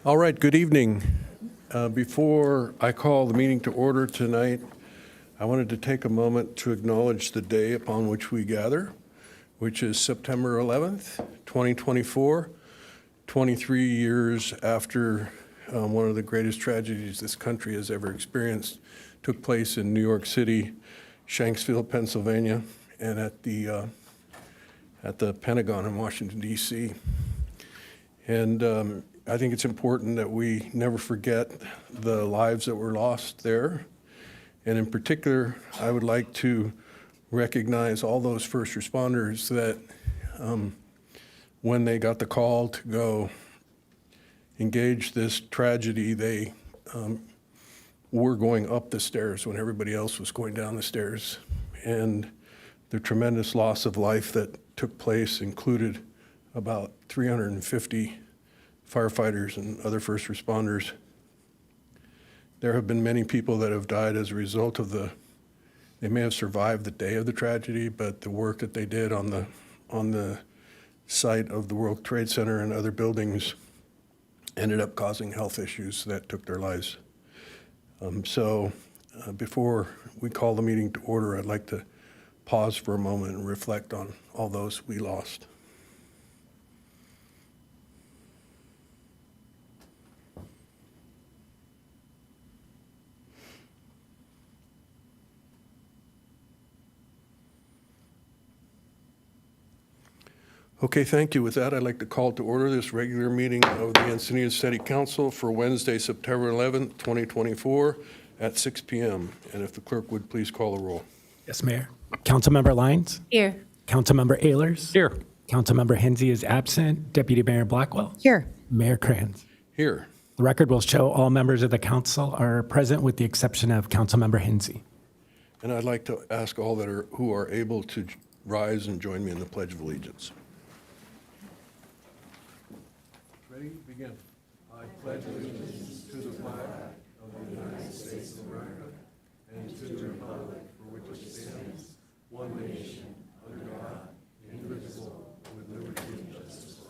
All right, good evening. Before I call the meeting to order tonight, I wanted to take a moment to acknowledge the day upon which we gather, which is September 11th, 2024, 23 years after one of the greatest tragedies this country has ever experienced took place in New York City, Shanksville, Pennsylvania, and at the Pentagon in Washington, D.C. And I think it's important that we never forget the lives that were lost there. And in particular, I would like to recognize all those first responders that when they got the call to go engage this tragedy, they were going up the stairs when everybody else was going down the stairs. And the tremendous loss of life that took place included about 350 firefighters and other first responders. There have been many people that have died as a result of they may have survived the day of the tragedy, but the work that they did on the site of the World Trade Center and other buildings ended up causing health issues that took their lives. Before we call the meeting to order, I'd like to pause for a moment and reflect on all those we lost. Okay, thank you. With that, I'd like to call to order this regular meeting of the Encinitas City Council for Wednesday, September 11th, 2024 at 6 p.m. And if the clerk would please call the roll. Yes, Mayor. Councilmember Lyons? Here. Councilmember Ehlers? Here. Councilmember Hensy is absent. Deputy Mayor Blackwell? Here. Mayor Kranz? Here. The record will show all members of the council are present with the exception of Councilmember Hensy. And I'd like to ask all who are able to rise and join me in the Pledge of Allegiance. Ready? Begin. I pledge allegiance to the flag of the United States of America and to the republic for which it stands, one nation, under God, indivisible, with liberty and justice for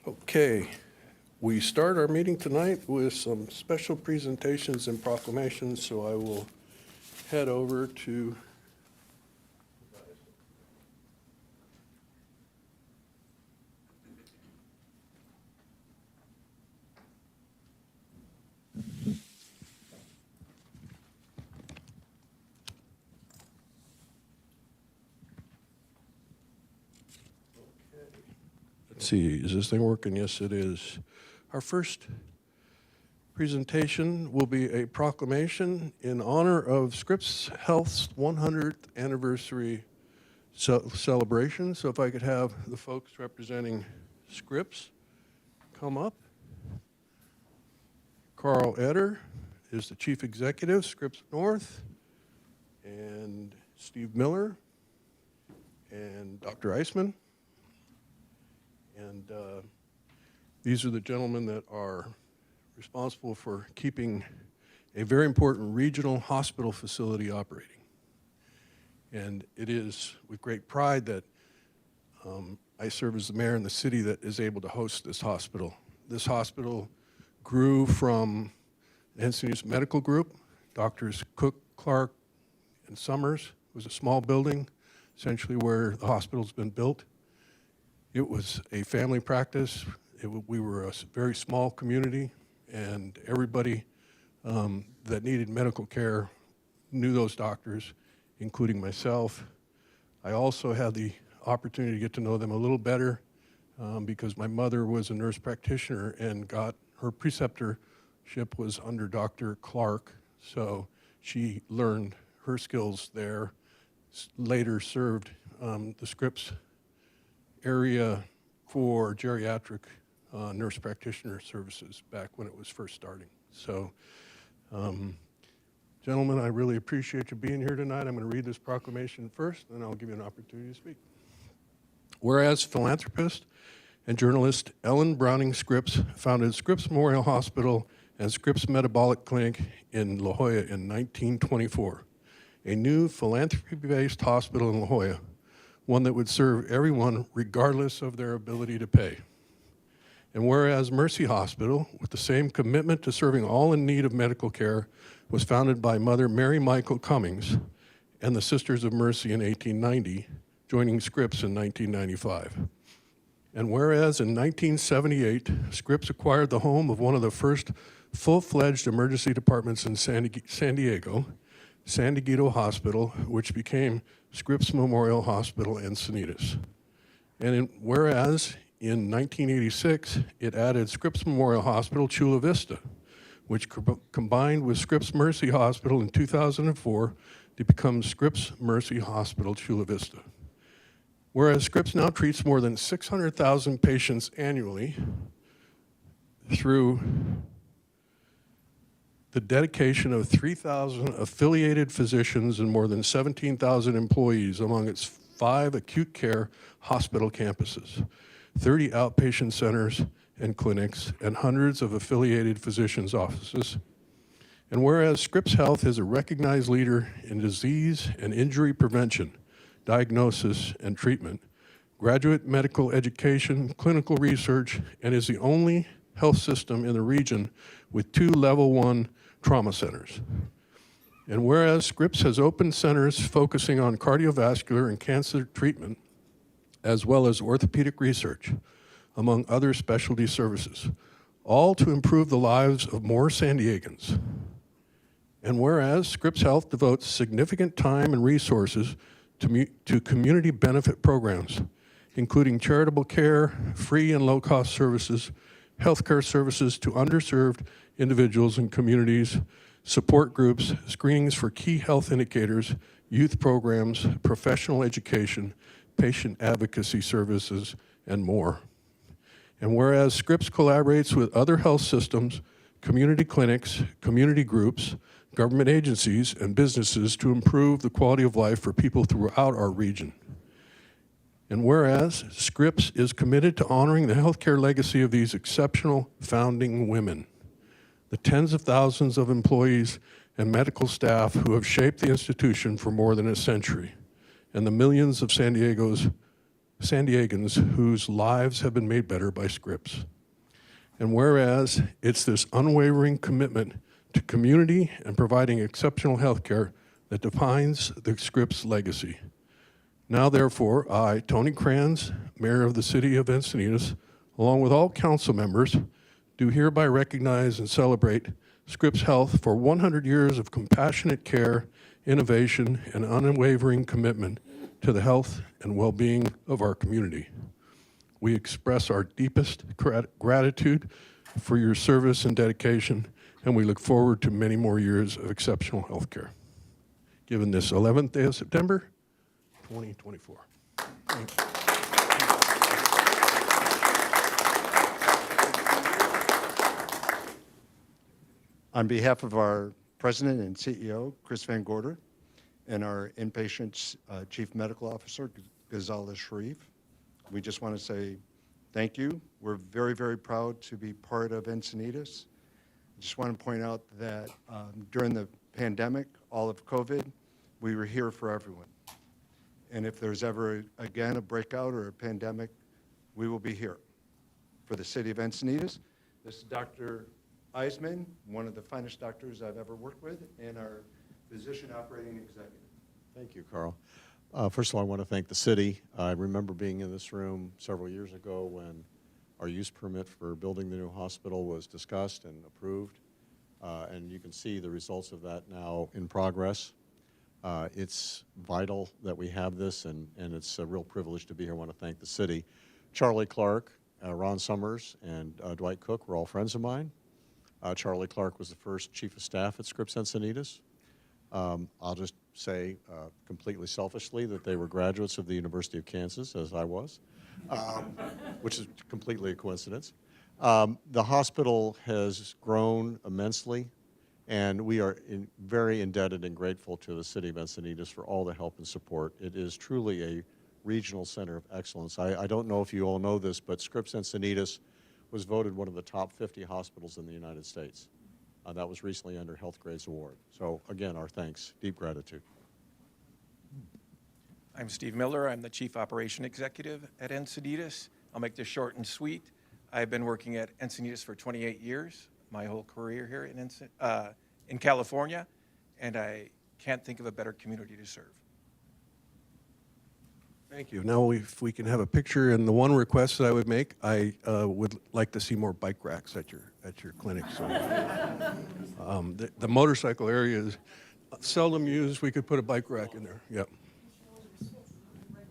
all. Okay. We start our meeting tonight with some special presentations and proclamations, so I will head over to Let's see, is this thing working? Yes, it is. Our first presentation will be a proclamation in honor of Scripps Health's 100th anniversary celebration. So if I could have the folks representing Scripps come up. Carl Eder is the Chief Executive, Scripps North, and Steve Miller, and Dr. Eisman. And these are the gentlemen that are responsible for keeping a very important regional hospital facility operating. And it is with great pride that I serve as the mayor in the city that is able to host this hospital. This hospital grew from the Encinitas Medical Group, Doctors Cook, Clark, and Summers. It was a small building, essentially where the hospital's been built. It was a family practice. We were a very small community, and everybody that needed medical care knew those doctors, including myself. I also had the opportunity to get to know them a little better because my mother was a nurse practitioner and got her preceptorship was under Dr. Clark, so she learned her skills there, later served the Scripps area for geriatric nurse practitioner services back when it was first starting. So, gentlemen, I really appreciate you being here tonight. I'm going to read this proclamation first, and I'll give you an opportunity to speak. Whereas philanthropist and journalist Ellen Browning Scripps founded Scripps Memorial Hospital and Scripps Metabolic Clinic in La Jolla in 1924, a new philanthropy-based hospital in La Jolla, one that would serve everyone regardless of their ability to pay. And whereas Mercy Hospital, with the same commitment to serving all in need of medical care, was founded by Mother Mary Michael Cummings and the Sisters of Mercy in 1890, joining Scripps in 1995. And whereas in 1978, Scripps acquired the home of one of the first full-fledged emergency departments in San Diego, San Diego Hospital, which became Scripps Memorial Hospital Encinitas. And whereas in 1986, it added Scripps Memorial Hospital Chula Vista, which combined with Scripps Mercy Hospital in 2004 to become Scripps Mercy Hospital Chula Vista. Whereas Scripps now treats more than 600,000 patients annually through the dedication of 3,000 affiliated physicians and more than 17,000 employees among its 5 acute care hospital campuses, 30 outpatient centers and clinics, and hundreds of affiliated physicians' offices. And whereas Scripps Health is a recognized leader in disease and injury prevention, diagnosis and treatment, graduate medical education, clinical research, and is the only health system in the region with 2 level 1 trauma centers. And whereas Scripps has opened centers focusing on cardiovascular and cancer treatment, as well as orthopedic research, among other specialty services, all to improve the lives of more San Diegans. And whereas Scripps Health devotes significant time and resources to community benefit programs, including charitable care, free and low-cost services, healthcare services to underserved individuals and communities, support groups, screenings for key health indicators, youth programs, professional education, patient advocacy services, and more. And whereas Scripps collaborates with other health systems, community clinics, community groups, government agencies, and businesses to improve the quality of life for people throughout our region. And whereas Scripps is committed to honoring the healthcare legacy of these exceptional founding women, the tens of thousands of employees and medical staff who have shaped the institution for more than a century, and the millions of San Diegans whose lives have been made better by Scripps. And whereas it's this unwavering commitment to community and providing exceptional health care that defines the Scripps legacy. Now, therefore, I, Tony Kranz, Mayor of the City of Encinitas, along with all council members, do hereby recognize and celebrate Scripps Health for 100 years of compassionate care, innovation, and unwavering commitment to the health and well-being of our community. We express our deepest gratitude for your service and dedication, and we look forward to many more years of exceptional health care. Given this 11th day of September, 2024. Thank you. On behalf of our President and CEO, Chris Van Gorder, and our inpatient Chief Medical Officer, Ghazala Sharif, we just want to say thank you. We're very, very proud to be part of Encinitas. Just want to point out that during the pandemic, all of COVID, we were here for everyone. And if there's ever, again, a breakout or a pandemic, we will be here for the city of Encinitas. This is Dr. Eisman, one of the finest doctors I've ever worked with, and our physician operating executive. Thank you, Carl. First of all, I want to thank the city. I remember being in this room several years ago when our use permit for building the new hospital was discussed and approved, and you can see the results of that now in progress. It's vital that we have this, and it's a real privilege to be here. I want to thank the city. Charlie Clark, Ron Summers, and Dwight Cook were all friends of mine. Charlie Clark was the first chief of staff at Scripps Encinitas. I'll just say completely selfishly that they were graduates of the University of Kansas, as I was, which is completely a coincidence. The hospital has grown immensely, and we are very indebted and grateful to the city of Encinitas for all the help and support. It is truly a regional center of excellence. I don't know if you all know this, but Scripps Encinitas was voted one of the top 50 hospitals in the United States. That was recently under Health Grades Award. So again, our thanks, deep gratitude. I'm Steve Miller. I'm the Chief Operation Executive at Encinitas. I'll make this short and sweet. I've been working at Encinitas for 28 years, my whole career here in California, and I can't think of a better community to serve. Thank you. Now, if we can have a picture, and the one request that I would make, I would like to see more bike racks at your clinic. So, the motorcycle area is seldom used. We could put a bike rack in there. Yep.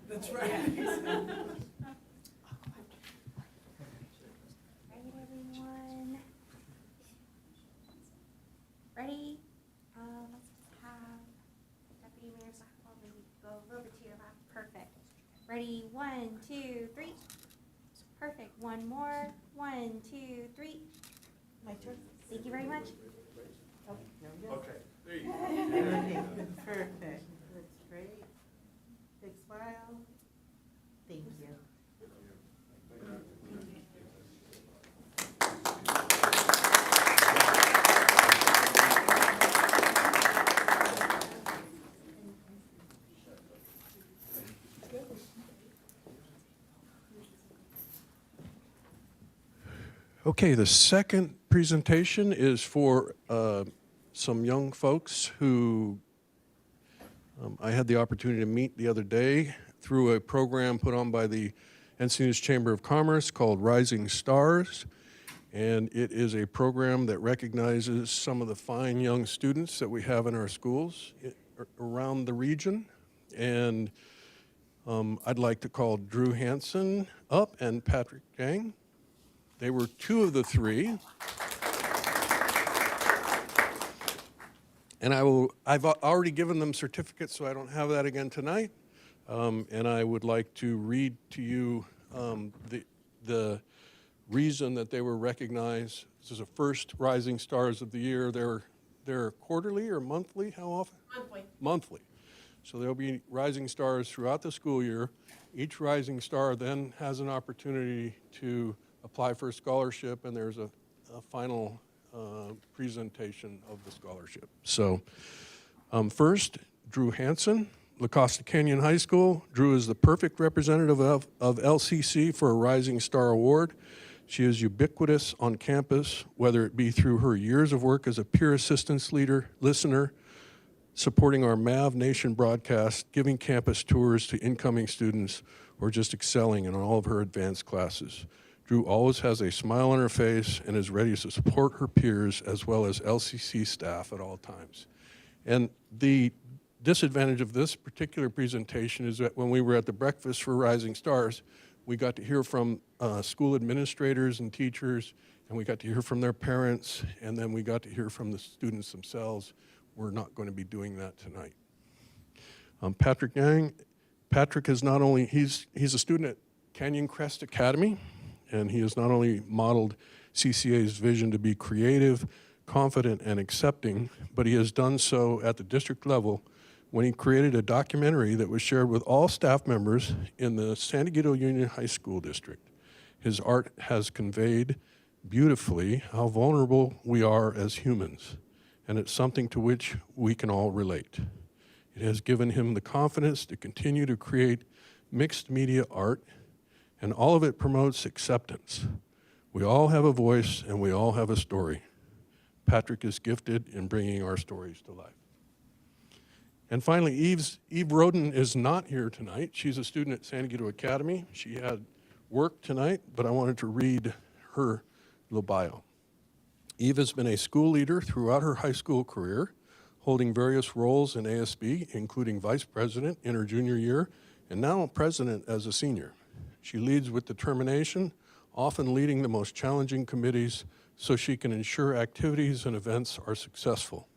That's right. Right, everyone. Ready? Let's just have Deputy Mayor Blackwell maybe go a little bit to your left. Perfect. Ready? 1, 2, 3. Perfect. One more. 1, 2, 3. My turn? Thank you very much. Oh, there we go. Okay. There you go. Perfect. That's great. Big smile. Thank you. Okay, the second presentation is for some young folks who I had the opportunity to meet the other day through a program put on by the Encinitas Chamber of Commerce called Rising Stars. And it is a program that recognizes some of the fine young students that we have in our schools around the region. And I'd like to call Drew Hansen up and Patrick Gang. They were two of the three. And I've already given them certificates, so I don't have that again tonight. And I would like to read to you the reason that they were recognized. This is the first Rising Stars of the year. They're quarterly or monthly? How often? Monthly. Monthly. So there'll be Rising Stars throughout the school year. Each Rising Star then has an opportunity to apply for a scholarship, and there's a final presentation of the scholarship. So first, Drew Hansen, La Costa Canyon High School. Drew is the perfect representative of LCC for a Rising Star Award. She is ubiquitous on campus, whether it be through her years of work as a peer assistance leader, listener, supporting our MAV Nation broadcast, giving campus tours to incoming students, or just excelling in all of her advanced classes. Drew always has a smile on her face and is ready to support her peers as well as LCC staff at all times. And the disadvantage of this particular presentation is that when we were at the Breakfast for Rising Stars, we got to hear from school administrators and teachers, and we got to hear from their parents, and then we got to hear from the students themselves. We're not going to be doing that tonight. Patrick Yang. Patrick is not only, he's a student at Canyon Crest Academy, and he has not only modeled CCA's vision to be creative, confident, and accepting, but he has done so at the district level when he created a documentary that was shared with all staff members in the San Diego Union High School District. His art has conveyed beautifully how vulnerable we are as humans, and it's something to which we can all relate. It has given him the confidence to continue to create mixed media art, and all of it promotes acceptance. We all have a voice and we all have a story. Patrick is gifted in bringing our stories to life. And finally, Eve Roden is not here tonight. She's a student at San Diego Academy. She had work tonight, but I wanted to read her little bio. Eve has been a school leader throughout her high school career, holding various roles in ASB, including vice president in her junior year, and now president as a senior. She leads with determination, often leading the most challenging committees so she can ensure activities and events are successful.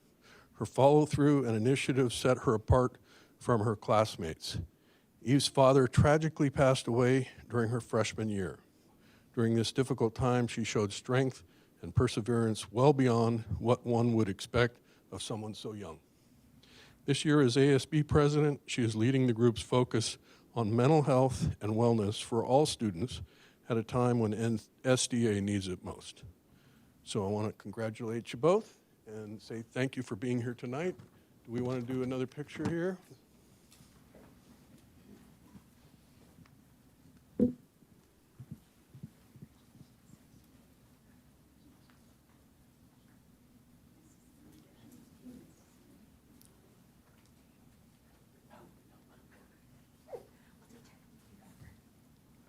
Her follow-through and initiative set her apart from her classmates. Eve's father tragically passed away during her freshman year. During this difficult time, she showed strength and perseverance well beyond what one would expect of someone so young. This year as ASB president, she is leading the group's focus on mental health and wellness for all students at a time when SDA needs it most. So I want to congratulate you both and say thank you for being here tonight. Do we want to do another picture here?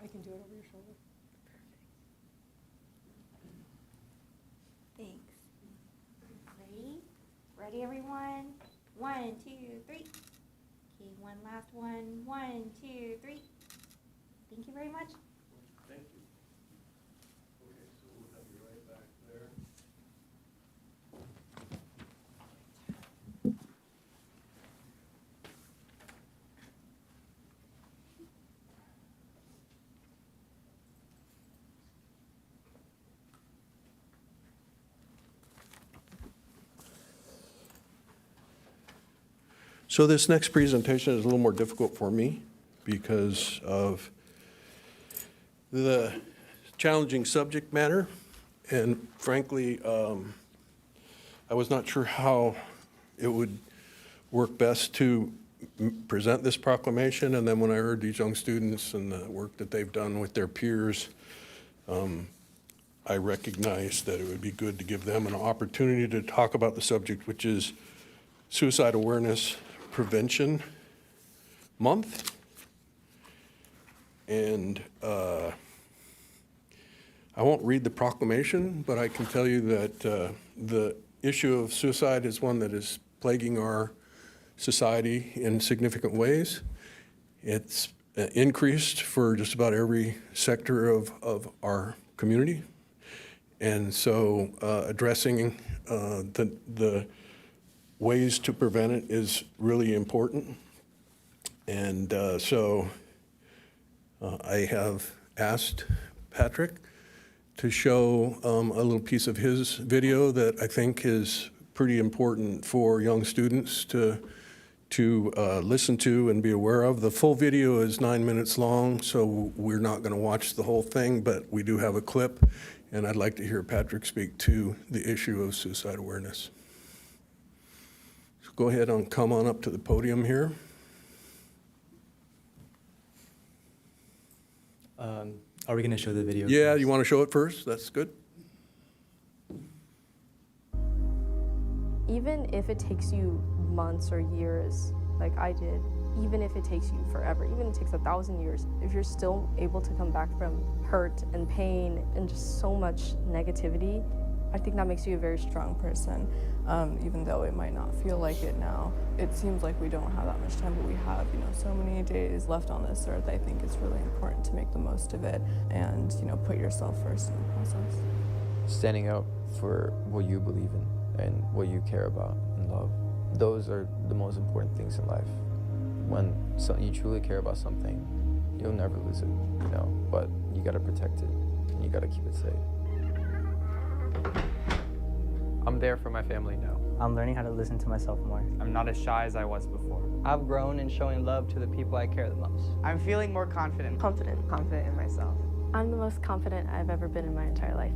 I can do it over your shoulder. Thanks. Ready? Ready, everyone? 1, 2, 3. Okay, one last one. 1, 2, 3. Thank you very much. Thank you. Okay, so we'll have you right back there. So this next presentation is a little more difficult for me because of the challenging subject matter. And frankly, I was not sure how it would work best to present this proclamation. And then when I heard these young students and the work that they've done with their peers, I recognized that it would be good to give them an opportunity to talk about the subject, which is Suicide Awareness Prevention Month. And I won't read the proclamation, but I can tell you that the issue of suicide is one that is plaguing our society in significant ways. It's increased for just about every sector of our community. And so addressing the ways to prevent it is really important. And so I have asked Patrick to show a little piece of his video that I think is pretty important for young students to listen to and be aware of. The full video is 9 minutes long, so we're not going to watch the whole thing, but we do have a clip, and I'd like to hear Patrick speak to the issue of suicide awareness. So go ahead and come on up to the podium here. Are we going to show the video? Yeah, first? you want to show it first? That's good. Even if it takes you months or years, like I did, even if it takes you forever, even if it takes 1,000 years, if you're still able to come back from hurt and pain and just so much negativity, I think that makes you a very strong person. Even though it might not feel like it now. It seems like we don't have that much time, but we have, so many days left on this earth. I think it's really important to make the most of it and, put yourself first in the process. Standing up for what you believe in and what you care about and love. Those are the most important things in life. When you truly care about something, you'll never lose it, but you gotta protect it and you gotta keep it safe. I'm there for my family now. I'm learning how to listen to myself more. I'm not as shy as I was before. I've grown in showing love to the people I care the most. I'm feeling more confident. Confident in myself. I'm the most confident I've ever been in my entire life.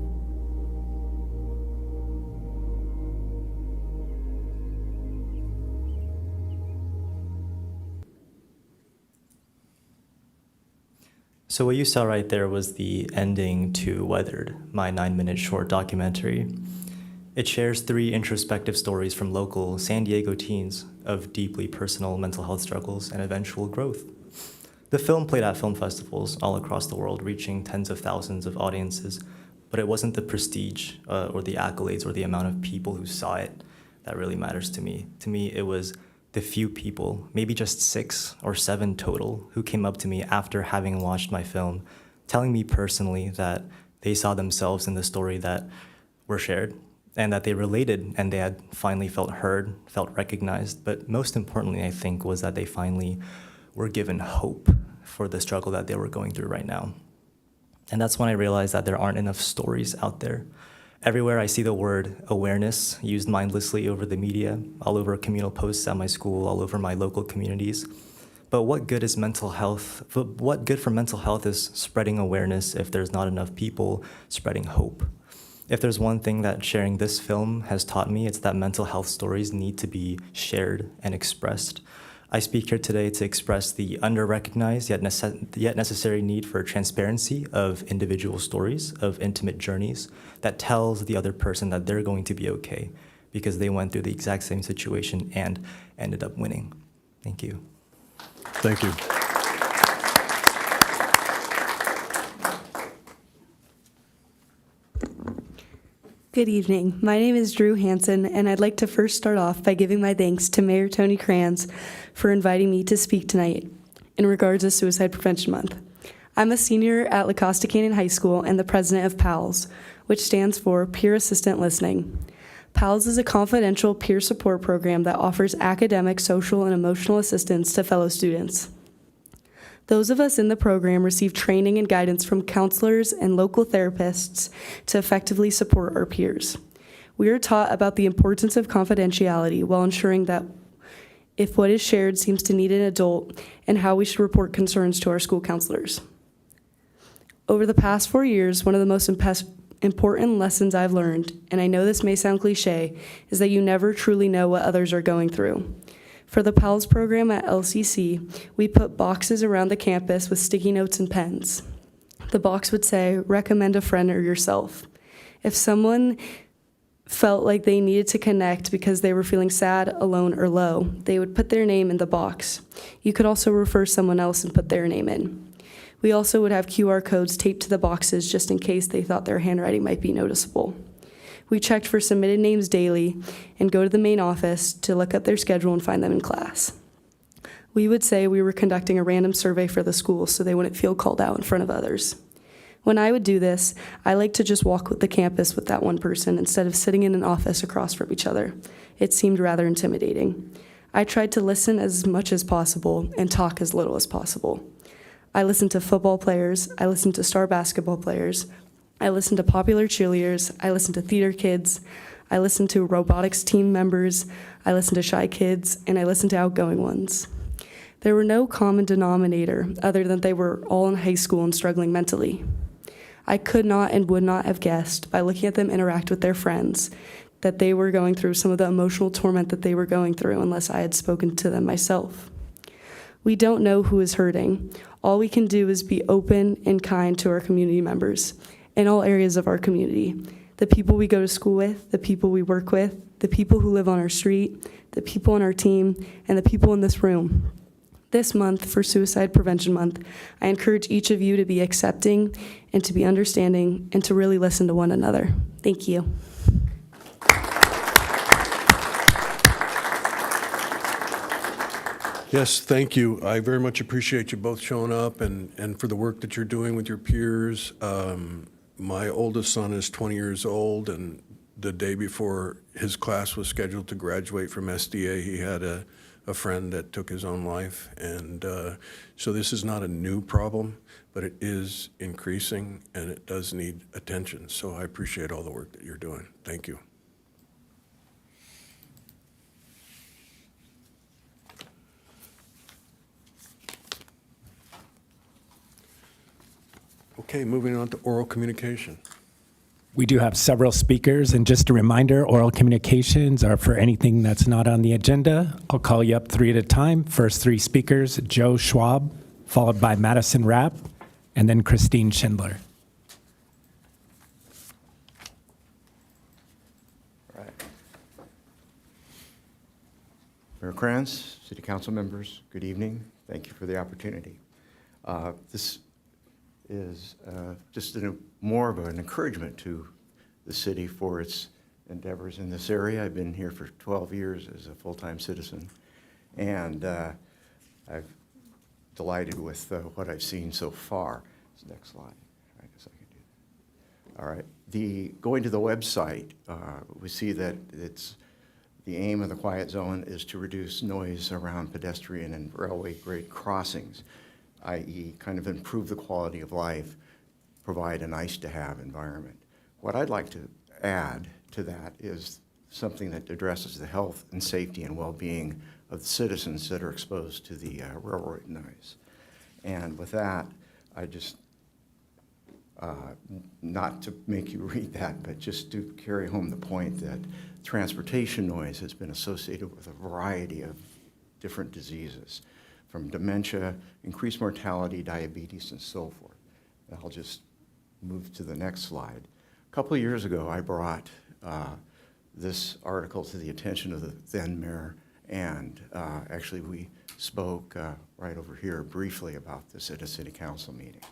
So what you saw right there was the ending to Weathered, my 9-minute short documentary. It shares 3 introspective stories from local San Diego teens of deeply personal mental health struggles and eventual growth. The film played at film festivals all across the world, reaching tens of thousands of audiences, but it wasn't the prestige or the accolades or the amount of people who saw it that really matters to me. To me, it was the few people, maybe just 6 or 7 total, who came up to me after having watched my film, telling me personally that they saw themselves in the story that were shared, and that they related and they had finally felt heard, felt recognized. But most importantly, I think, was that they finally were given hope for the struggle that they were going through right now. And that's when I realized that there aren't enough stories out there. Everywhere I see the word awareness used mindlessly over the media, all over communal posts at my school, all over my local communities. But what good is mental health? What good for mental health is spreading awareness if there's not enough people spreading hope? If there's one thing that sharing this film has taught me, it's that mental health stories need to be shared and expressed. I speak here today to express the under-recognized yet necessary need for transparency of individual stories, of intimate journeys, that tells the other person that they're going to be okay because they went through the exact same situation and ended up winning. Thank you. Thank you. Good evening. My name is Drew Hansen, and I'd like to first start off by giving my thanks to Mayor Tony Kranz for inviting me to speak tonight in regards to Suicide Prevention Month. I'm a senior at La Costa Canyon High School and the president of PALS, which stands for Peer Assistant Listening. PALS is a confidential peer support program that offers academic, social, and emotional assistance to fellow students. Those of us in the program receive training and guidance from counselors and local therapists to effectively support our peers. We are taught about the importance of confidentiality while ensuring that if what is shared seems to need an adult, and how we should report concerns to our school counselors. Over the past 4 years, one of the most important lessons I've learned, and I know this may sound cliche, is that you never truly know what others are going through. For the PALS program at LCC, we put boxes around the campus with sticky notes and pens. The box would say, recommend a friend or yourself. If someone felt like they needed to connect because they were feeling sad, alone, or low, they would put their name in the box. You could also refer someone else and put their name in. We also would have QR codes taped to the boxes just in case they thought their handwriting might be noticeable. We checked for submitted names daily and go to the main office to look up their schedule and find them in class. We would say we were conducting a random survey for the school so they wouldn't feel called out in front of others. When I would do this, I liked to just walk with the campus with that one person instead of sitting in an office across from each other. It seemed rather intimidating. I tried to listen as much as possible and talk as little as possible. I listened to football players, I listened to star basketball players, I listened to popular cheerleaders, I listened to theater kids, I listened to robotics team members, I listened to shy kids, and I listened to outgoing ones. There were no common denominator other than they were all in high school and struggling mentally. I could not and would not have guessed by looking at them interact with their friends that they were going through some of the emotional torment that they were going through unless I had spoken to them myself. We don't know who is hurting. All we can do is be open and kind to our community members in all areas of our community. The people we go to school with, the people we work with, the people who live on our street, the people on our team, and the people in this room. This month, for Suicide Prevention Month, I encourage each of you to be accepting and to be understanding and to really listen to one another. Thank you. Yes, thank you. I very much appreciate you both showing up and for the work that you're doing with your peers. My oldest son is 20 years old, and the day before his class was scheduled to graduate from SDA, he had a friend that took his own life. And so this is not a new problem, but it is increasing, and it does need attention. So I appreciate all the work that you're doing. Thank you. Okay, moving on to oral communication. We do have several speakers, and just a reminder, oral communications are for anything that's not on the agenda. I'll call you up 3 at a time. First 3 speakers, Joe Schwab, followed by Madison Rapp, and then Christine Schindler. Right. Mayor Kranz, City Council members, good evening. Thank you for the opportunity. This is just more of an encouragement to the city for its endeavors in this area. I've been here for 12 years as a full-time citizen, and I've delighted with what I've seen so far. Next slide. I guess I can do that. All right. Going to the website, we see that the aim of the quiet zone is to reduce noise around pedestrian and railway grade crossings, i.e. kind of improve the quality of life, provide a nice-to-have environment. What I'd like to add to that is something that addresses the health and safety and well-being of the citizens that are exposed to the railroad noise. And with that, I just, not to make you read that, but just to carry home the point that transportation noise has been associated with a variety of different diseases, from dementia, increased mortality, diabetes, and so forth. And I'll just move to the next slide. A couple of years ago, I brought this article to the attention of the then mayor, and actually we spoke right over here briefly about this at a city council meeting.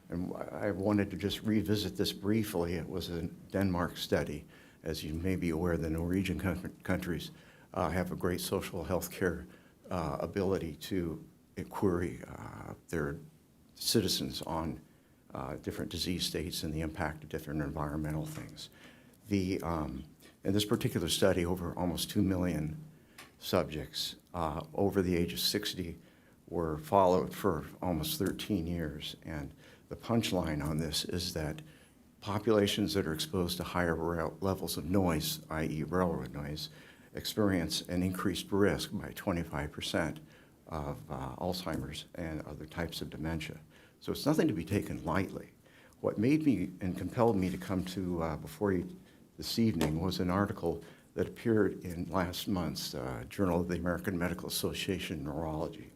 And I wanted to just revisit this briefly. It was a Denmark study. As you may be aware, the Norwegian countries have a great social health care ability to query their citizens on different disease states and the impact of different environmental things. In this particular study, over almost 2 million subjects over the age of 60 were followed for almost 13 years. And the punchline on this is that populations that are exposed to higher levels of noise, i.e. railroad noise, experience an increased risk by 25% of Alzheimer's and other types of dementia. So it's nothing to be taken lightly. What made me and compelled me to come to before you this evening was an article that appeared in last month's Journal of the American Medical Association Neurology.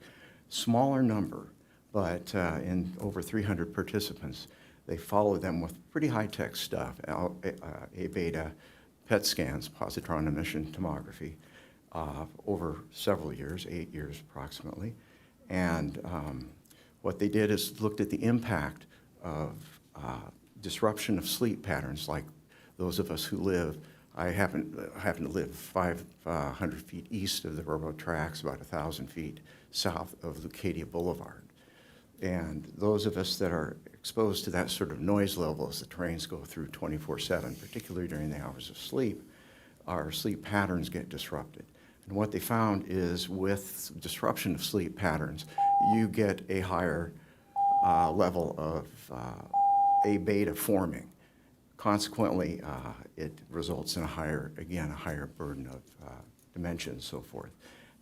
Smaller number, but in over 300 participants. They followed them with pretty high-tech stuff, A-beta PET scans, positron emission tomography, over several years, 8 years approximately. And what they did is looked at the impact of disruption of sleep patterns, like those of us who live, I happen to live 500 feet east of the railroad tracks, about 1,000 feet south of Lucadia Boulevard. And those of us that are exposed to that sort of noise level as the trains go through 24/7, particularly during the hours of sleep, our sleep patterns get disrupted. And what they found is with disruption of sleep patterns, you get a higher level of A-beta forming. Consequently, it results in a higher burden of dementia and so forth.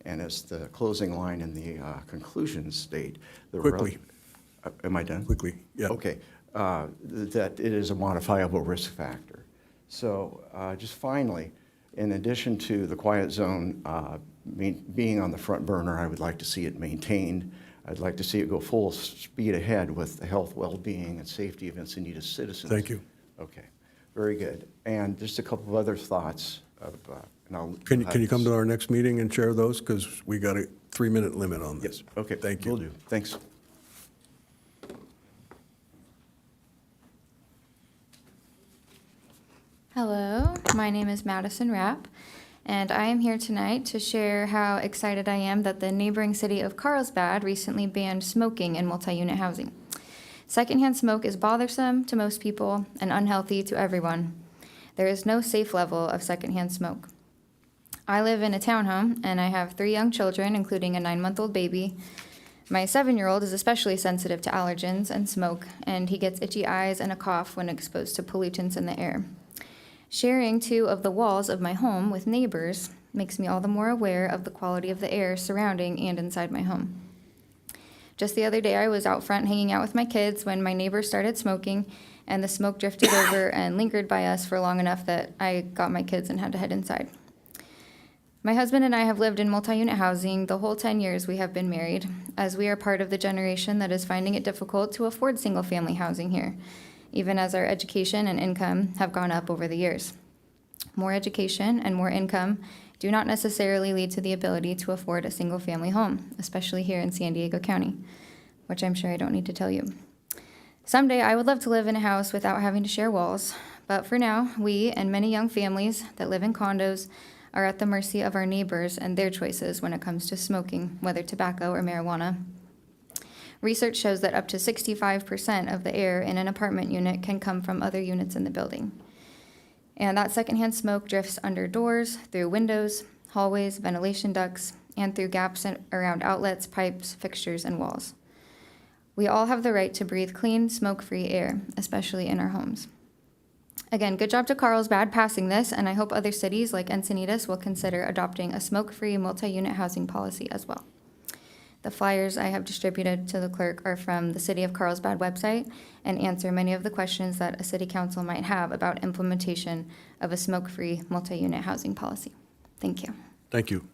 And as the closing line in the conclusions state, Quickly. Am I done? Quickly, yeah. Okay, that it is a modifiable risk factor. So just finally, in addition to the quiet zone being on the front burner, I would like to see it maintained. I'd like to see it go full speed ahead with the health, well-being, and safety of Encinitas citizens. Thank you. Okay, very good. And just a couple of other thoughts. Can you come to our next meeting and share those? Because we got a 3-minute limit on this. Yes, okay. Thank you. Will do. Thanks. Hello, my name is Madison Rapp, and I am here tonight to share how excited I am that the neighboring city of Carlsbad recently banned smoking in multi-unit housing. Secondhand smoke is bothersome to most people and unhealthy to everyone. There is no safe level of secondhand smoke. I live in a townhome, and I have 3 young children, including a 9-month-old baby. My 7-year-old is especially sensitive to allergens and smoke, and he gets itchy eyes and a cough when exposed to pollutants in the air. Sharing 2 of the walls of my home with neighbors makes me all the more aware of the quality of the air surrounding and inside my home. Just the other day, I was out front hanging out with my kids when my neighbor started smoking, and the smoke drifted over and lingered by us for long enough that I got my kids and had to head inside. My husband and I have lived in multi-unit housing the whole 10 years we have been married, as we are part of the generation that is finding it difficult to afford single-family housing here, even as our education and income have gone up over the years. More education and more income do not necessarily lead to the ability to afford a single-family home, especially here in San Diego County, which I'm sure I don't need to tell you. Someday I would love to live in a house without having to share walls, but for now, we and many young families that live in condos are at the mercy of our neighbors and their choices when it comes to smoking, whether tobacco or marijuana. Research shows that up to 65% of the air in an apartment unit can come from other units in the building. And that secondhand smoke drifts under doors, through windows, hallways, ventilation ducts, and through gaps around outlets, pipes, fixtures, and walls. We all have the right to breathe clean, smoke-free air, especially in our homes. Again, good job to Carlsbad passing this, and I hope other cities like Encinitas will consider adopting a smoke-free multi-unit housing policy as well. The flyers I have distributed to the clerk are from the City of Carlsbad website and answer many of the questions that a city council might have about implementation of a smoke-free multi-unit housing policy. Thank you. Thank you.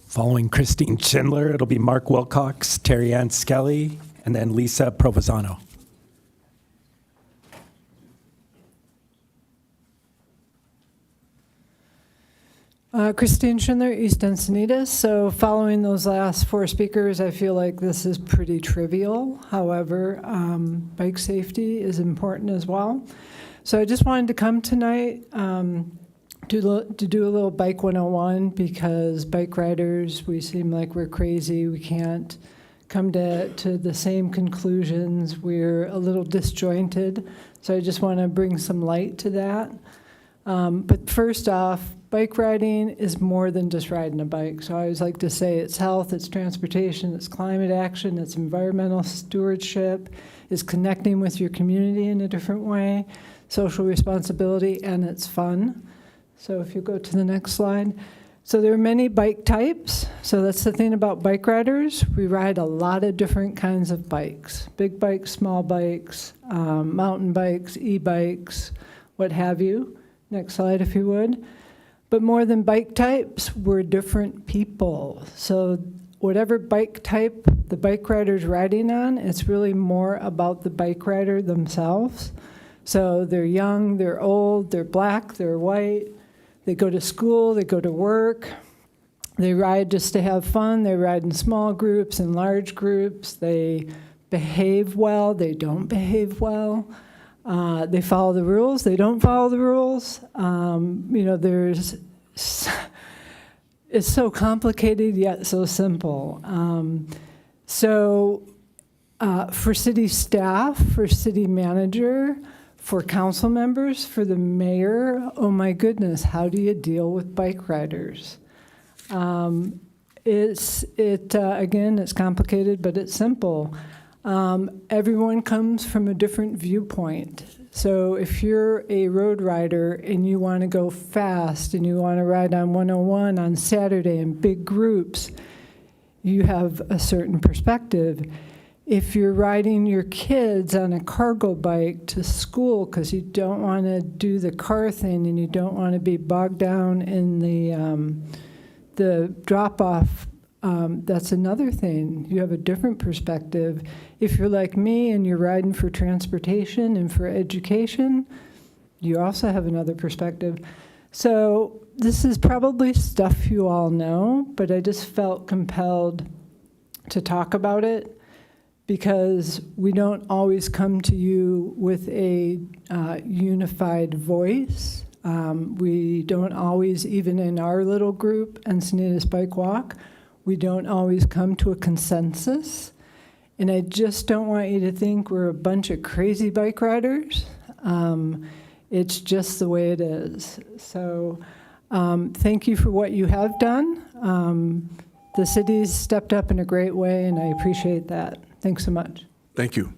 Following Christine Schindler, it'll be Mark Wilcox, Terry Ann Skelly, and then Lisa Provenzano. Christine Schindler, East Encinitas. So following those last four speakers, I feel like this is pretty trivial. However, bike safety is important as well. So I just wanted to come tonight to do a little Bike 101 because bike riders, we seem like we're crazy. We can't come to the same conclusions. We're a little disjointed. So I just want to bring some light to that. But first off, bike riding is more than just riding a bike. So I always like to say it's health, it's transportation, it's climate action, it's environmental stewardship, it's connecting with your community in a different way, social responsibility, and it's fun. So if you go to the next slide. So there are many bike types. So that's the thing about bike riders. We ride a lot of different kinds of bikes. Big bikes, small bikes, mountain bikes, e-bikes, what have you. Next slide, if you would. But more than bike types, we're different people. So whatever bike type the bike rider's riding on, it's really more about the bike rider themselves. So they're young, they're old, they're black, they're white. They go to school, they go to work. They ride just to have fun. They ride in small groups and large groups. They behave well, they don't behave well. They follow the rules, they don't follow the rules. It's so complicated yet so simple. For city staff, for city manager, for council members, for the mayor, oh my goodness, how do you deal with bike riders? Again, it's complicated, but it's simple. Everyone comes from a different viewpoint. So if you're a road rider and you want to go fast and you want to ride on 101 on Saturday in big groups, you have a certain perspective. If you're riding your kids on a cargo bike to school because you don't want to do the car thing and you don't want to be bogged down in the drop-off, that's another thing. You have a different perspective. If you're like me and you're riding for transportation and for education, you also have another perspective. So this is probably stuff you all know, but I just felt compelled to talk about it because we don't always come to you with a unified voice. We don't always, even in our little group, Encinitas Bike Walk, we don't always come to a consensus. And I just don't want you to think we're a bunch of crazy bike riders. It's just the way it is. So thank you for what you have done. The city's stepped up in a great way, and I appreciate that. Thanks so much. Thank you.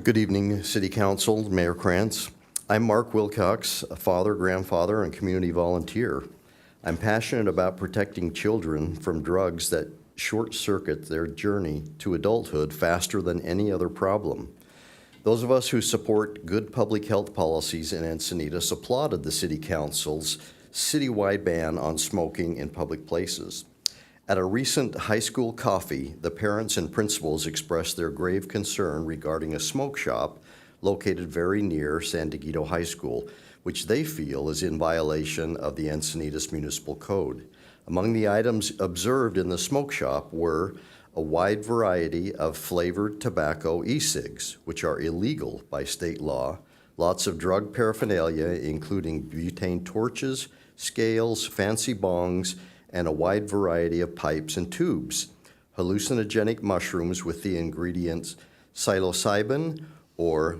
Good evening, City Council, Mayor Krantz. I'm Mark Wilcox, a father, grandfather, and community volunteer. I'm passionate about protecting children from drugs that short-circuit their journey to adulthood faster than any other problem. Those of us who support good public health policies in Encinitas applauded the City Council's citywide ban on smoking in public places. At a recent high school coffee, the parents and principals expressed their grave concern regarding a smoke shop located very near San Diego High School, which they feel is in violation of the Encinitas Municipal Code. Among the items observed in the smoke shop were a wide variety of flavored tobacco e-cigs, which are illegal by state law, lots of drug paraphernalia, including butane torches, scales, fancy bongs, and a wide variety of pipes and tubes, hallucinogenic mushrooms with the ingredients psilocybin or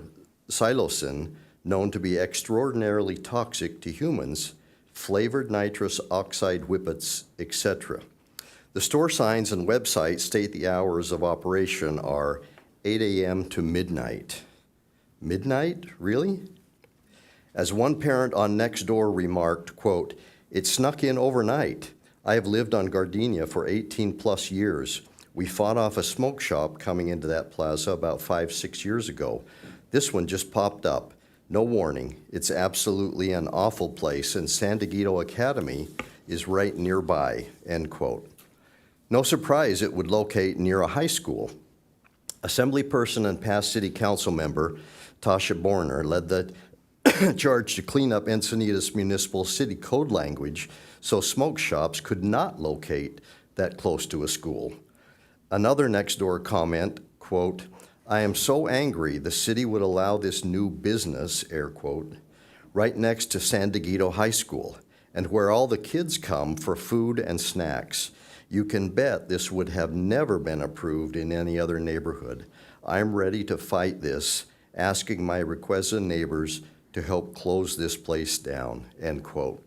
psilocin, known to be extraordinarily toxic to humans, flavored nitrous oxide whippets, etc. The store signs and website state the hours of operation are 8 a.m. to midnight. Midnight, really? As one parent on Nextdoor remarked, quote, "It snuck in overnight. I have lived on Gardenia for 18 plus years. We fought off a smoke shop coming into that plaza about 5-6 years ago. This one just popped up. No warning. It's absolutely an awful place, and San Diego Academy is right nearby," end quote. No surprise it would locate near a high school. Assemblyperson and past City Council member Tasha Borner led the charge to clean up Encinitas Municipal City Code language so smoke shops could not locate that close to a school. Another Nextdoor comment, quote, "I am so angry the city would allow this new business," air quote, right next to San Diego High School, and where all the kids come for food and snacks. You can bet this would have never been approved in any other neighborhood. I'm ready to fight this, asking my Requesa neighbors to help close this place down," end quote.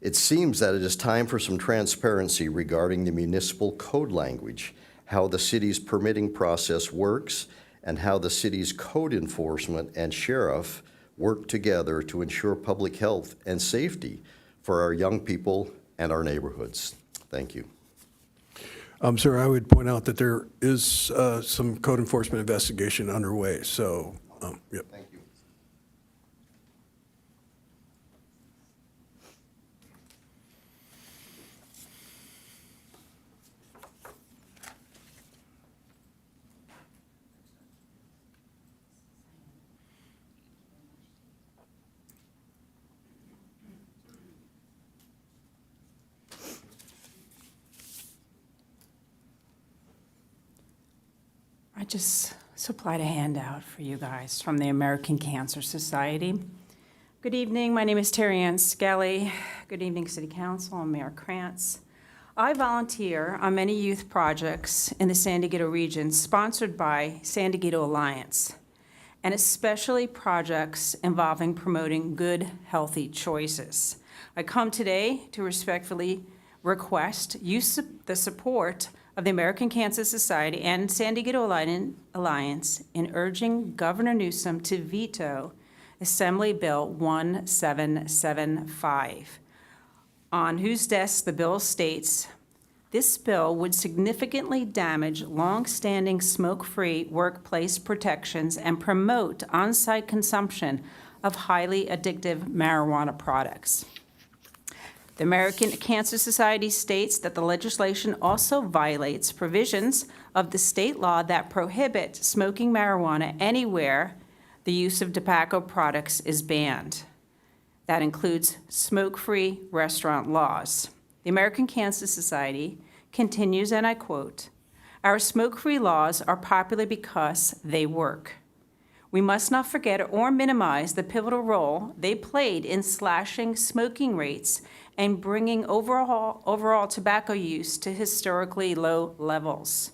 It seems that it is time for some transparency regarding the municipal code language, how the city's permitting process works, and how the city's code enforcement and sheriff work together to ensure public health and safety for our young people and our neighborhoods. Thank you. Sir, I would point out that there is some code enforcement investigation underway, so, yep. Thank you. I just supplied a handout for you guys from the American Cancer Society. Good evening, my name is Terry Ann Skelly. Good evening, City Council and Mayor Krantz. I volunteer on many youth projects in the San Diego region sponsored by San Diego Alliance, and especially projects involving promoting good, healthy choices. I come today to respectfully request the support of the American Cancer Society and San Diego Alliance in urging Governor Newsom to veto Assembly Bill 1775, on whose desk the bill states, "This bill would significantly damage long-standing smoke-free workplace protections and promote on-site consumption of highly addictive marijuana products." The American Cancer Society states that the legislation also violates provisions of the state law that prohibit smoking marijuana anywhere the use of tobacco products is banned. That includes smoke-free restaurant laws. The American Cancer Society continues, and I quote, "Our smoke-free laws are popular because they work. We must not forget or minimize the pivotal role they played in slashing smoking rates and bringing overall tobacco use to historically low levels.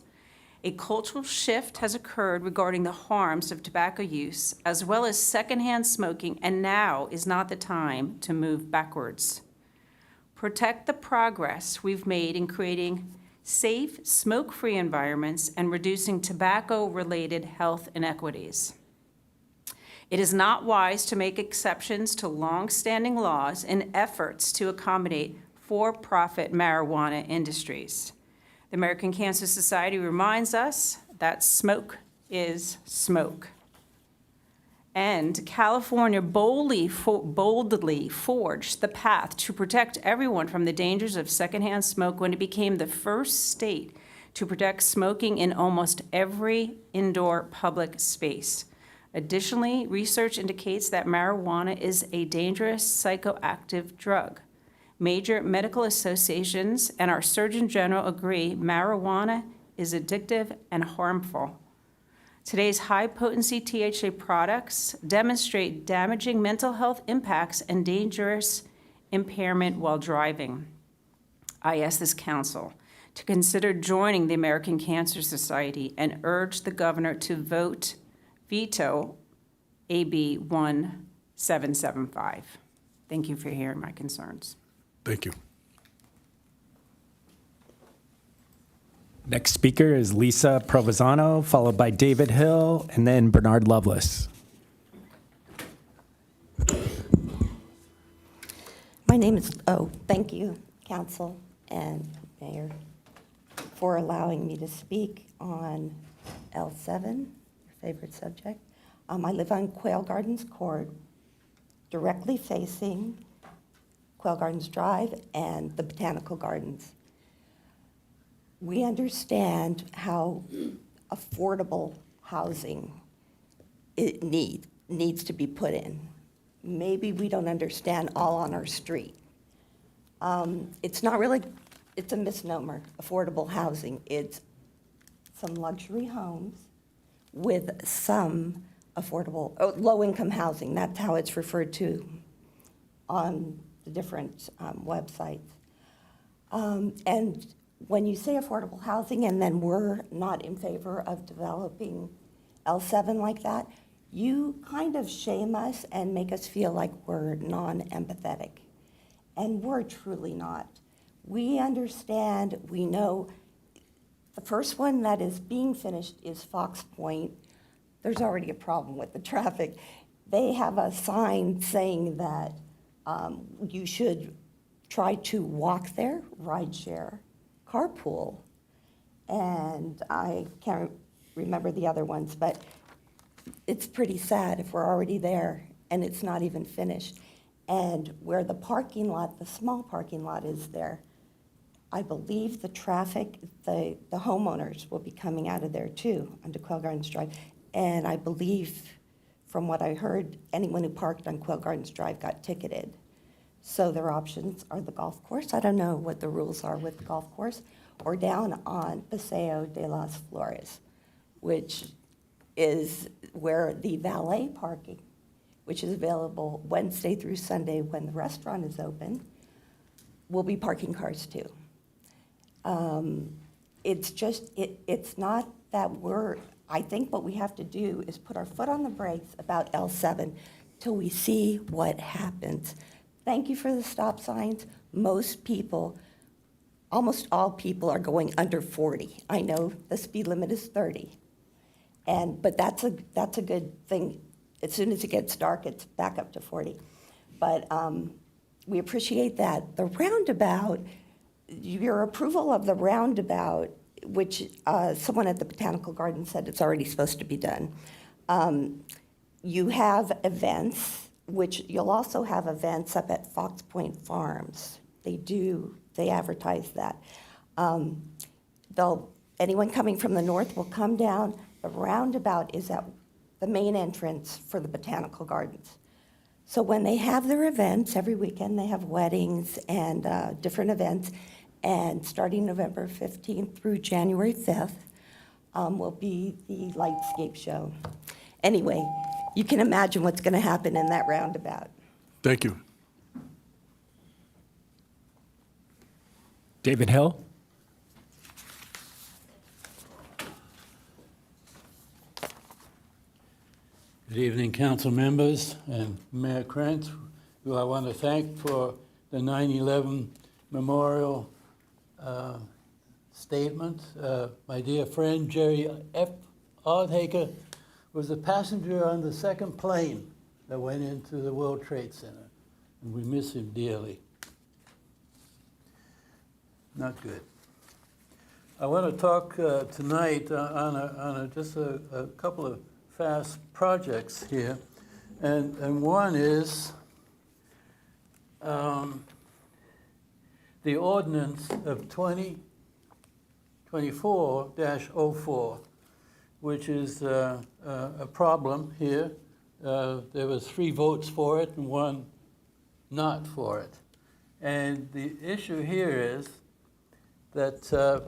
A cultural shift has occurred regarding the harms of tobacco use, as well as secondhand smoking, and now is not the time to move backwards. Protect the progress we've made in creating safe, smoke-free environments and reducing tobacco-related health inequities. It is not wise to make exceptions to long-standing laws in efforts to accommodate for-profit marijuana industries. The American Cancer Society reminds us that smoke is smoke. And California boldly forged the path to protect everyone from the dangers of secondhand smoke when it became the first state to protect smoking in almost every indoor public space. Additionally, research indicates that marijuana is a dangerous psychoactive drug. Major medical associations and our Surgeon General agree marijuana is addictive and harmful. Today's high-potency THC products demonstrate damaging mental health impacts and dangerous impairment while driving. I ask this council to consider joining the American Cancer Society and urge the governor to veto AB 1775. Thank you for hearing my concerns. Thank you. Next speaker is Lisa Provenzano, followed by David Hill, and then Bernard Lovelace. My name is, thank you, Council and Mayor, for allowing me to speak on L7, your favorite subject. I live on Quail Gardens Court, directly facing Quail Gardens Drive and the Botanical Gardens. We understand how affordable housing needs to be put in. Maybe we don't understand all on our street. It's not really, it's a misnomer, affordable housing. It's some luxury homes with some affordable, low-income housing. That's how it's referred to on the different websites. And when you say affordable housing and then we're not in favor of developing L7 like that, you kind of shame us and make us feel like we're non-empathetic. And we're truly not. We understand, we know. The first one that is being finished is Fox Point. There's already a problem with the traffic. They have a sign saying that you should try to walk there, ride share, carpool, and I can't remember the other ones, but it's pretty sad if we're already there and it's not even finished. And where the parking lot, the small parking lot is there, I believe the traffic, the homeowners will be coming out of there too, onto Quail Gardens Drive. And I believe, from what I heard, anyone who parked on Quail Gardens Drive got ticketed. So their options are the golf course. I don't know what the rules are with the golf course, or down on Paseo de las Flores, which is where the valet parking, which is available Wednesday through Sunday when the restaurant is open, will be parking cars too. It's just, it's not that I think what we have to do is put our foot on the brakes about L7 till we see what happens. Thank you for the stop signs. Most people, almost all people are going under 40. I know the speed limit is 30. But that's a good thing. As soon as it gets dark, it's back up to 40. But we appreciate that. The roundabout, your approval of the roundabout, which someone at the Botanical Garden said it's already supposed to be done. You have events, which you'll also have events up at Fox Point Farms. They advertise that. Anyone coming from the north will come down. The roundabout is at the main entrance for the Botanical Gardens. So when they have their events, every weekend they have weddings and different events, and starting November 15th through January 5th will be the Lightscape show. Anyway, you can imagine what's going to happen in that roundabout. Thank you. David Hill. Good evening, council members and Mayor Krantz, who I want to thank for the 9/11 memorial statement. My dear friend Jerry F. Ardhaker was a passenger on the second plane that went into the World Trade Center, and we miss him dearly. Not good. I want to talk tonight on just a couple of fast projects here. And one is the ordinance of 2024-04, which is a problem here. There was 3 votes for it and 1 not for it. And the issue here is that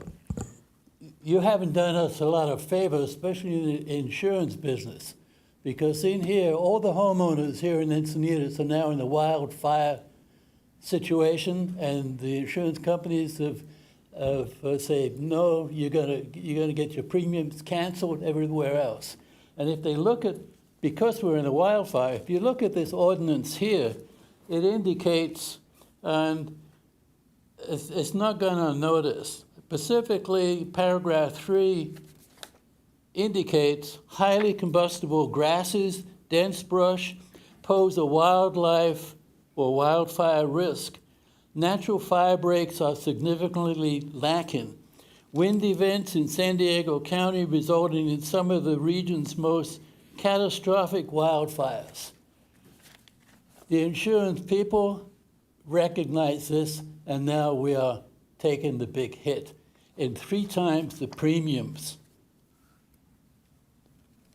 you haven't done us a lot of favors, especially in the insurance business, because in here, all the homeowners here in Encinitas are now in the wildfire situation, and the insurance companies have said, no, you're gonna get your premiums canceled everywhere else. And if they look at, because we're in a wildfire, if you look at this ordinance here, it indicates, and it's not gonna notice, specifically paragraph 3 indicates highly combustible grasses, dense brush pose a wildlife or wildfire risk. Natural fire breaks are significantly lacking. Wind events in San Diego County resulting in some of the region's most catastrophic wildfires. The insurance people recognize this, and now we are taking the big hit in 3 times the premiums.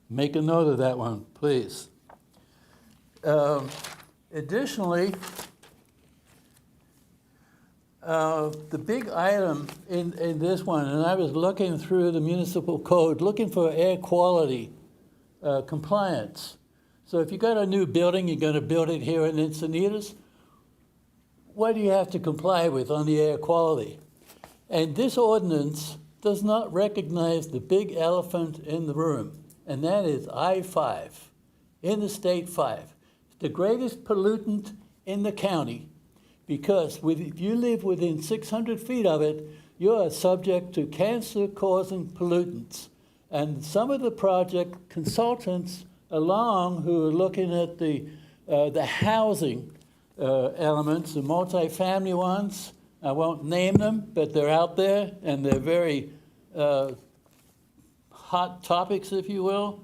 Make a note of that one, please. Additionally, the big item in this one, and I was looking through the municipal code, looking for air quality compliance. So if you got a new building, you're going to build it here in Encinitas, what do you have to comply with on the air quality? And this ordinance does not recognize the big elephant in the room, and that is I-5, Interstate 5, the greatest pollutant in the county, because if you live within 600 feet of it, you are subject to cancer-causing pollutants. And some of the project consultants along who are looking at the housing elements, the multifamily ones, I won't name them, but they're out there, and they're very hot topics, if you will.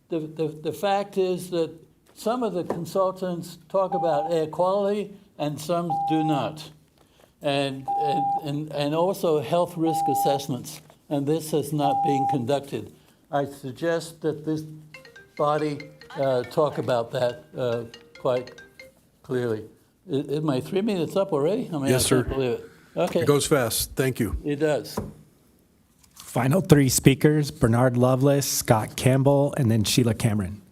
The fact is that some of the consultants talk about air quality, and some do not. And also health risk assessments, and this has not been conducted. I suggest that this body talk about that quite clearly. Is my 3 minutes up already? I mean, Yes, I sir. can't believe it. Okay. It goes fast. Thank you. It does. Final 3 speakers, Bernard Lovelace, Scott Campbell, and then Sheila Cameron.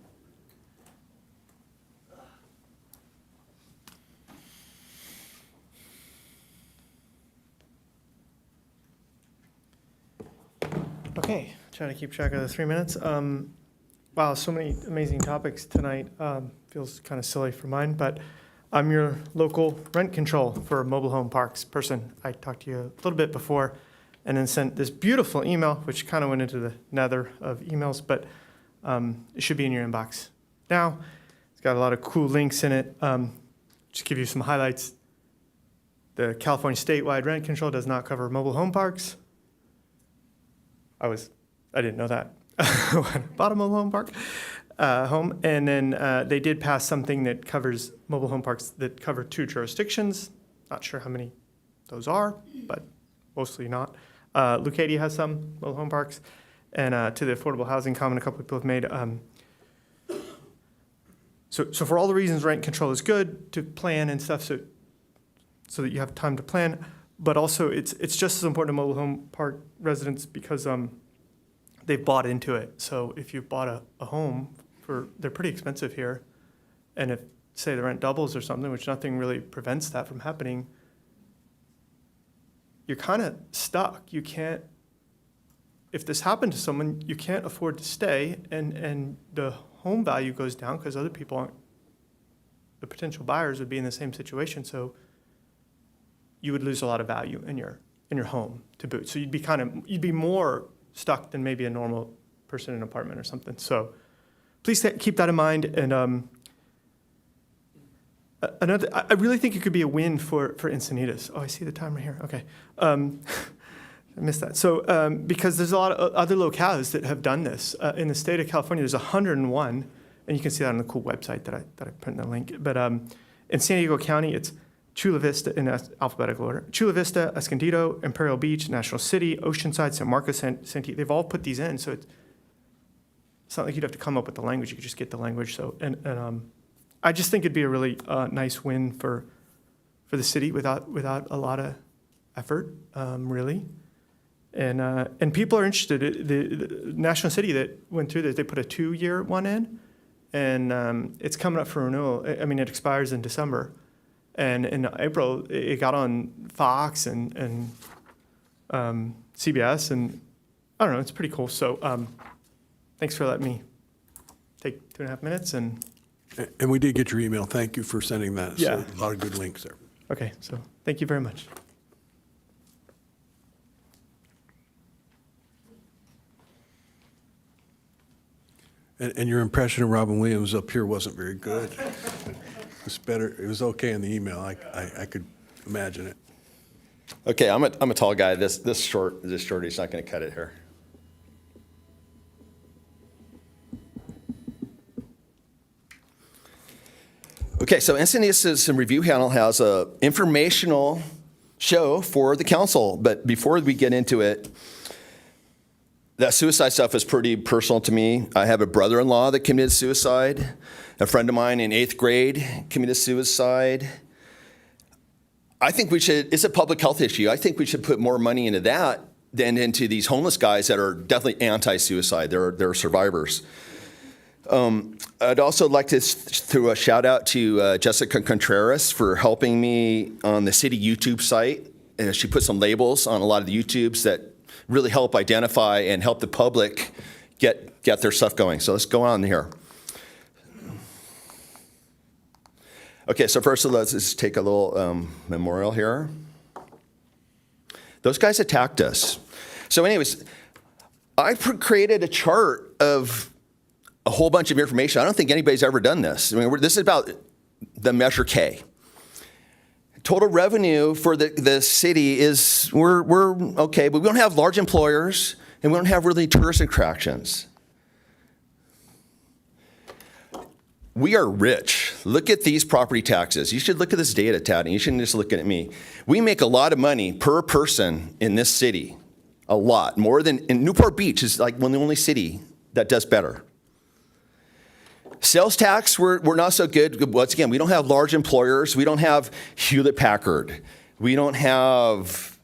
Okay, trying to keep track of the 3 minutes. Wow, so many amazing topics tonight. Feels kind of silly for mine, but I'm your local rent control for mobile home parks person. I talked to you a little bit before and then sent this beautiful email, which kind of went into the nether of emails, but it should be in your inbox now. It's got a lot of cool links in it. Just give you some highlights. The California statewide rent control does not cover mobile home parks. I didn't know that. Bought a mobile home park home, and then they did pass something that covers mobile home parks that cover 2 jurisdictions. Not sure how many those are, but mostly not. Leucadia has some mobile home parks, and to the affordable housing comment a couple people have made. So for all the reasons rent control is good to plan and stuff, so that you have time to plan. But also, it's just as important to mobile home park residents because they've bought into it. So if you bought a home, they're pretty expensive here, and if, say, the rent doubles or something, which nothing really prevents that from happening, you're kind of stuck. You can't, if this happened to someone, you can't afford to stay, and the home value goes down because other people aren't, the potential buyers would be in the same situation. So you would lose a lot of value in your home to boot. So you'd be more stuck than maybe a normal person in an apartment or something. So please keep that in mind. And I really think it could be a win for Encinitas. Oh, I see the timer here. Okay. I missed that. So because there's a lot of other locales that have done this. In the state of California, there's 101, and you can see that on the cool website that I put in the link. But in San Diego County, it's Chula Vista, in alphabetical order, Chula Vista, Escondido, Imperial Beach, National City, Oceanside, San Marcos, Santee. They've all put these in, so it's not like you'd have to come up with the language. You could just get the language. So and I just think it'd be a really nice win for the city without a lot of effort, really. And people are interested. The National City that went through this, they put a 2-year one in, and it's coming up for renewal. I mean, it expires in December, and in April it got on Fox and CBS, and I don't know. It's pretty cool. So thanks for letting me take 2.5 minutes. And we did get your email. Thank you for sending that. Yeah. So a lot of good links there. Okay, so thank you very much. And your impression of Robin Williams up here wasn't very good. It was better. It was okay in the email. I could imagine it. Okay, I'm a tall guy. This shorty's not going to cut it here. Okay, so Encinitas Review Panel has a informational show for the council, but before we get into it, that suicide stuff is pretty personal to me. I have a brother-in-law that committed suicide. A friend of mine in 8th grade committed suicide. I think we should, it's a public health issue. I think we should put more money into that than into these homeless guys that are definitely anti-suicide. They're survivors. I'd also like to throw a shout out to Jessica Contreras for helping me on the city YouTube site. She put some labels on a lot of the YouTubes that really help identify and help the public get their stuff going. So let's go on here. Okay, so first let's just take a little memorial here. Those guys attacked us. So anyways, I created a chart of a whole bunch of information. I don't think anybody's ever done this. I mean, this is about the Measure K. Total revenue for the city is, we're okay, but we don't have large employers and we don't have really tourist attractions. We are rich. Look at these property taxes. You should look at this data, Tad, and you shouldn't just look at me. We make a lot of money per person in this city. A lot. More than, in Newport Beach is like one of the only city that does better. Sales tax, we're not so good. Once again, we don't have large employers. We don't have Hewlett-Packard. We don't have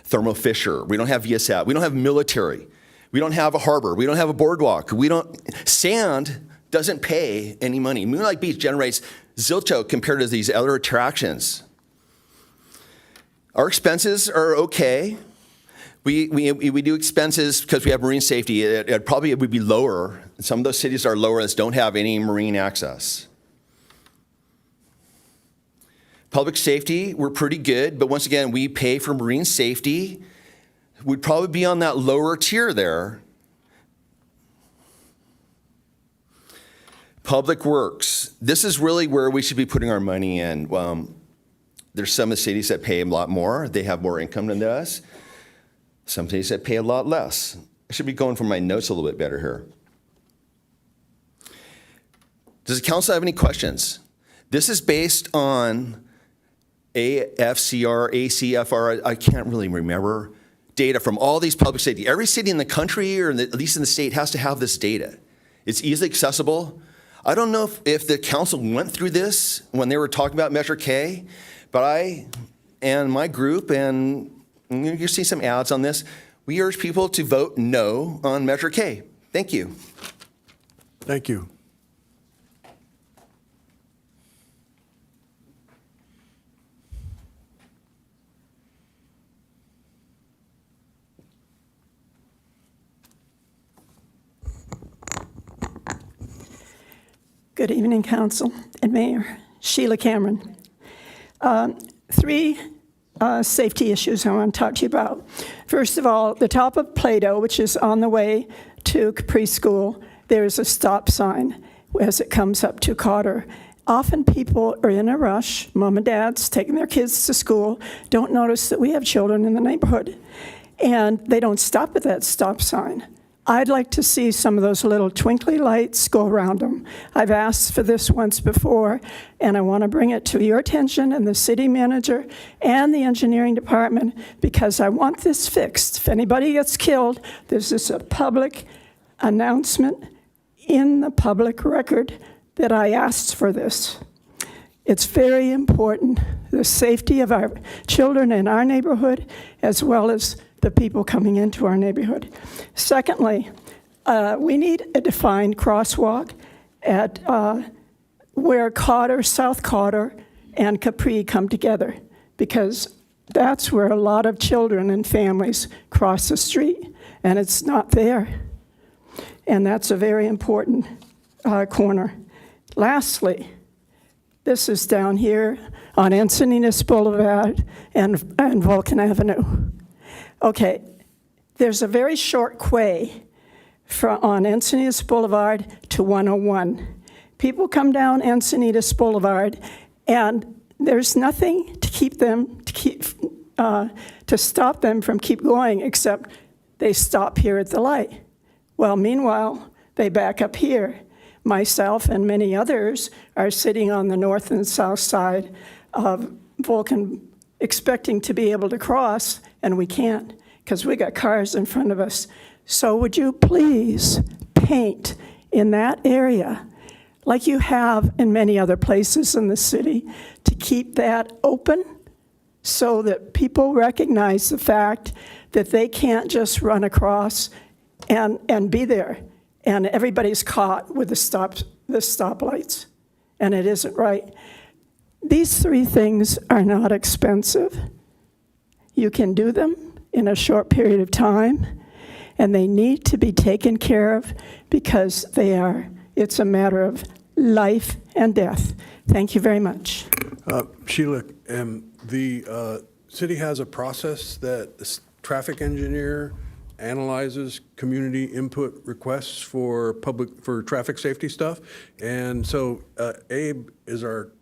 Thermo Fisher. We don't have VSAT. We don't have military. We don't have a harbor. We don't have a boardwalk. Sand doesn't pay any money. Moonlight Beach generates zilcho compared to these other attractions. Our expenses are okay. We do expenses because we have marine safety. It probably would be lower. Some of those cities are lower that don't have any marine access. Public safety, we're pretty good, but once again, we pay for marine safety. We'd probably be on that lower tier there. Public works, this is really where we should be putting our money in. There's some of the cities that pay a lot more. They have more income than us. Some cities that pay a lot less. I should be going for my notes a little bit better here. Does the council have any questions? This is based on AFCR, ACFR, I can't really remember, data from all these public safety. Every city in the country, or at least in the state, has to have this data. It's easily accessible. I don't know if the council went through this when they were talking about Measure K, but I and my group, and you see some ads on this, we urge people to vote no on Measure K. Thank you. Thank you. Good evening, Council and Mayor. Sheila Cameron. 3 safety issues I want to talk to you about. First of all, the top of Plato, which is on the way to Capri School, there is a stop sign as it comes up to Cotter. Often people are in a rush, mom and dad's taking their kids to school, don't notice that we have children in the neighborhood, and they don't stop at that stop sign. I'd like to see some of those little twinkly lights go around them. I've asked for this once before, and I want to bring it to your attention and the city manager and the engineering department, because I want this fixed. If anybody gets killed, there's this a public announcement in the public record that I asked for this. It's very important, the safety of our children in our neighborhood, as well as the people coming into our neighborhood. Secondly, we need a defined crosswalk at where Cotter, South Cotter, and Capri come together, because that's where a lot of children and families cross the street, and it's not there. And that's a very important corner. Lastly, this is down here on Encinitas Boulevard and Vulcan Avenue. Okay, there's a very short quay on Encinitas Boulevard to 101. People come down Encinitas Boulevard, and there's nothing to keep them, to stop them from keep going, except they stop here at the light. Well, meanwhile, they back up here. Myself and many others are sitting on the north and south side of Vulcan, expecting to be able to cross, and we can't because we got cars in front of us. So would you please paint in that area like you have in many other places in the city to keep that open so that people recognize the fact that they can't just run across and be there, and everybody's caught with the stoplights, and it isn't right. These three things are not expensive. You can do them in a short period of time, and they need to be taken care of because it's a matter of life and death. Thank you very much. Sheila, the city has a process that the traffic engineer analyzes community input requests for traffic safety stuff. And so Abe is our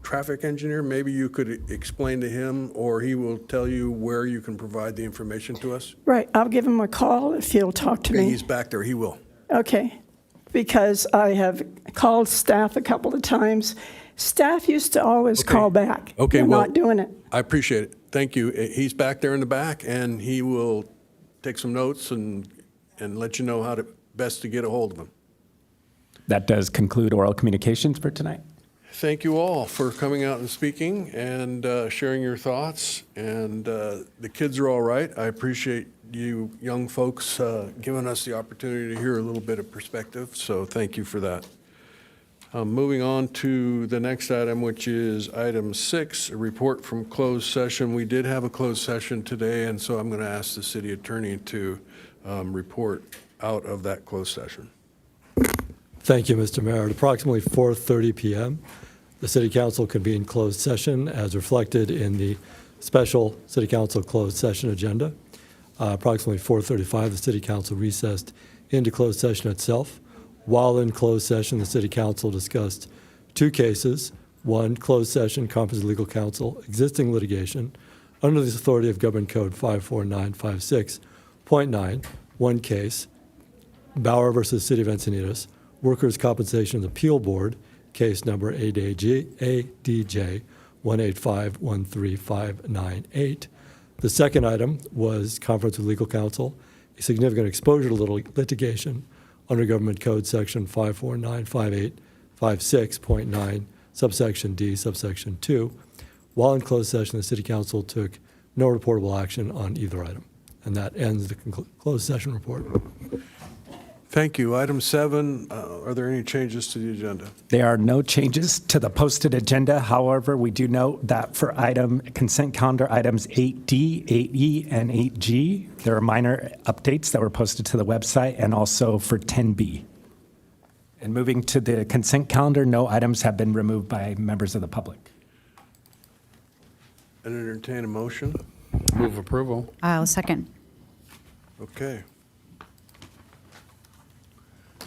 traffic engineer. Maybe you could explain to him, or he will tell you where you can provide the information to us. Right, I'll give him a call if he'll talk to me. He's back there, he will. Okay, because I have called staff a couple of times. Staff used to always call back. Okay, They're well, not doing it. I appreciate it. Thank you. He's back there in the back, and he will take some notes and let you know how to best to get a hold of him. That does conclude oral communications for tonight. Thank you all for coming out and speaking and sharing your thoughts. And the kids are all right. I appreciate you young folks giving us the opportunity to hear a little bit of perspective. So thank you for that. Moving on to the next item, which is item 6, a report from closed session. We did have a closed session today, and so I'm going to ask the city attorney to report out of that closed session. Thank you, Mr. Mayor. At approximately 4:30 p.m., the City Council convened closed session as reflected in the special City Council closed session agenda. Approximately 4:35, the City Council recessed into closed session itself. While in closed session, the City Council discussed 2 cases. One, closed session, Conference of Legal Counsel, existing litigation under the authority of Government Code 54956.9. One case, Bauer versus City of Encinitas, Workers' Compensation Appeal Board, case number ADJ 185-13598. The second item was Conference of Legal Counsel, a significant exposure to litigation under Government Code Section 5495856.9, subsection D, subsection 2. While in closed session, the City Council took no reportable action on either item. And that ends the closed session report. Thank you. Item 7, are there any changes to the agenda? There are no changes to the posted agenda. However, we do note that for consent calendar items 8D, 8E, and 8G, there are minor updates that were posted to the website, and also for 10B. And moving to the consent calendar, no items have been removed by members of the public. And entertain a motion. Move approval. I'll second. Okay.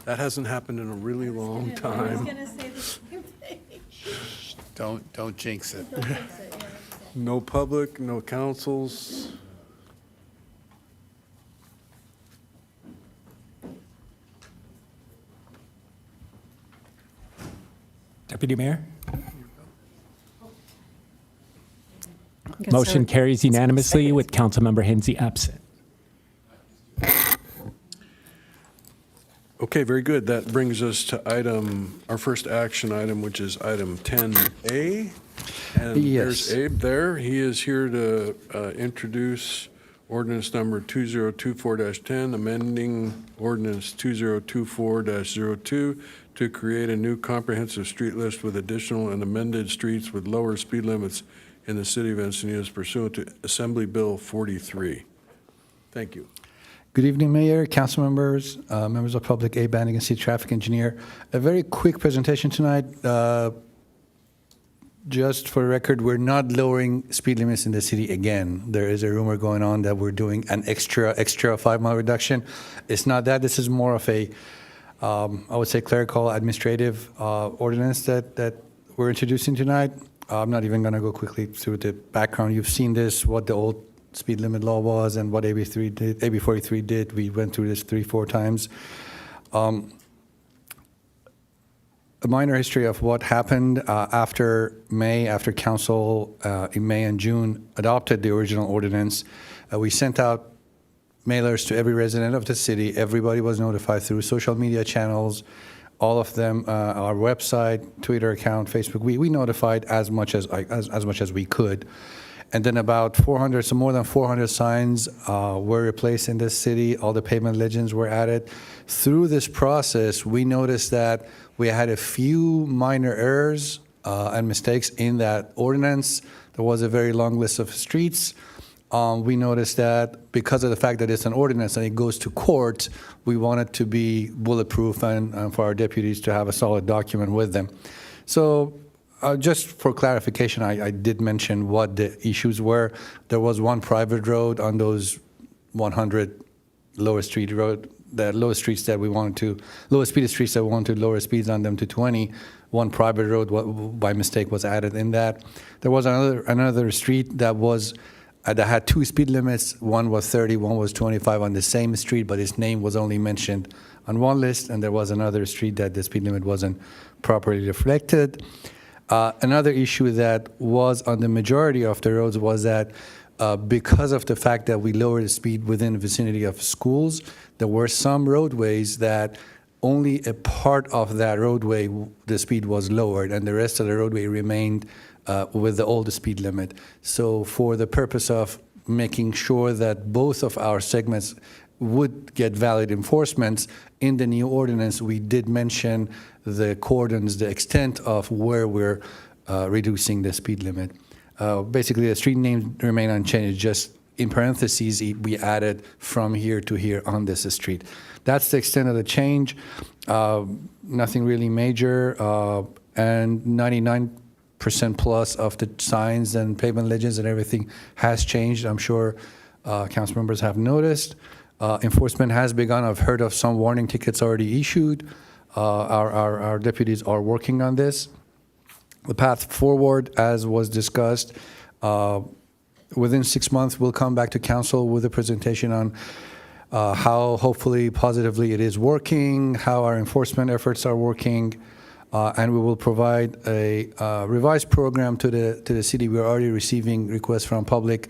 That hasn't happened in a really long time. Don't jinx it. No public, no councils. Deputy Mayor? Okay, Motion so- carries unanimously with Councilmember Hensy absent. Okay, very good. That brings us to our first action item, which is item 10A. And Yes. there's Abe there. He is here to introduce ordinance number 2024-10, amending ordinance 2024-02 to create a new comprehensive street list with additional and amended streets with lower speed limits in the city of Encinitas pursuant to Assembly Bill 43. Thank you. Good evening, Mayor, council members, members of public, Abe Bannigan, City Traffic Engineer. A very quick presentation tonight. Just for the record, we're not lowering speed limits in the city again. There is a rumor going on that we're doing an extra 5-mile reduction. It's not that. This is more of a, I would say, clerical administrative ordinance that we're introducing tonight. I'm not even going to go quickly through the background. You've seen this, what the old speed limit law was and what AB 43 did. We went through this 3-4 times. A minor history of what happened after council in May and June adopted the original ordinance. We sent out mailers to every resident of the city. Everybody was notified through social media channels, all of them, our website, Twitter account, Facebook. We notified as much as we could. And then about 400, so more than 400 signs were replaced in this city. All the pavement legends were added. Through this process, we noticed that we had a few minor errors and mistakes in that ordinance. There was a very long list of streets. We noticed that because of the fact that it's an ordinance and it goes to court, we want it to be bulletproof and for our deputies to have a solid document with them. So just for clarification, I did mention what the issues were. There was one private road on those 100 lowest speed streets that we wanted to lower speeds on them to 20. One private road by mistake was added in that. There was another street that had 2 speed limits. One was 30, one was 25 on the same street, but its name was only mentioned on one list, and there was another street that the speed limit wasn't properly reflected. Another issue that was on the majority of the roads was that because of the fact that we lowered the speed within the vicinity of schools, there were some roadways that only a part of that roadway, the speed was lowered, and the rest of the roadway remained with the old speed limit. So for the purpose of making sure that both of our segments would get valid enforcements, in the new ordinance, we did mention the cordons, the extent of where we're reducing the speed limit. Basically, the street names remain unchanged, just in parentheses, we added from here to here on this street. That's the extent of the change. Nothing really major, and 99% plus of the signs and pavement legends and everything has changed. I'm sure council members have noticed. Enforcement has begun. I've heard of some warning tickets already issued. Our deputies are working on this. The path forward, as was discussed, within 6 months, we'll come back to council with a presentation on how hopefully positively it is working, how our enforcement efforts are working, and we will provide a revised program to the city. We're already receiving requests from public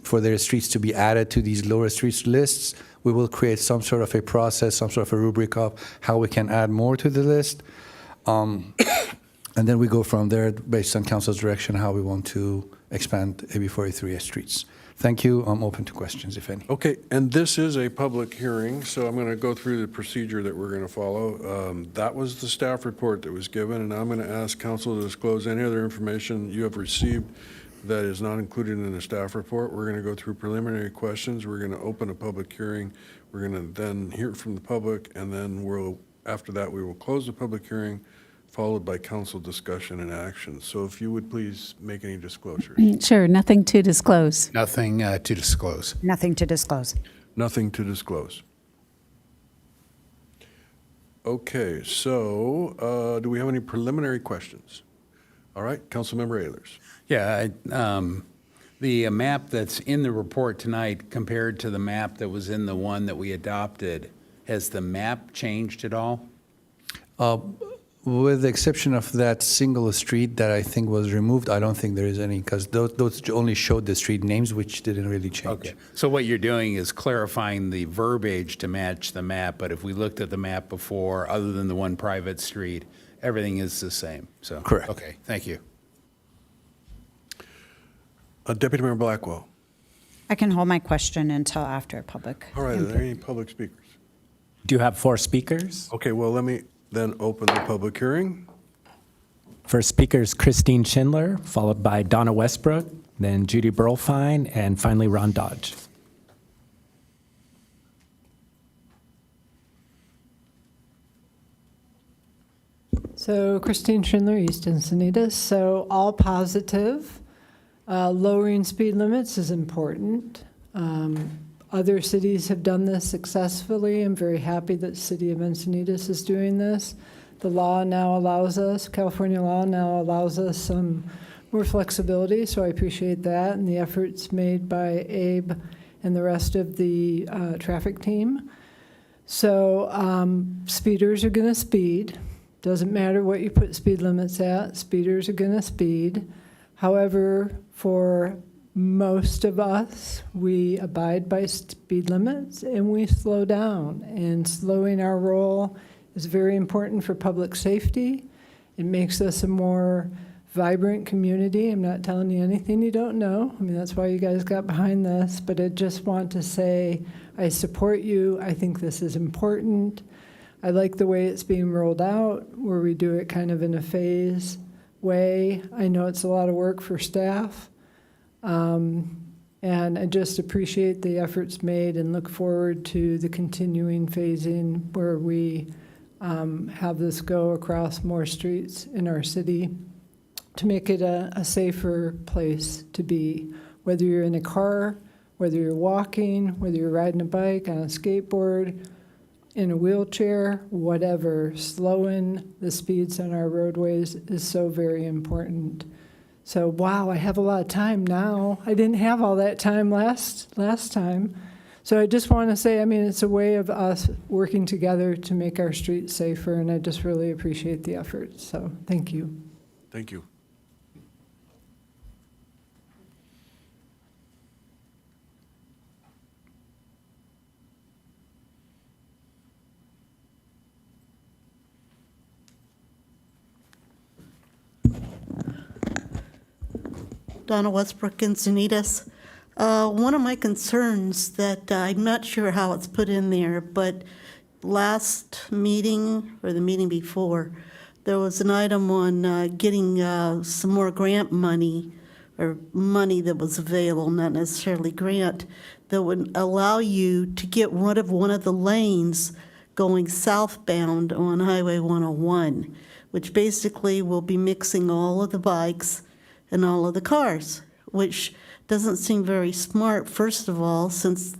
for their streets to be added to these lower streets lists. We will create some sort of a process, some sort of a rubric of how we can add more to the list. And then we go from there based on council's direction how we want to expand AB 43 streets. Thank you. I'm open to questions, if any. Okay, and this is a public hearing, so I'm going to go through the procedure that we're going to follow. That was the staff report that was given, and I'm going to ask council to disclose any other information you have received that is not included in the staff report. We're going to go through preliminary questions. We're going to open a public hearing. We're going to then hear from the public, and then after that, we will close the public hearing, followed by council discussion and action. So if you would please make any disclosures. Sure, nothing to disclose. Nothing to disclose. Nothing to disclose. Nothing to disclose. Okay, so do we have any preliminary questions? All right, Councilmember Ayers. Yeah, the map that's in the report tonight compared to the map that was in the one that we adopted, has the map changed at all? With the exception of that single street that I think was removed, I don't think there is any, because those only showed the street names, which didn't really change. Okay, so what you're doing is clarifying the verbiage to match the map, but if we looked at the map before, other than the one private street, everything is the same, so. Correct. Okay, thank you. Deputy Mayor Blackwell. I can hold my question until after public. All right, are input. there any public speakers? Do you have 4 speakers? Okay, well, let me then open the public hearing. First speaker is Christine Schindler, followed by Donna Westbrook, then Judy Burlfine, and finally Ron Dodge. So Christine Schindler, East Encinitas. So all positive. Lowering speed limits is important. Other cities have done this successfully. I'm very happy that the city of Encinitas is doing this. The law now allows us, California law now allows us some more flexibility, so I appreciate that and the efforts made by Abe and the rest of the traffic team. So speeders are going to speed. Doesn't matter what you put speed limits at, speeders are going to speed. However, for most of us, we abide by speed limits and we slow down. And slowing our roll is very important for public safety. It makes us a more vibrant community. I'm not telling you anything you don't know. I mean, that's why you guys got behind this. But I just want to say I support you. I think this is important. I like the way it's being rolled out, where we do it kind of in a phase way. I know it's a lot of work for staff. And I just appreciate the efforts made and look forward to the continuing phasing where we have this go across more streets in our city to make it a safer place to be, whether you're in a car, whether you're walking, whether you're riding a bike, on a skateboard, in a wheelchair, whatever. Slowing the speeds on our roadways is so very important. So, wow, I have a lot of time now. I didn't have all that time last time. So I just want to say, I mean, it's a way of us working together to make our streets safer, and I just really appreciate the effort. So thank you. Thank you. Donna Westbrook, Encinitas. One of my concerns that I'm not sure how it's put in there, but last meeting or the meeting before, there was an item on getting some more grant money or money that was available, not necessarily grant, that would allow you to get rid of one of the lanes going southbound on Highway 101, which basically will be mixing all of the bikes and all of the cars, which doesn't seem very smart, first of all, since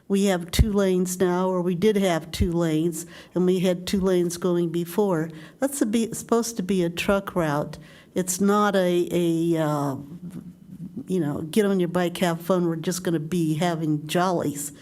we have 2 lanes now, or we did have 2 lanes, and we had 2 lanes going before. That's supposed to be a truck route. It's not a get on your bike, have fun, we're just going to be having jollies.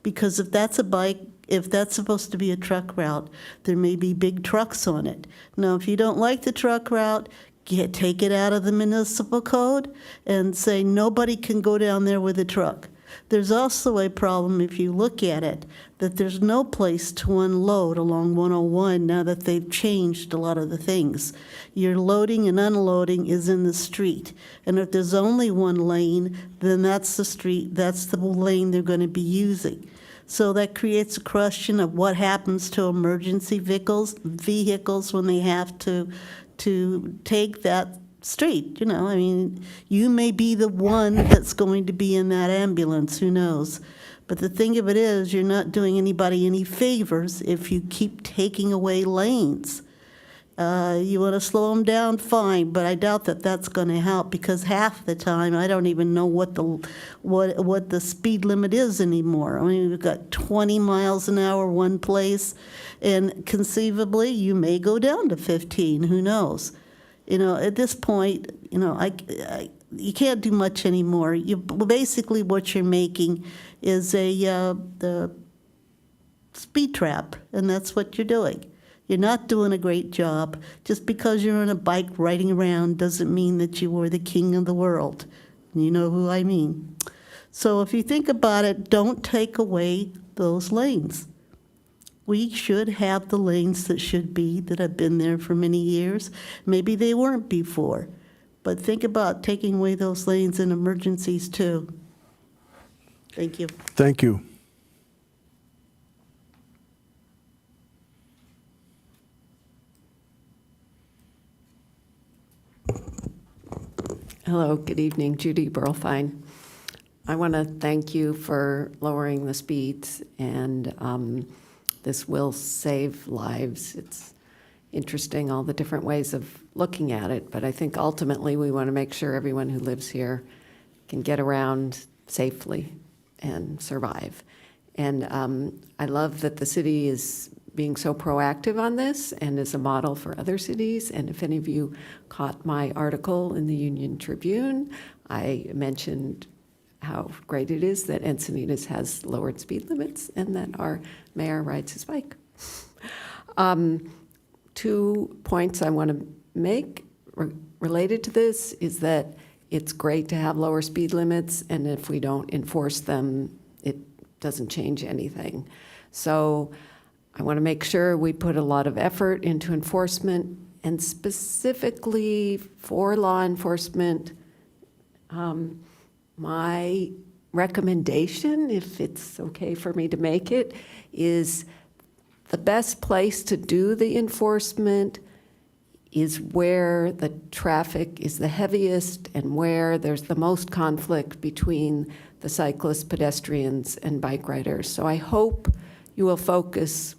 Because if that's supposed to be a truck route, there may be big trucks on it. Now, if you don't like the truck route, take it out of the municipal code and say nobody can go down there with a truck. There's also a problem, if you look at it, that there's no place to unload along 101 now that they've changed a lot of the things. Your loading and unloading is in the street. And if there's only one lane, then that's the street, that's the lane they're going to be using. So that creates a question of what happens to emergency vehicles when they have to take that street. I mean, you may be the one that's going to be in that ambulance, who knows? But the thing of it is, you're not doing anybody any favors if you keep taking away lanes. You want to slow them down, fine, but I doubt that that's going to help, because half the time I don't even know what the speed limit is anymore. I mean, we've got 20 miles an hour one place, and conceivably you may go down to 15, who knows? At this point, you can't do much anymore. Basically what you're making is the speed trap, and that's what you're doing. You're not doing a great job. Just because you're on a bike riding around doesn't mean that you are the king of the world. You know who I mean. So if you think about it, don't take away those lanes. We should have the lanes that should be, that have been there for many years. Maybe they weren't before, but think about taking away those lanes in emergencies too. Thank you. Thank you. Hello, good evening, Judy Burlfine. I want to thank you for lowering the speeds, and this will save lives. It's interesting, all the different ways of looking at it, but I think ultimately we want to make sure everyone who lives here can get around safely and survive. And I love that the city is being so proactive on this and is a model for other cities. And if any of you caught my article in the Union Tribune, I mentioned how great it is that Encinitas has lowered speed limits and that our mayor rides his bike. 2 points I want to make related to this is that it's great to have lower speed limits, and if we don't enforce them, it doesn't change anything. So I want to make sure we put a lot of effort into enforcement, and specifically for law enforcement. My recommendation, if it's okay for me to make it, is the best place to do the enforcement is where the traffic is the heaviest and where there's the most conflict between the cyclists, pedestrians, and bike riders. So I hope you will focus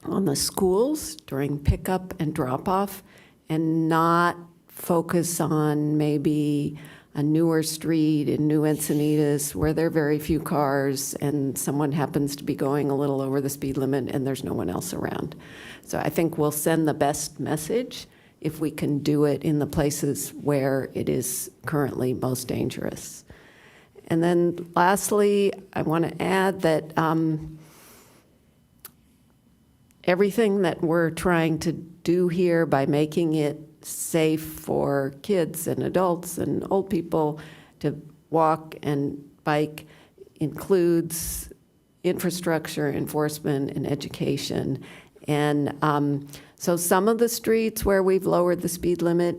on the schools during pickup and drop-off and not focus on maybe a newer street in New Encinitas where there are very few cars and someone happens to be going a little over the speed limit and there's no one else around. So I think we'll send the best message if we can do it in the places where it is currently most dangerous. And then lastly, I want to add that everything that we're trying to do here by making it safe for kids and adults and old people to walk and bike includes infrastructure, enforcement, and education. And so some of the streets where we've lowered the speed limit,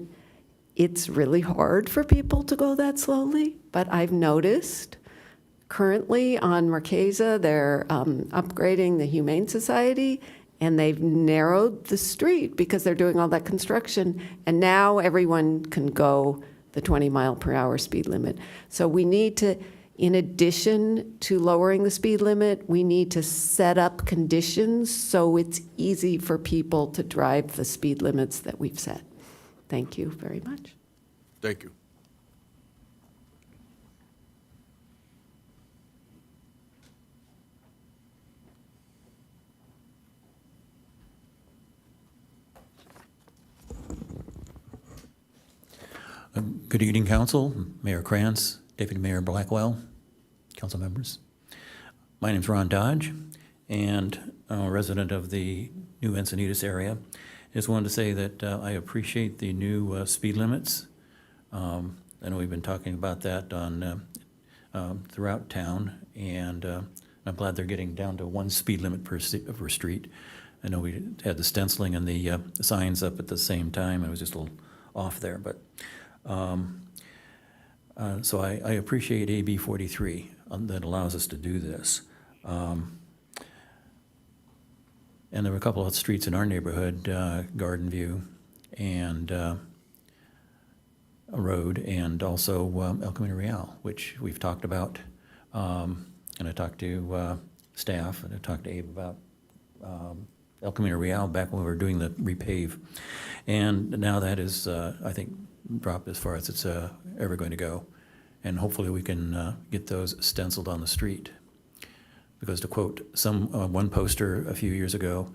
it's really hard for people to go that slowly, but I've noticed currently on Marquesa, they're upgrading the Humane Society, and they've narrowed the street because they're doing all that construction, and now everyone can go the 20-mile-per-hour speed limit. So we need to, in addition to lowering the speed limit, we need to set up conditions so it's easy for people to drive the speed limits that we've set. Thank you very much. Thank you. Good evening, Council, Mayor Krantz, Deputy Mayor Blackwell, Council members. My name's Ron Dodge, and I'm a resident of the New Encinitas area. Just wanted to say that I appreciate the new speed limits. I know we've been talking about that on throughout town, and I'm glad they're getting down to one speed limit per street. I know we had the stenciling and the signs up at the same time. It was just a little off there, but so I appreciate AB 43 that allows us to do this. And there were a couple of streets in our neighborhood, Garden View and a road, and also El Camino Real, which we've talked about. And I talked to staff, and I talked to Abe about El Camino Real back when we were doing the repave. And now that is, I think, dropped as far as it's ever going to go. And hopefully we can get those stenciled on the street. Because to quote one poster a few years ago,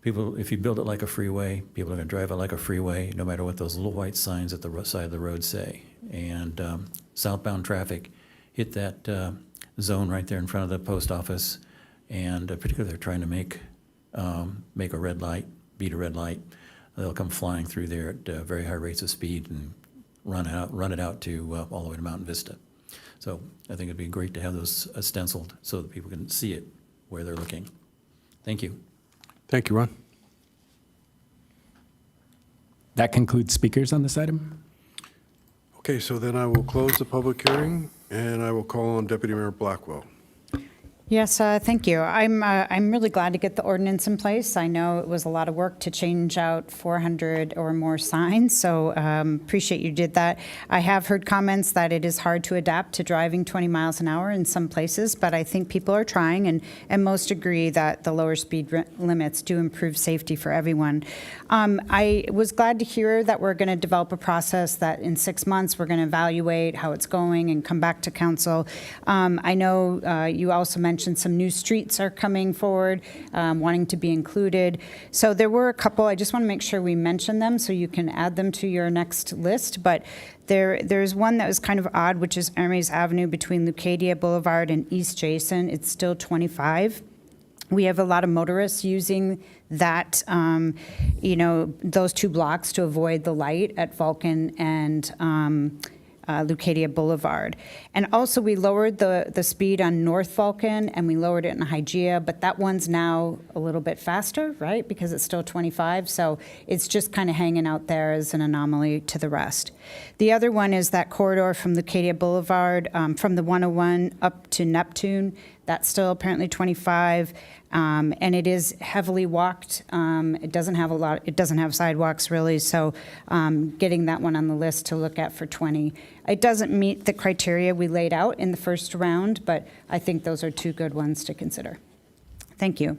People, if you build it like a freeway, people are going to drive it like a freeway, no matter what those little white signs at the side of the road say. And southbound traffic hit that zone right there in front of the post office, and particularly they're trying to make a red light, beat a red light. They'll come flying through there at very high rates of speed and run it out to all the way to Mountain Vista. So I think it'd be great to have those stenciled so that people can see it where they're looking. Thank you. Thank you, Ron. That concludes speakers on this item. Okay, so then I will close the public hearing, and I will call on Deputy Mayor Blackwell. Yes, thank you. I'm really glad to get the ordinance in place. I know it was a lot of work to change out 400 or more signs, so appreciate you did that. I have heard comments that it is hard to adapt to driving 20 miles an hour in some places, but I think people are trying, and most agree that the lower speed limits do improve safety for everyone. I was glad to hear that we're going to develop a process that in 6 months we're going to evaluate how it's going and come back to council. I know you also mentioned some new streets are coming forward, wanting to be included. So there were a couple. I just want to make sure we mention them so you can add them to your next list. But there's one that was kind of odd, which is Hermes Avenue between Leucadia Boulevard and East Jason. It's still 25. We have a lot of motorists using that, those 2 blocks to avoid the light at Vulcan and Leucadia Boulevard. And also we lowered the speed on North Vulcan and we lowered it in Hygeia, but that one's now a little bit faster, right? Because it's still 25, so it's just kind of hanging out there as an anomaly to the rest. The other one is that corridor from Leucadia Boulevard, from the 101 up to Neptune. That's still apparently 25, and it is heavily walked. It doesn't have sidewalks really, so getting that one on the list to look at for 20. It doesn't meet the criteria we laid out in the first round, but I think those are 2 good ones to consider. Thank you.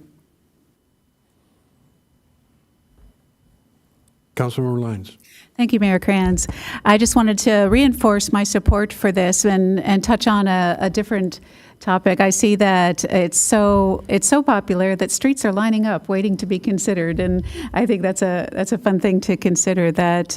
Councilmember Lyons. Thank you, Mayor Kranz. I just wanted to reinforce my support for this and touch on a different topic. I see that it's so popular that streets are lining up waiting to be considered, and I think that's a fun thing to consider, that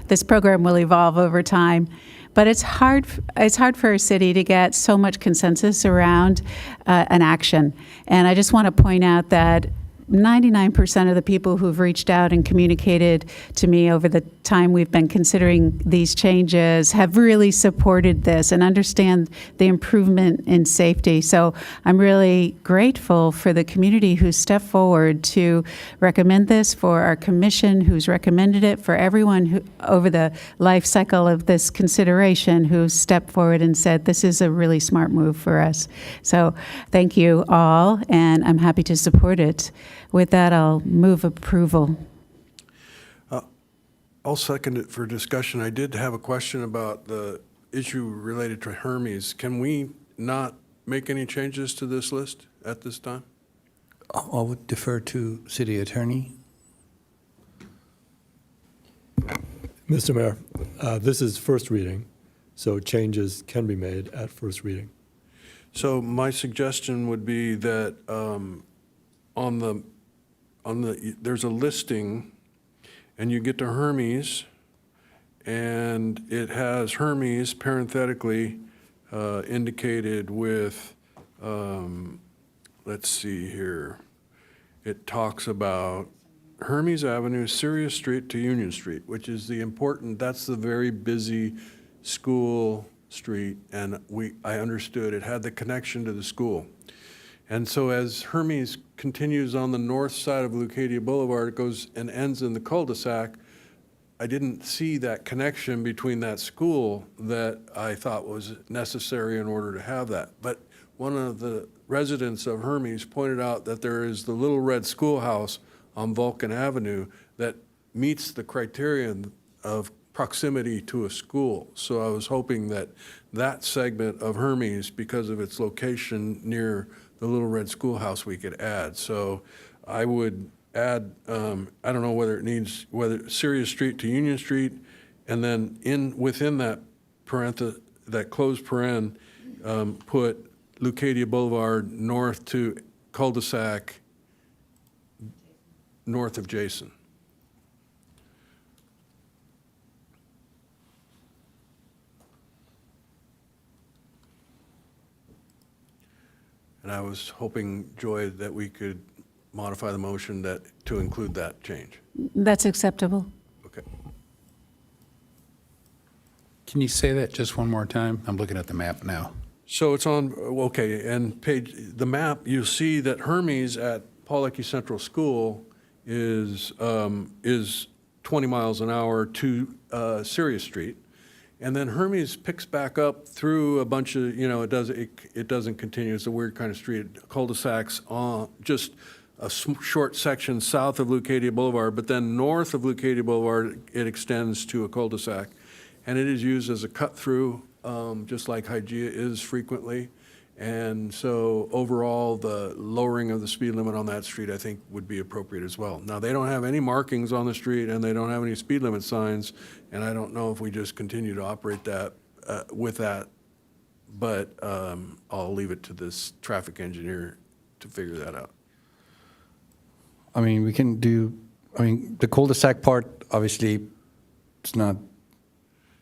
this program will evolve over time. But it's hard for a city to get so much consensus around an action. And I just want to point out that 99% of the people who've reached out and communicated to me over the time we've been considering these changes have really supported this and understand the improvement in safety. So I'm really grateful for the community who stepped forward to recommend this, for our commission who's recommended it, for everyone who over the life cycle of this consideration who stepped forward and said this is a really smart move for us. So thank you all, and I'm happy to support it. With that, I'll move approval. I'll second it for discussion. I did have a question about the issue related to Hermes. Can we not make any changes to this list at this time? I would defer to City Attorney. Mr. Mayor, this is first reading, so changes can be made at first reading. So my suggestion would be that there's a listing, and you get to Hermes, and it has Hermes parenthetically indicated with, let's see here. It talks about Hermes Avenue, Sirius Street to Union Street, which is that's the very busy school street, and I understood it had the connection to the school. And so as Hermes continues on the north side of Leucadia Boulevard, it goes and ends in the cul-de-sac. I didn't see that connection between that school that I thought was necessary in order to have that. But one of the residents of Hermes pointed out that there is the Little Red Schoolhouse on Vulcan Avenue that meets the criterion of proximity to a school. So I was hoping that that segment of Hermes, because of its location near the Little Red Schoolhouse, we could add. So I would add, I don't know whether Sirius Street to Union Street, and then within that that closed paren, put Leucadia Boulevard north to cul-de-sac north of Jason. And I was hoping, Joy, that we could modify the motion to include that change. That's acceptable. Okay. Can you say that just one more time? I'm looking at the map now. So it's on, okay, and the map, you'll see that Hermes at Pawlicki Central School is 20 miles an hour to Sirius Street. And then Hermes picks back up through a bunch of, it doesn't continue. It's a weird kind of street, cul-de-sacs on just a short section south of Leucadia Boulevard, but then north of Leucadia Boulevard, it extends to a cul-de-sac. And it is used as a cut-through, just like Hygeia is frequently. And so overall, the lowering of the speed limit on that street, I think, would be appropriate as well. Now, they don't have any markings on the street, and they don't have any speed limit signs, and I don't know if we just continue to operate that with that, but I'll leave it to this traffic engineer to figure that out. I mean, we can do, the cul-de-sac part, obviously, it's not.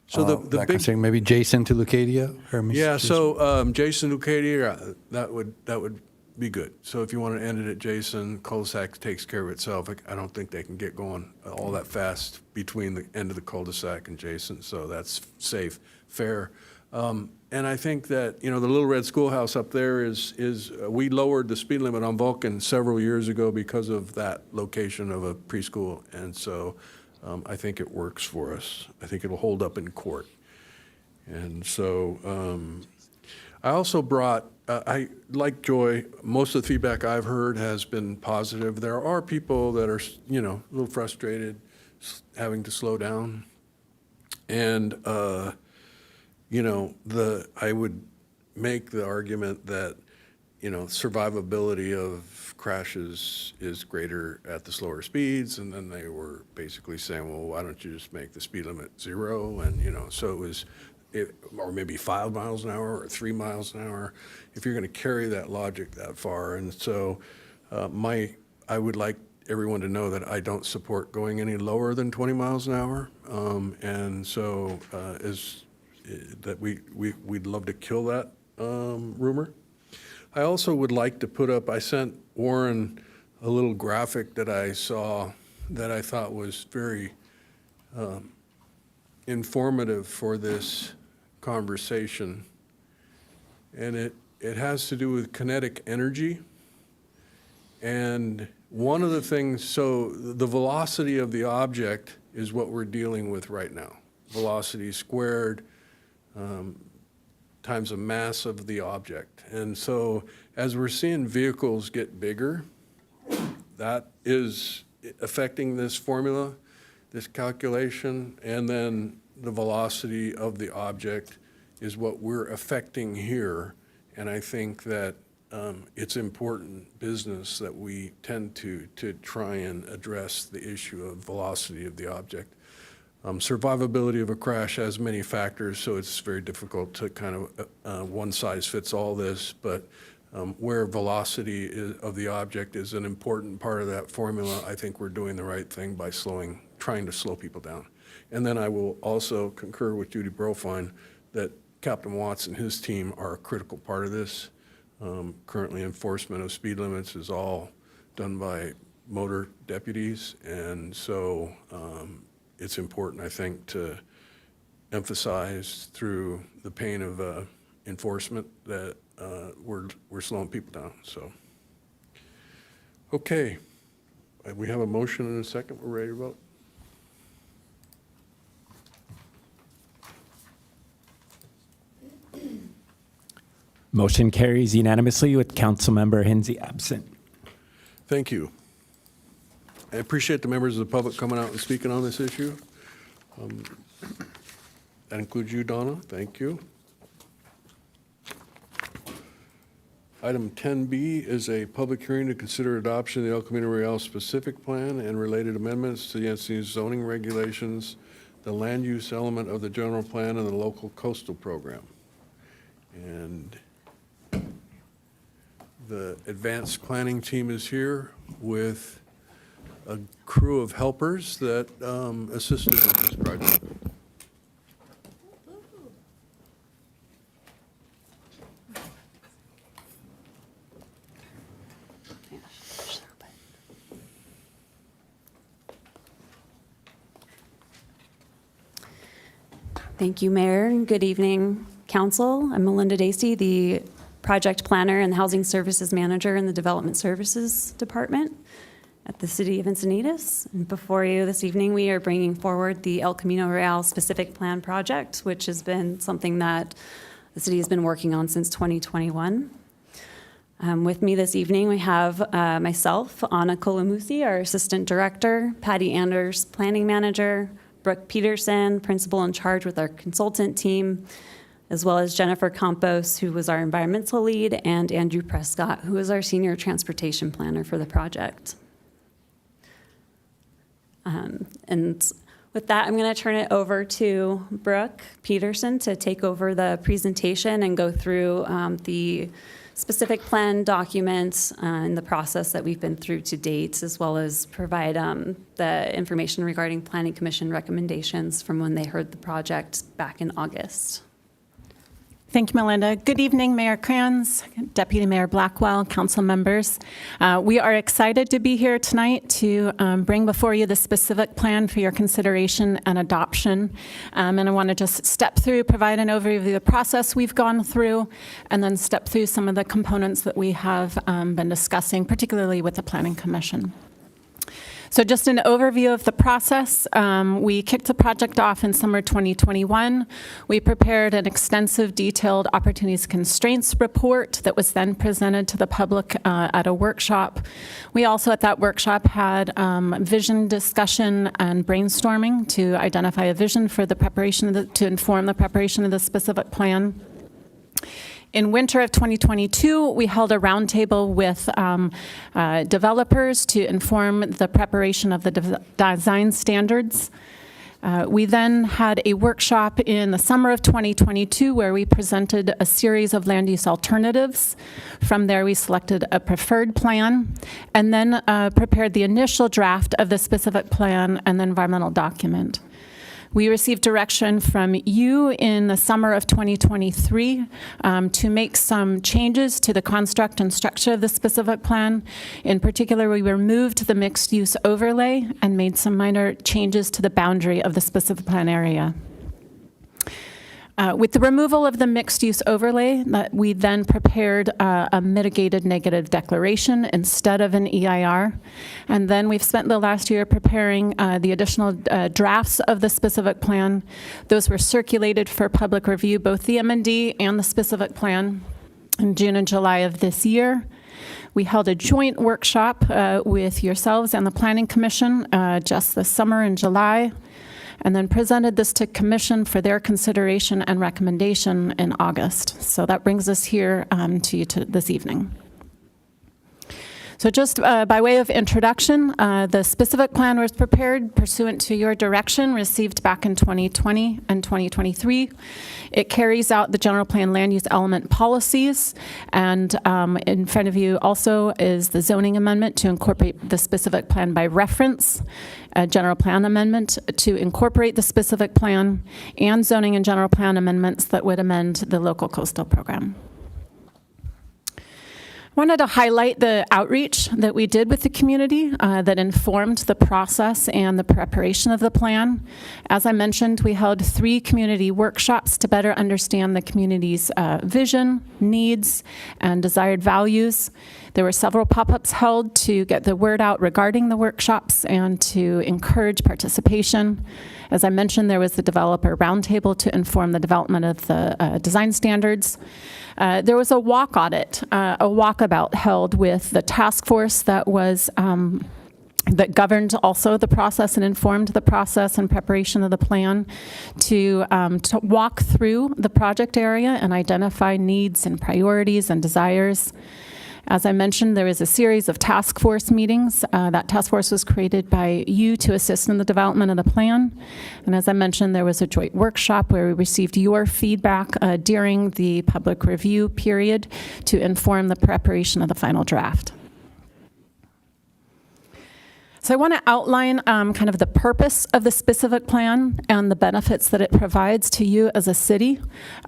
So the big, considering maybe Jason to Leucadia? Hermes yeah, to- so Jason Leucadia, that would be good. So if you want to end it at Jason, cul-de-sac takes care of itself. I don't think they can get going all that fast between the end of the cul-de-sac and Jason, so that's safe, fair. And I think that, the Little Red Schoolhouse up there we lowered the speed limit on Vulcan several years ago because of that location of a preschool, and so I think it works for us. I think it'll hold up in court. And so I also brought, like Joy, most of the feedback I've heard has been positive. There are people that are, a little frustrated having to slow down. And, I would make the argument that, survivability of crashes is greater at the slower speeds. And then they were basically saying, well, why don't you just make the speed limit 0? And, so it was, or maybe 5 miles an hour or 3 miles an hour, if you're going to carry that logic that far. And so I would like everyone to know that I don't support going any lower than 20 miles an hour. And so we'd love to kill that rumor. I also would like to put up, I sent Warren a little graphic that I saw that I thought was very informative for this conversation. And it has to do with kinetic energy. And one of the things, so the velocity of the object is what we're dealing with right now. Velocity squared times the mass of the object. And so as we're seeing vehicles get bigger, that is affecting this formula, this calculation, and then the velocity of the object is what we're affecting here. And I think that it's important business that we tend to try and address the issue of velocity of the object. Survivability of a crash has many factors, so it's very difficult to kind of one size fits all this, but where velocity of the object is an important part of that formula, I think we're doing the right thing by trying to slow people down. And then I will also concur with Judy Brofine that Captain Watts and his team are a critical part of this. Currently, enforcement of speed limits is all done by motor deputies, and so it's important, I think, to emphasize through the pain of enforcement that we're slowing people down. So, okay, we have a motion and a second. We're ready to vote. Motion carries unanimously with Councilmember Hensy absent. Thank you. I appreciate the members of the public coming out and speaking on this issue. That includes you, Donna. Thank you. Item 10B is a public hearing to consider adoption of the El Camino Real specific plan and related amendments to the Encinitas zoning regulations, the land use element of the general plan, and the local coastal program. And the advanced planning team is here with a crew of helpers that assisted with this project. Thank you, Mayor, and good evening, Council. I'm Melinda Dacey, the Project Planner and Housing Services Manager in the Development Services Department at the City of Encinitas. And before you this evening, we are bringing forward the El Camino Real Specific Plan Project, which has been something that the city has been working on since 2021. With me this evening, we have myself, Anna Colamusi, our Assistant Director, Patty Anders, Planning Manager, Brooke Peterson, Principal in charge with our consultant team, as well as Jennifer Campos, who was our environmental lead, and Andrew Prescott, who is our Senior Transportation Planner for the project. And with that, I'm going to turn it over to Brooke Peterson to take over the presentation and go through the specific plan documents and the process that we've been through to date, as well as provide the information regarding Planning Commission recommendations from when they heard the project back in August. Thank you, Melinda. Good evening, Mayor Kranz, Deputy Mayor Blackwell, council members. We are excited to be here tonight to bring before you the specific plan for your consideration and adoption. And I want to just step through, provide an overview of the process we've gone through, and then step through some of the components that we have been discussing, particularly with the Planning Commission. So just an overview of the process. We kicked the project off in summer 2021. We prepared an extensive, detailed opportunities constraints report that was then presented to the public at a workshop. We also at that workshop had vision discussion and brainstorming to identify a vision for the preparation to inform the preparation of the specific plan. In winter of 2022, we held a roundtable with developers to inform the preparation of the design standards. We then had a workshop in the summer of 2022 where we presented a series of land use alternatives. From there, we selected a preferred plan and then prepared the initial draft of the specific plan and the environmental document. We received direction from you in the summer of 2023 to make some changes to the construct and structure of the specific plan. In particular, we removed the mixed-use overlay and made some minor changes to the boundary of the specific plan area. With the removal of the mixed-use overlay, we then prepared a mitigated negative declaration instead of an EIR. And then we've spent the last year preparing the additional drafts of the specific plan. Those were circulated for public review, both the M&D and the specific plan, in June and July of this year. We held a joint workshop with yourselves and the Planning Commission just this summer in July, and then presented this to Commission for their consideration and recommendation in August. So that brings us here to you this evening. So just by way of introduction, the specific plan was prepared pursuant to your direction received back in 2020 and 2023. It carries out the general plan land use element policies, and in front of you also is the zoning amendment to incorporate the specific plan by reference, a general plan amendment to incorporate the specific plan, and zoning and general plan amendments that would amend the local coastal program. I wanted to highlight the outreach that we did with the community that informed the process and the preparation of the plan. As I mentioned, we held 3 community workshops to better understand the community's vision, needs, and desired values. There were several pop-ups held to get the word out regarding the workshops and to encourage participation. As I mentioned, there was the developer roundtable to inform the development of the design standards. There was a walk audit, a walkabout held with the task force that was that governed also the process and informed the process and preparation of the plan to walk through the project area and identify needs and priorities and desires. As I mentioned, there is a series of task force meetings. That task force was created by you to assist in the development of the plan. And as I mentioned, there was a joint workshop where we received your feedback during the public review period to inform the preparation of the final draft. So I want to outline kind of the purpose of the specific plan and the benefits that it provides to you as a city.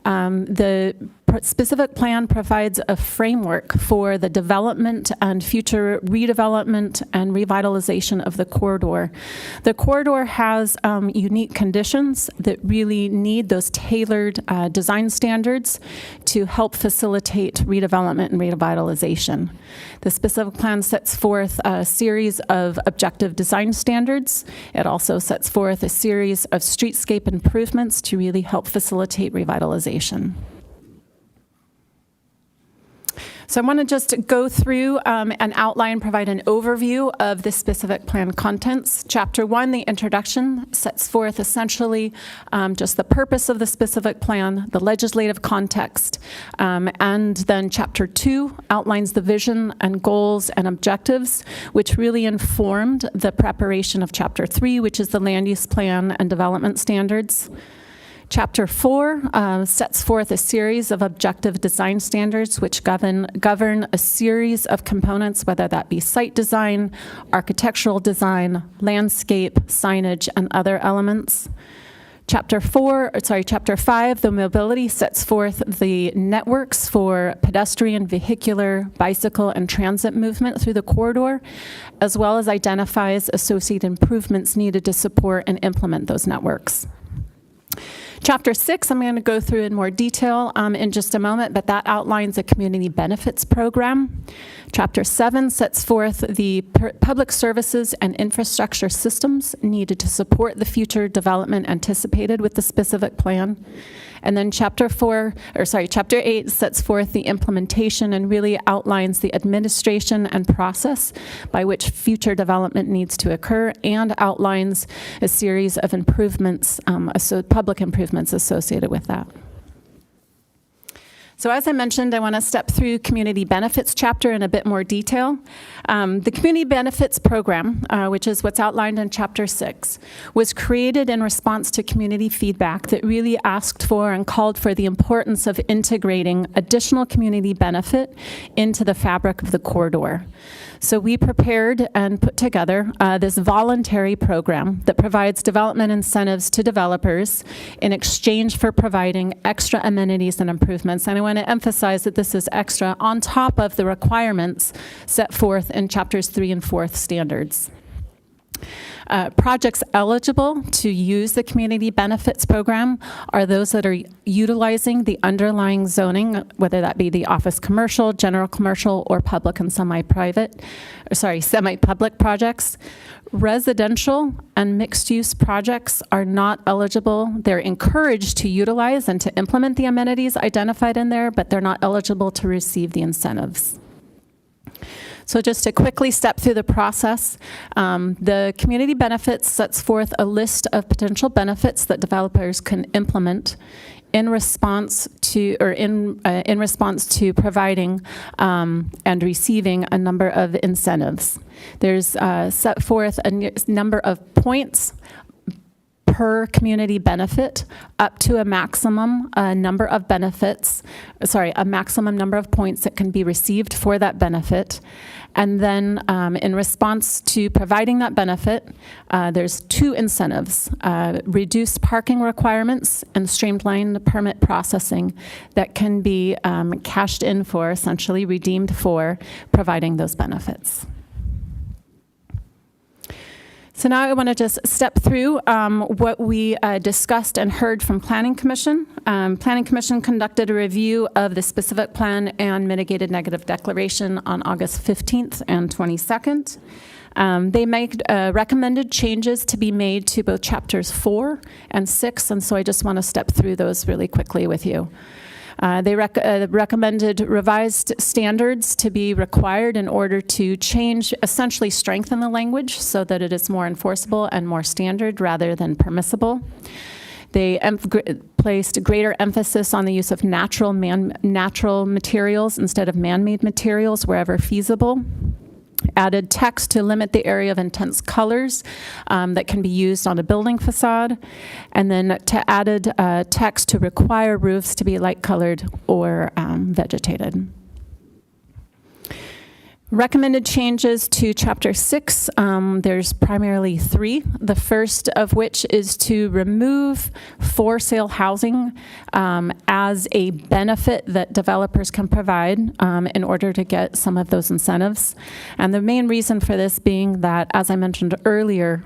The specific plan provides a framework for the development and future redevelopment and revitalization of the corridor. The corridor has unique conditions that really need those tailored design standards to help facilitate redevelopment and revitalization. The specific plan sets forth a series of objective design standards. It also sets forth a series of streetscape improvements to really help facilitate revitalization. So I want to just go through and outline, provide an overview of the specific plan contents. Chapter 1, the introduction, sets forth essentially just the purpose of the specific plan, the legislative context, and then Chapter 2 outlines the vision and goals and objectives, which really informed the preparation of Chapter 3, which is the land use plan and development standards. Chapter 4 sets forth a series of objective design standards which govern a series of components, whether that be site design, architectural design, landscape, signage, and other elements. Chapter 5, the mobility, sets forth the networks for pedestrian, vehicular, bicycle, and transit movement through the corridor, as well as identifies associated improvements needed to support and implement those networks. Chapter 6, I'm going to go through in more detail in just a moment, but that outlines a community benefits program. Chapter 7 sets forth the public services and infrastructure systems needed to support the future development anticipated with the specific plan. And then Chapter 8 sets forth the implementation and really outlines the administration and process by which future development needs to occur, and outlines a series of improvements, public improvements associated with that. So as I mentioned, I want to step through community benefits chapter in a bit more detail. The community benefits program, which is what's outlined in Chapter 6, was created in response to community feedback that really asked for and called for the importance of integrating additional community benefit into the fabric of the corridor. So we prepared and put together this voluntary program that provides development incentives to developers in exchange for providing extra amenities and improvements. And I want to emphasize that this is extra on top of the requirements set forth in Chapters 3 and 4 standards. Projects eligible to use the community benefits program are those that are utilizing the underlying zoning, whether that be the office commercial, general commercial, or public and semi-public projects. Residential and mixed-use projects are not eligible. They're encouraged to utilize and to implement the amenities identified in there, but they're not eligible to receive the incentives. So just to quickly step through the process, the community benefits sets forth a list of potential benefits that developers can implement in response to providing and receiving a number of incentives. There's set forth a number of points per community benefit, up to a maximum number of points that can be received for that benefit. And then in response to providing that benefit, there's 2 incentives, reduced parking requirements and streamlined permit processing that can be cashed in for, essentially redeemed for, providing those benefits. So now I want to just step through what we discussed and heard from Planning Commission. Planning Commission conducted a review of the specific plan and mitigated negative declaration on August 15th and 22nd. They made recommended changes to be made to both Chapters 4 and 6, and so I just want to step through those really quickly with you. They recommended revised standards to be required in order to essentially strengthen the language so that it is more enforceable and more standard rather than permissible. They placed greater emphasis on the use of natural materials instead of man-made materials wherever feasible. Added text to limit the area of intense colors that can be used on a building facade, and then added text to require roofs to be light-colored or vegetated. Recommended changes to Chapter 6, there's primarily 3. The first of which is to remove for sale housing as a benefit that developers can provide in order to get some of those incentives. And the main reason for this being that, as I mentioned earlier,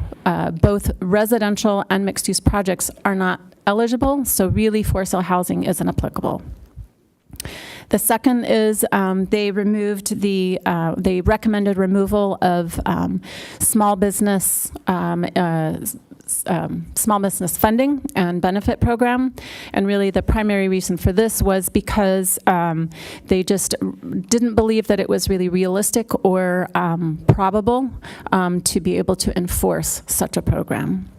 both residential and mixed-use projects are not eligible, so really for sale housing isn't applicable. The second is they recommended removal of small business funding and benefit program. And really the primary reason for this was because they just didn't believe that it was really realistic or probable to be able to enforce such a program.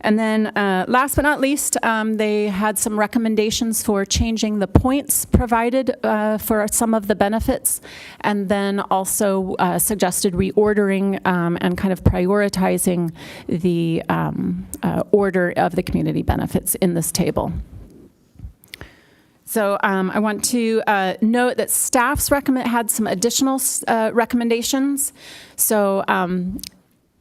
And then last but not least, they had some recommendations for changing the points provided for some of the benefits, and then also suggested reordering and kind of prioritizing the order of the community benefits in this table. So I want to note that staff's had some additional recommendations. So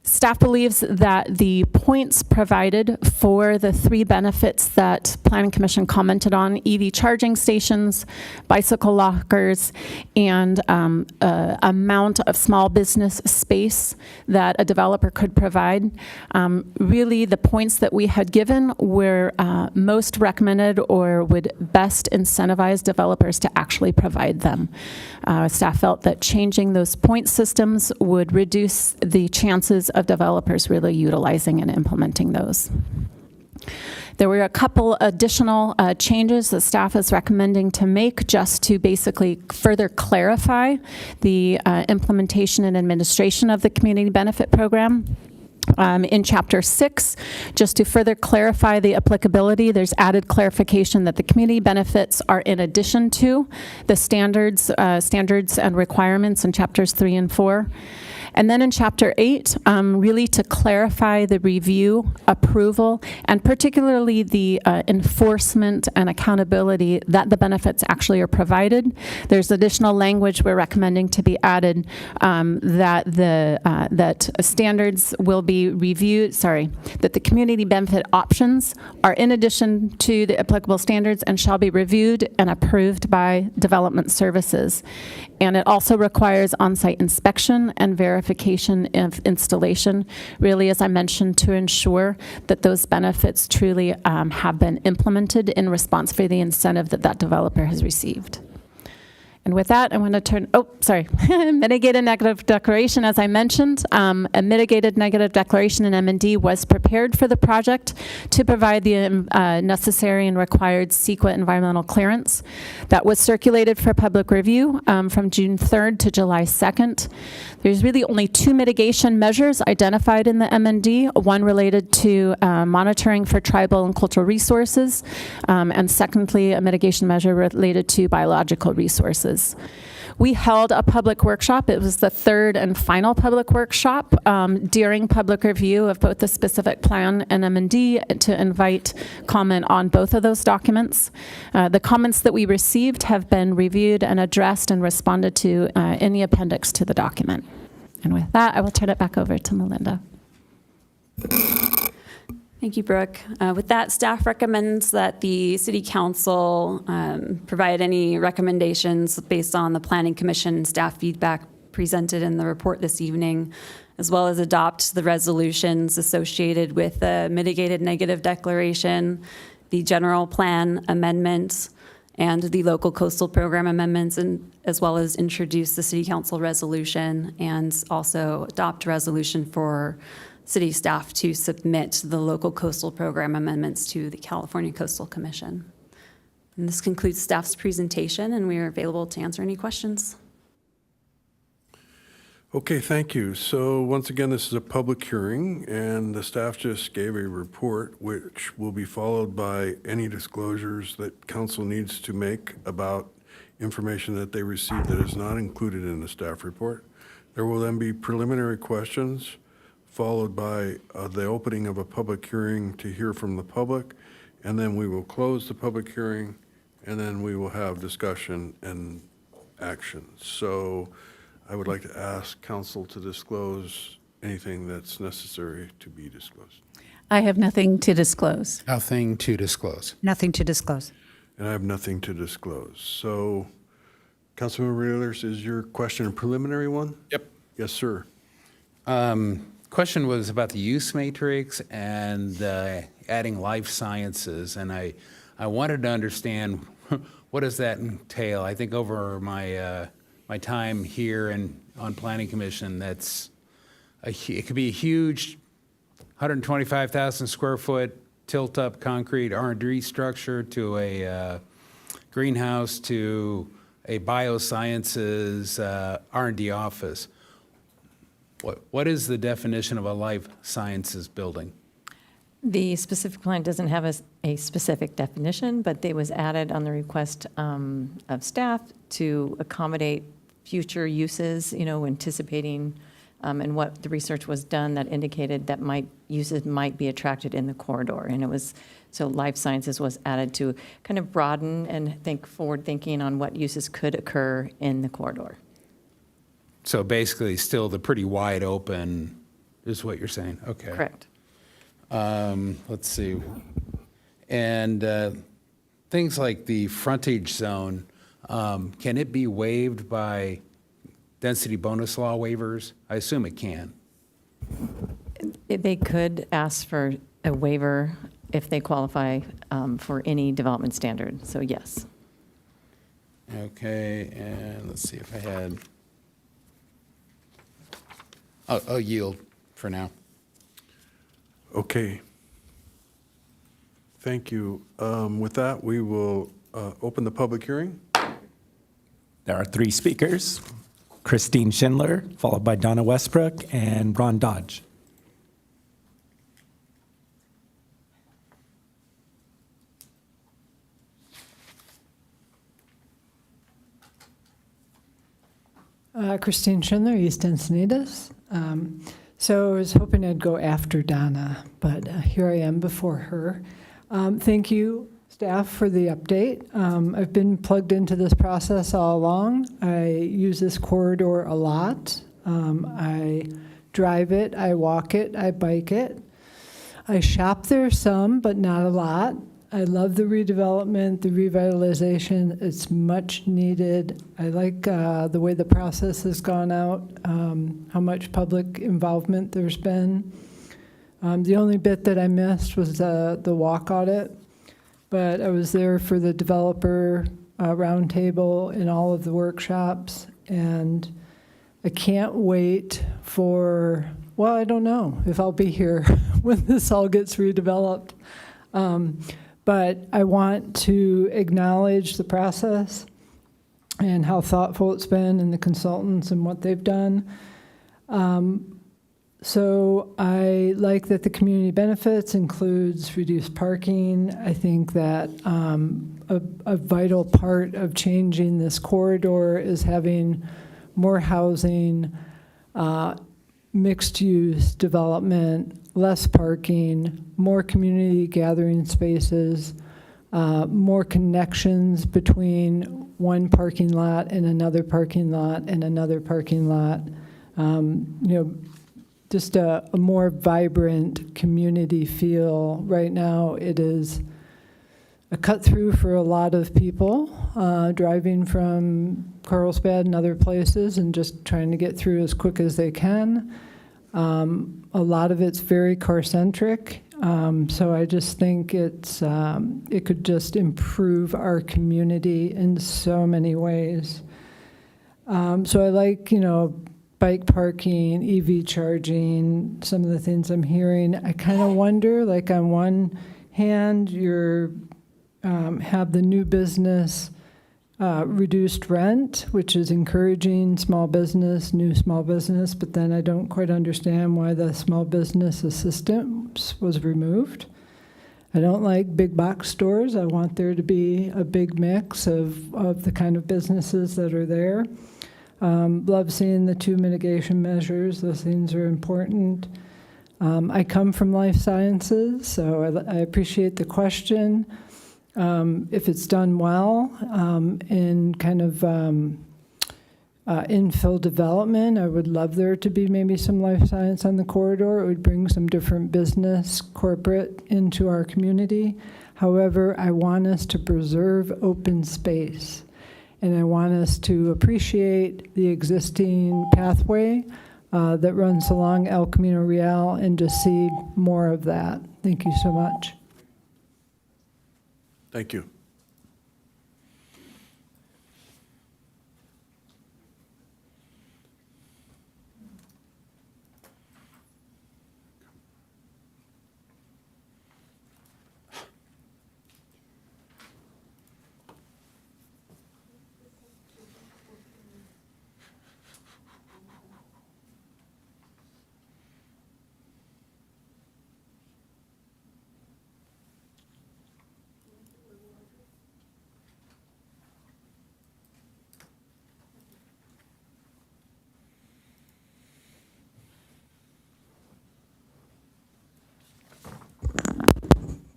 staff believes that the points provided for the 3 benefits that Planning Commission commented on, EV charging stations, bicycle lockers, and amount of small business space that a developer could provide, really the points that we had given were most recommended or would best incentivize developers to actually provide them. Staff felt that changing those point systems would reduce the chances of developers really utilizing and implementing those. There were a couple additional changes that staff is recommending to make just to basically further clarify the implementation and administration of the community benefit program. In Chapter 6, just to further clarify the applicability, there's added clarification that the community benefits are in addition to the standards and requirements in Chapters 3 and 4. And then in Chapter 8, really to clarify the review, approval, and particularly the enforcement and accountability that the benefits actually are provided. There's additional language we're recommending to be added that standards will be reviewed, that the community benefit options are in addition to the applicable standards and shall be reviewed and approved by development services. And it also requires on-site inspection and verification of installation, really, as I mentioned, to ensure that those benefits truly have been implemented in response for the incentive that that developer has received. And with that, I want to turn, mitigated negative declaration, as I mentioned. A mitigated negative declaration in M&D was prepared for the project to provide the necessary and required CEQA environmental clearance. That was circulated for public review from June 3rd to July 2nd. There's really only 2 mitigation measures identified in the M&D, one related to monitoring for tribal and cultural resources, and secondly, a mitigation measure related to biological resources. We held a public workshop. It was the 3rd and final public workshop during public review of both the specific plan and M&D to invite comment on both of those documents. The comments that we received have been reviewed and addressed and responded to in the appendix to the document. And with that, I will turn it back over to Melinda. Thank you, Brooke. With that, staff recommends that the City Council provide any recommendations based on the Planning Commission staff feedback presented in the report this evening, as well as adopt the resolutions associated with the mitigated negative declaration, the general plan amendments, and the local coastal program amendments, and as well as introduce the City Council resolution and also adopt a resolution for city staff to submit the local coastal program amendments to the California Coastal Commission. And this concludes staff's presentation, and we are available to answer any questions. Okay, thank you. So once again, this is a public hearing, and the staff just gave a report which will be followed by any disclosures that council needs to make about information that they received that is not included in the staff report. There will then be preliminary questions, followed by the opening of a public hearing to hear from the public, and then we will close the public hearing, and then we will have discussion and action. So I would like to ask council to disclose anything that's necessary to be disclosed. I have nothing to disclose. Nothing to disclose. Nothing to disclose. And I have nothing to disclose. So, Councilmember Ehlers, is your question a preliminary one? Yep. Yes, sir. Question was about the use matrix and adding life sciences, and I wanted to understand what does that entail. I think over my my time here and on Planning Commission, it could be a huge 125,000 square foot tilt-up concrete R&D structure to a greenhouse to a biosciences R&D office. What is the definition of a life sciences building? The specific plan doesn't have a specific definition, but it was added on the request of staff to accommodate future uses, anticipating, and what the research was done that indicated that uses might be attracted in the corridor. And so life sciences was added to kind of broaden and think forward thinking on what uses could occur in the corridor. So basically, still the pretty wide open is what you're saying? Okay. Correct. Let's see. And things like the frontage zone, can it be waived by density bonus law waivers? I assume it can. They could ask for a waiver if they qualify for any development standard, so yes. Okay, and let's see if I had... I'll yield for now. Okay. Thank you. With that, we will open the public hearing. There are 3 speakers, Christine Schindler, followed by Donna Westbrook, and Ron Dodge. Christine Schindler, East Encinitas. So I was hoping I'd go after Donna, but here I am before her. Thank you, staff, for the update. I've been plugged into this process all along. I use this corridor a lot. I drive it, I walk it, I bike it. I shop there some, but not a lot. I love the redevelopment, the revitalization. It's much needed. I like the way the process has gone out, how much public involvement there's been. The only bit that I missed was the walk audit, but I was there for the developer roundtable and all of the workshops, and I can't wait for, well, I don't know if I'll be here when this all gets redeveloped. But I want to acknowledge the process and how thoughtful it's been and the consultants and what they've done. So I like that the community benefits includes reduced parking. I think that a vital part of changing this corridor is having more housing, mixed-use development, less parking, more community gathering spaces, more connections between one parking lot and another parking lot and another parking lot. Just a more vibrant community feel. Right now, it is a cut-through for a lot of people driving from Carlsbad and other places and just trying to get through as quick as they can. A lot of it's very car-centric, so I just think it could just improve our community in so many ways. So I like, bike parking, EV charging, some of the things I'm hearing. I kind of wonder, like on one hand, have the new business reduced rent, which is encouraging small business, new small business, but then I don't quite understand why the small business assistance was removed. I don't like big box stores. I want there to be a big mix of the kind of businesses that are there. Love seeing the 2 mitigation measures. Those things are important. I come from life sciences, so I appreciate the question. If it's done well, in kind of infill development. I would love there to be maybe some life science on the corridor. It would bring some different business, corporate into our community. However, I want us to preserve open space, and I want us to appreciate the existing pathway that runs along El Camino Real and just see more of that. Thank you so much. Thank you.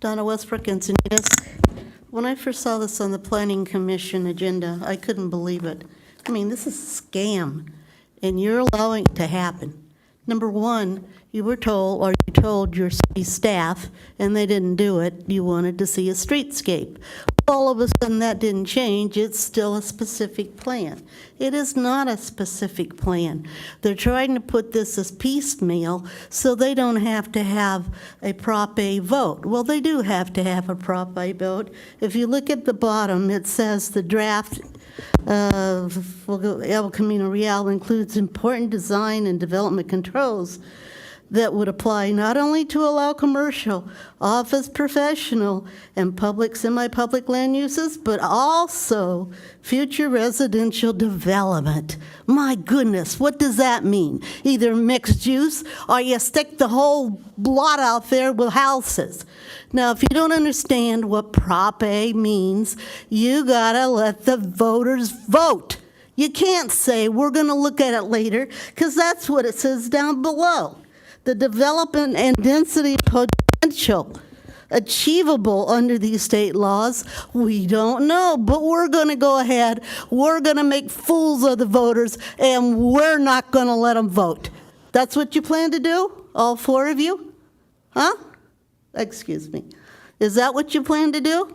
Donna Westbrook, Encinitas. When I first saw this on the Planning Commission agenda, I couldn't believe it. I mean, this is a scam, and you're allowing it to happen. Number one, you were told, or you told your city staff, and they didn't do it, you wanted to see a streetscape. All of a sudden, that didn't change. It's still a specific plan. It is not a specific plan. They're trying to put this as piecemeal so they don't have to have a Prop A vote. Well, they do have to have a Prop A vote. If you look at the bottom, it says the draft of El Camino Real includes important design and development controls that would apply not only to allow commercial, office, professional, and public, semi-public land uses, but also future residential development. My goodness, what does that mean? Either mixed use, or you stick the whole lot out there with houses. Now, if you don't understand what Prop A means, you gotta let the voters vote. You can't say, we're gonna look at it later, because that's what it says down below. The development and density potential achievable under these state laws, we don't know, but we're going to go ahead, we're going to make fools of the voters, and we're not going to let them vote. That's what you plan to do, all four of you? Huh? Excuse me. Is that what you plan to do?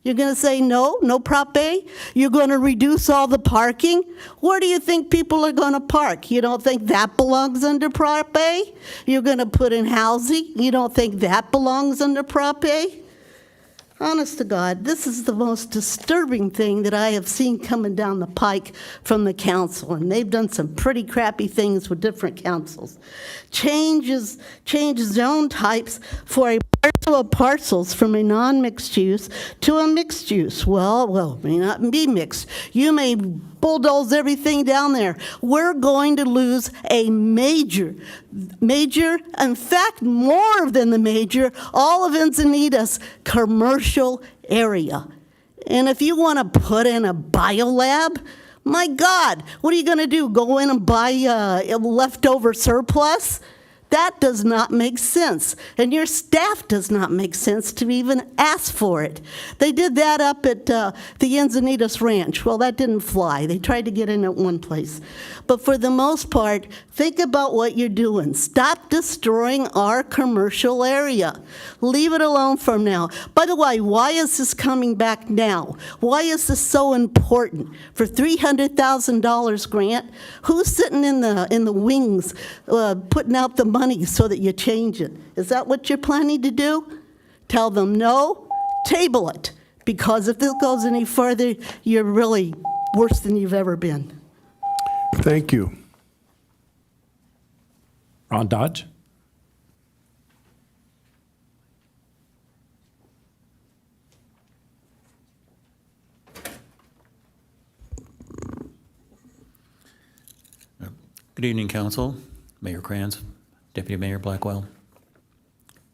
You're going to say no Prop A? You're going to reduce all the parking? Where do you think people are going to park? You don't think that belongs under Prop A? You're going to put in housing? You don't think that belongs under Prop A? Honest to God, this is the most disturbing thing that I have seen coming down the pike from the council, and they've done some pretty crappy things with different councils. Change zone types for a parcel of parcels from a non-mixed use to a mixed use. Well, it may not be mixed. You may bulldoze everything down there. We're going to lose a major, in fact, more than the major, all of Encinitas commercial area. And if you want to put in a biolab, my God, what are you going to do? Go in and buy leftover surplus? That does not make sense. And your staff does not make sense to even ask for it. They did that up at the Encinitas Ranch. Well, that didn't fly. They tried to get in at one place. But for the most part, think about what you're doing. Stop destroying our commercial area. Leave it alone from now. By the way, why is this coming back now? Why is this so important? For $300,000 grant? Who's sitting in the wings putting out the money so that you change it? Is that what you're planning to do? Tell them no, table it. Because if this goes any further, you're really worse than you've ever been. Thank you. Ron Dodge. Good evening, Council, Mayor Kranz, Deputy Mayor Blackwell,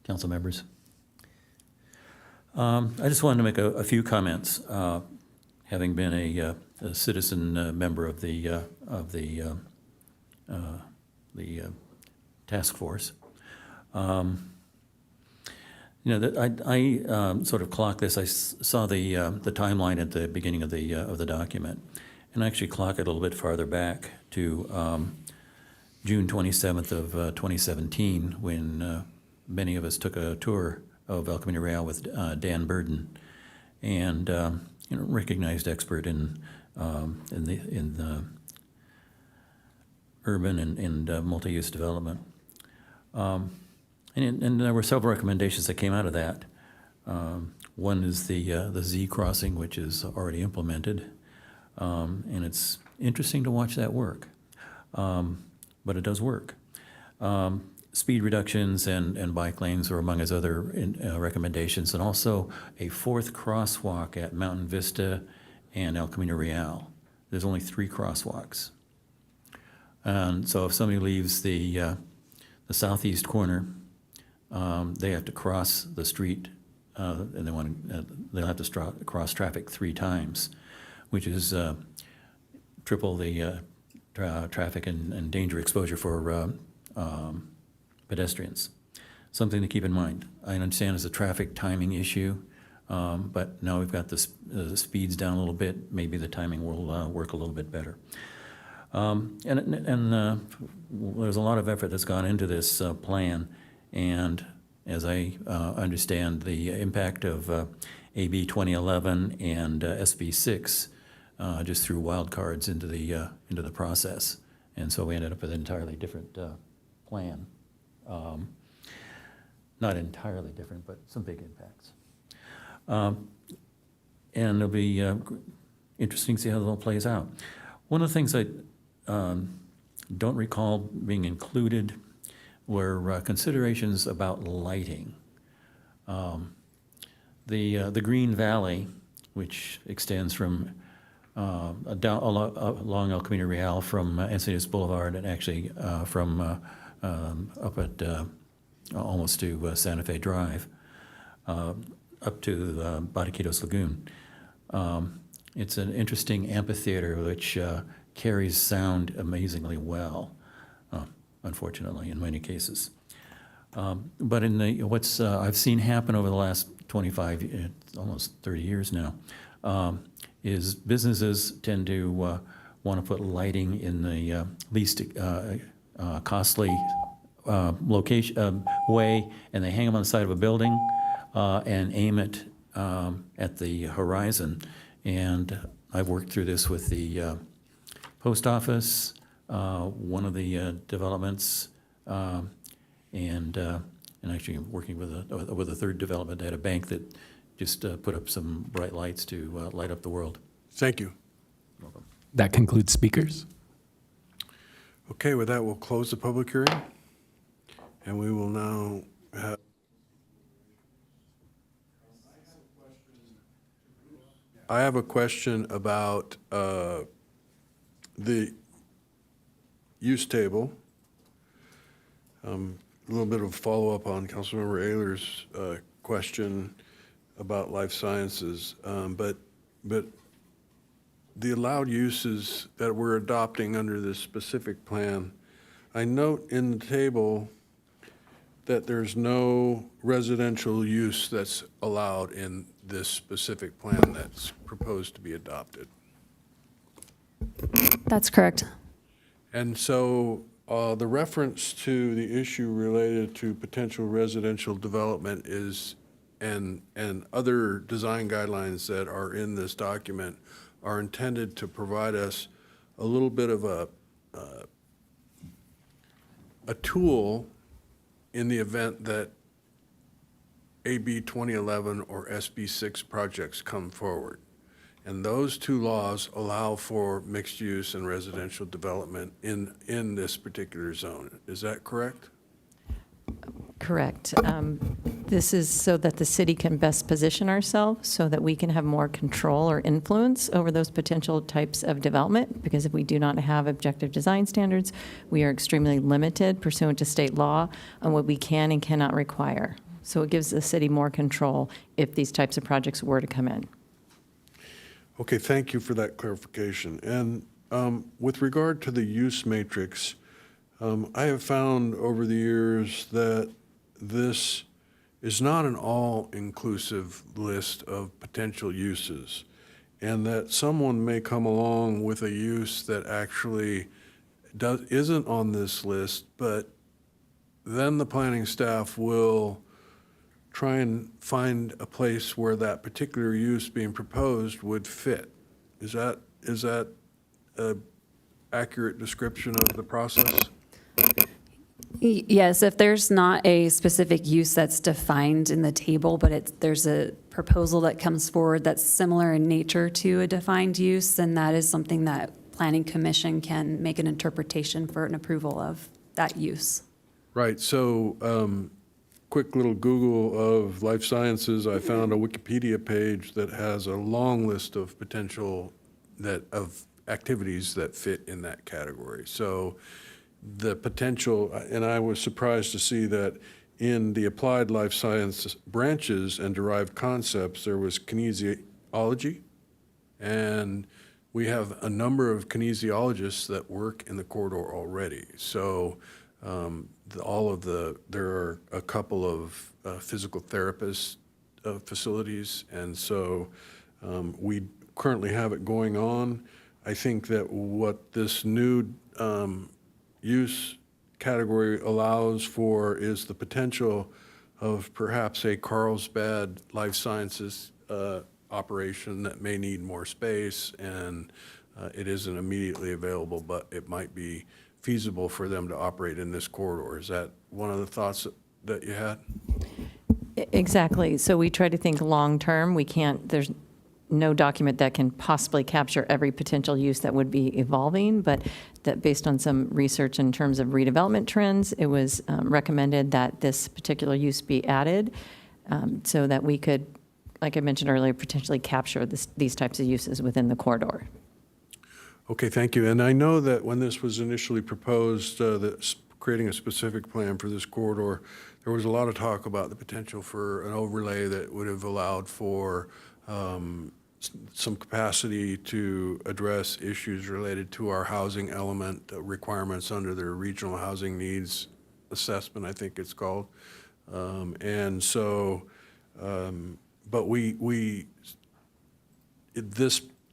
Council members. I just wanted to make a few comments, having been a citizen member of the task force. I sort of clocked this. I saw the timeline at the beginning of the document, can actually clock it a little bit farther back to June 27th of 2017, when many of us took a tour of El Camino Real with Dan Burden, and recognized expert in the urban and multi-use development. And there were several recommendations that came out of that. One is the Z crossing, which is already implemented, and it's interesting to watch that work, but it does work. Speed reductions and bike lanes are among his other recommendations, and also a fourth crosswalk at Mountain Vista and El Camino Real. There's only 3 crosswalks. And so if somebody leaves the southeast corner, they have to cross the street, and they'll have to cross traffic 3 times, which is triple the traffic and danger exposure for pedestrians. Something to keep in mind. I understand it's a traffic timing issue, but now we've got the speeds down a little bit. Maybe the timing will work a little bit better. And there's a lot of effort that's gone into this plan, and as I understand, the impact of AB 2011 and SB 6 just threw wild cards into the process, and so we ended up with an entirely different plan. Not entirely different, but some big impacts. And it'll be interesting to see how it all plays out. One of the things I don't recall being included were considerations about lighting. The Green Valley, which extends from along El Camino Real from Encinitas Boulevard, and actually from up at almost to Santa Fe Drive, up to Bariquitos Lagoon. It's an interesting amphitheater which carries sound amazingly well, unfortunately, in many cases. But in what's I've seen happen over the last 25, almost 30 years now, is businesses tend to want to put lighting in the least costly location way, and they hang them on the side of a building and aim it at the horizon. And I've worked through this with the post office, one of the developments, and actually working with a third development at a bank that just put up some bright lights to light up the world. Thank you. Welcome. That concludes speakers. Okay, with that, we'll close the public hearing, and we will now have. I have a question about the use table. A little bit of follow-up on Councilmember Ayler's question about life sciences, but the allowed uses that we're adopting under this specific plan, I note in the table that there's no residential use that's allowed in this specific plan that's proposed to be adopted. That's correct. And so the reference to the issue related to potential residential development is, and other design guidelines that are in this document are intended to provide us a little bit of a tool in the event that AB 2011 or SB 6 projects come forward. And those 2 laws allow for mixed use and residential development in this particular zone. Is that correct? Correct. This is so that the city can best position ourselves so that we can have more control or influence over those potential types of development, because if we do not have objective design standards, we are extremely limited pursuant to state law on what we can and cannot require. So it gives the city more control if these types of projects were to come in. Okay, thank you for that clarification. And with regard to the use matrix, I have found over the years that this is not an all-inclusive list of potential uses. and that someone may come along with a use that actually isn't on this list, but then the planning staff will try and find a place where that particular use being proposed would fit. Is that a accurate description of the process? Yes, if there's not a specific use that's defined in the table, but there's a proposal that comes forward that's similar in nature to a defined use, then that is something that Planning Commission can make an interpretation for an approval of that use. Right, so quick little Google of life sciences, I found a Wikipedia page that has a long list of potential of activities that fit in that category. So the potential, and I was surprised to see that in the applied life science branches and derived concepts, there was kinesiology, and we have a number of kinesiologists that work in the corridor already. So there are a couple of physical therapist facilities, and so we currently have it going on. I think that what this new use category allows for is the potential of perhaps a Carlsbad life sciences operation that may need more space, and it isn't immediately available, but it might be feasible for them to operate in this corridor. Is that one of the thoughts that you had? Exactly. So we try to think long-term. There's no document that can possibly capture every potential use that would be evolving, but that based on some research in terms of redevelopment trends, it was recommended that this particular use be added so that we could, like I mentioned earlier, potentially capture these types of uses within the corridor. Okay, thank you. And I know that when this was initially proposed, creating a specific plan for this corridor, there was a lot of talk about the potential for an overlay that would have allowed for some capacity to address issues related to our housing element requirements under the regional housing needs assessment, I think it's called. And so, but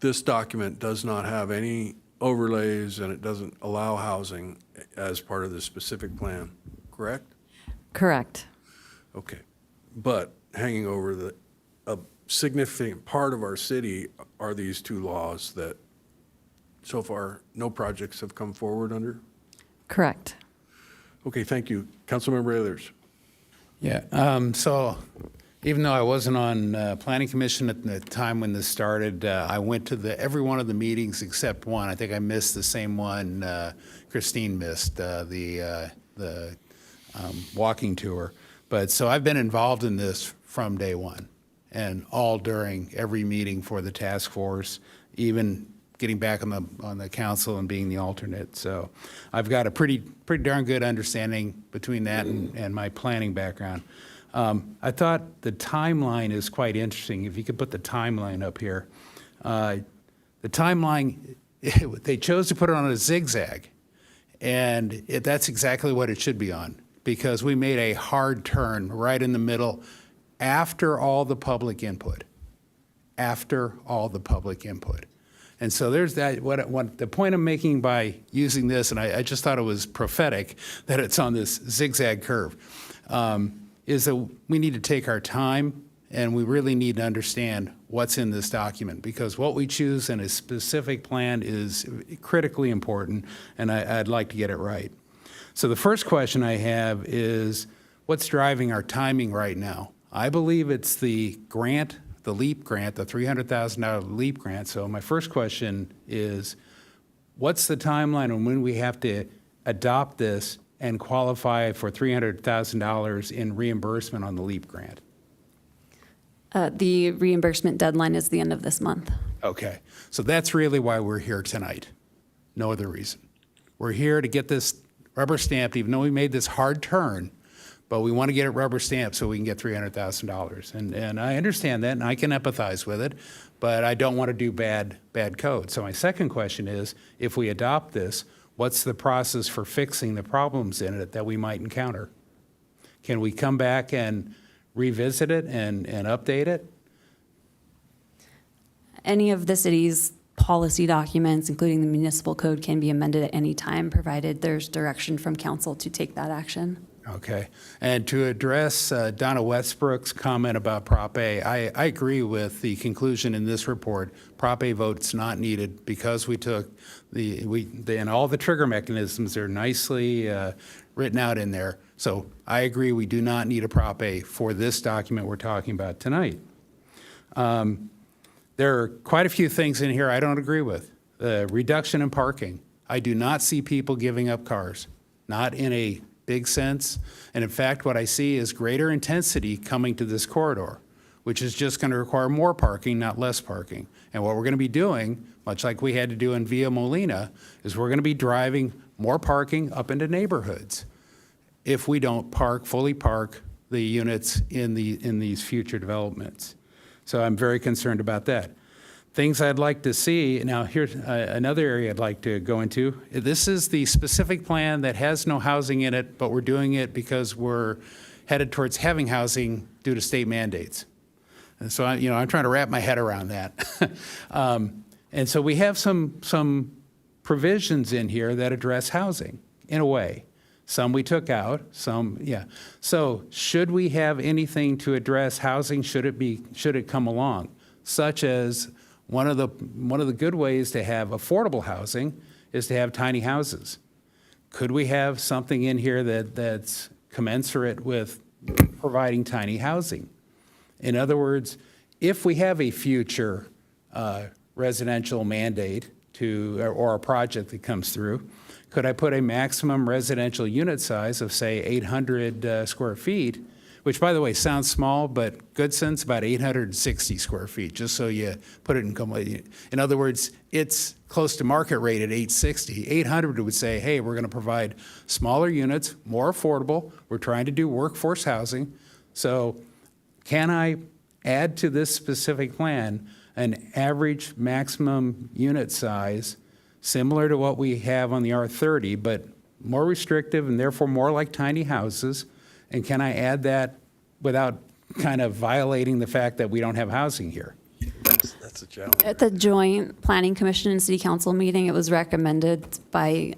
this document does not have any overlays, and it doesn't allow housing as part of the specific plan, correct? Correct. Okay. But hanging over a significant part of our city are these two laws that so far no projects have come forward under? Correct. Okay, thank you. Councilmember Ehlers. Yeah, so even though I wasn't on Planning Commission at the time when this started, I went to every one of the meetings except one. I think I missed the same one Christine missed, the walking tour. But so I've been involved in this from day one and all during every meeting for the task force, even getting back on the council and being the alternate. So I've got a pretty darn good understanding between that and my planning background. I thought the timeline is quite interesting. If you could put the timeline up here. The timeline, they chose to put it on a zigzag, and that's exactly what it should be on, because we made a hard turn right in the middle after all the public input. After all the public input. And so there's that. What the point I'm making by using this, and I just thought it was prophetic that it's on this zigzag curve, is that we need to take our time, and we really need to understand what's in this document, because what we choose in a specific plan is critically important, and I'd like to get it right. So the first question I have is, what's driving our timing right now? I believe it's the grant, the LEAP grant, the $300,000 LEAP grant. So my first question is, what's the timeline on when we have to adopt this and qualify for $300,000 in reimbursement on the LEAP grant? The reimbursement deadline is the end of this month. Okay, so that's really why we're here tonight. No other reason. We're here to get this rubber stamped, even though we made this hard turn, but we want to get it rubber stamped so we can get $300,000. And I understand that, and I can empathize with it, but I don't want to do bad code. So my second question is, if we adopt this, what's the process for fixing the problems in it that we might encounter? Can we come back and revisit it and update it? any of the city's policy documents, including the municipal code, can be amended at any time, provided there's direction from council to take that action. Okay. And to address Donna Westbrook's comment about Prop A, I agree with the conclusion in this report. Prop A vote's not needed because we took and all the trigger mechanisms are nicely written out in there. So I agree we do not need a Prop A for this document we're talking about tonight. There are quite a few things in here I don't agree with. The reduction in parking. I do not see people giving up cars, not in a big sense. And in fact, what I see is greater intensity coming to this corridor, which is just going to require more parking, not less parking. And what we're going to be doing, much like we had to do in Via Molina, is we're going to be driving more parking up into neighborhoods if we don't fully park the units in these future developments. So I'm very concerned about that. Things I'd like to see, now here's another area I'd like to go into. This is the specific plan that has no housing in it, but we're doing it because we're headed towards having housing due to state mandates. And so, I'm trying to wrap my head around that. And so we have some provisions in here that address housing, in a way. Some we took out, some, yeah. So should we have anything to address housing? Should it come along? Such as one of the good ways to have affordable housing is to have tiny houses. Could we have something in here that's commensurate with providing tiny housing? In other words, if we have a future residential mandate or a project that comes through, could I put a maximum residential unit size of, say, 800 square feet, which, by the way, sounds small, but Goodson's about 860 square feet, just so you put it in other words, it's close to market rate at 860. 800 would say, hey, we're going to provide smaller units, more affordable. We're trying to do workforce housing. So can I add to this specific plan an average maximum unit size similar to what we have on the R30, but more restrictive and therefore more like tiny houses? And can I add that without kind of violating the fact that we don't have housing here? That's a challenge. At the joint Planning Commission and City Council meeting, it was recommended by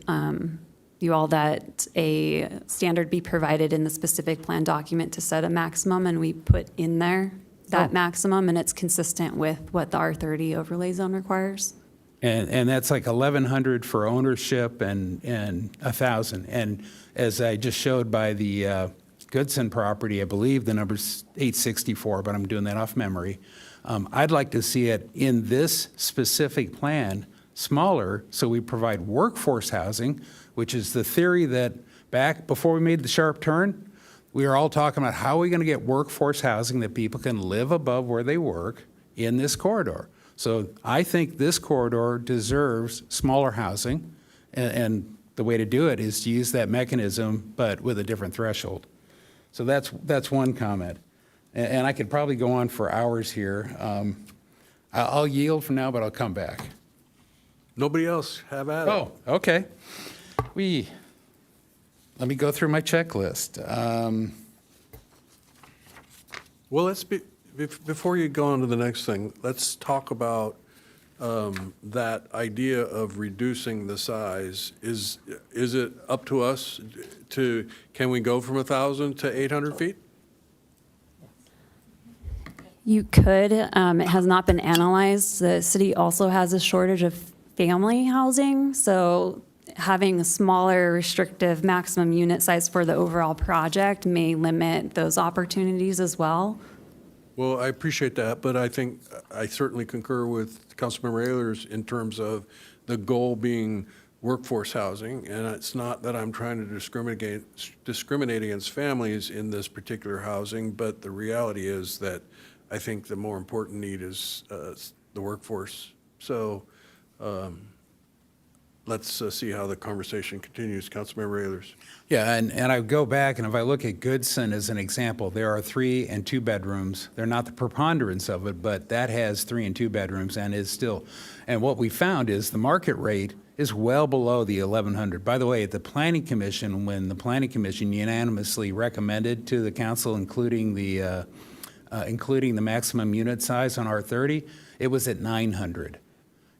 you all that a standard be provided in the specific plan document to set a maximum, and we put in there that maximum, and it's consistent with what the R30 overlay zone requires. And that's like 1,100 for ownership and 1,000. And as I just showed by the Goodson property, I believe the number's 864, but I'm doing that off memory. I'd like to see it in this specific plan smaller, so we provide workforce housing, which is the theory that back before we made the sharp turn, we were all talking about how are we going to get workforce housing that people can live above where they work in this corridor. So I think this corridor deserves smaller housing, and the way to do it is to use that mechanism, but with a different threshold. So that's one comment. And I could probably go on for hours here. I'll yield for now, but I'll come back. Nobody else? Have at it. Oh, okay. Let me go through my checklist. Well, before you go on to the next thing, let's talk about that idea of reducing the size. Is it up to us can we go from 1,000 to 800 feet? You could. It has not been analyzed. The city also has a shortage of family housing, so having a smaller restrictive maximum unit size for the overall project may limit those opportunities as well. Well, I appreciate that, but I think I certainly concur with Councilmember Ehlers in terms of the goal being workforce housing, and it's not that I'm trying to discriminate against families in this particular housing, but the reality is that I think the more important need is the workforce. So let's see how the conversation continues. Councilmember Ehlers. Yeah, and I go back, and if I look at Goodson as an example, there are 3 and 2 bedrooms. They're not the preponderance of it, but that has 3 and 2 bedrooms and is still. And what we found is the market rate is well below the 1,100. By the way, at the Planning Commission, when the Planning Commission unanimously recommended to the council, including the including the maximum unit size on R30, it was at 900.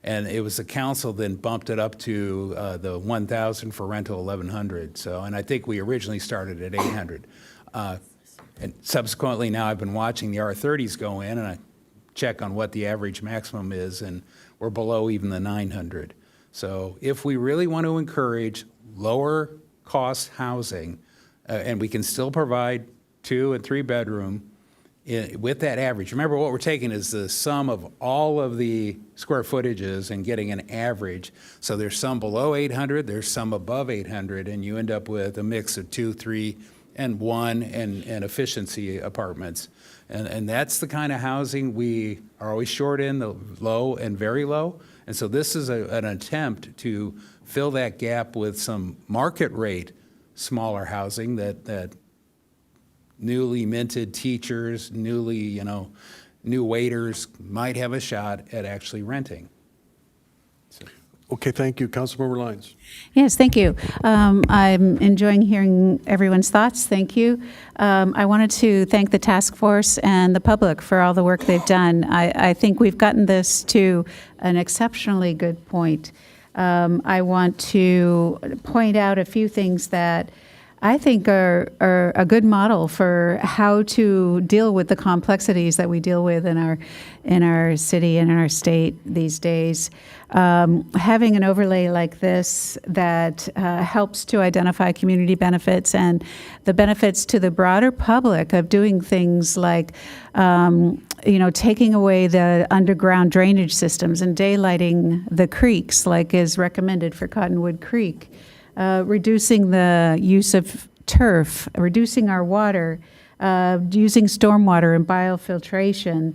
And it was the council then bumped it up to the 1,000 for rental, 1,100. So, and I think we originally started at 800. And subsequently, now I've been watching the R30s go in, and I check on what the average maximum is, and we're below even the 900. So if we really want to encourage lower cost housing, and we can still provide 2 and 3 bedroom with that average. Remember, what we're taking is the sum of all of the square footages and getting an average. So there's some below 800, there's some above 800, and you end up with a mix of 2, 3, and 1 and efficiency apartments. And that's the kind of housing we are always short in, the low and very low. And so this is an attempt to fill that gap with some market rate smaller housing that newly minted teachers, new waiters might have a shot at actually renting. Okay, thank you. Councilmember Lyons. Yes, thank you. I'm enjoying hearing everyone's thoughts. Thank you. I wanted to thank the task force and the public for all the work they've done. I think we've gotten this to an exceptionally good point. I want to point out a few things that I think are a good model for how to deal with the complexities that we deal with in our city and in our state these days. Having an overlay like this that helps to identify community benefits and the benefits to the broader public of doing things like taking away the underground drainage systems and daylighting the creeks like is recommended for Cottonwood Creek. Reducing the use of turf, reducing our water, using stormwater and biofiltration,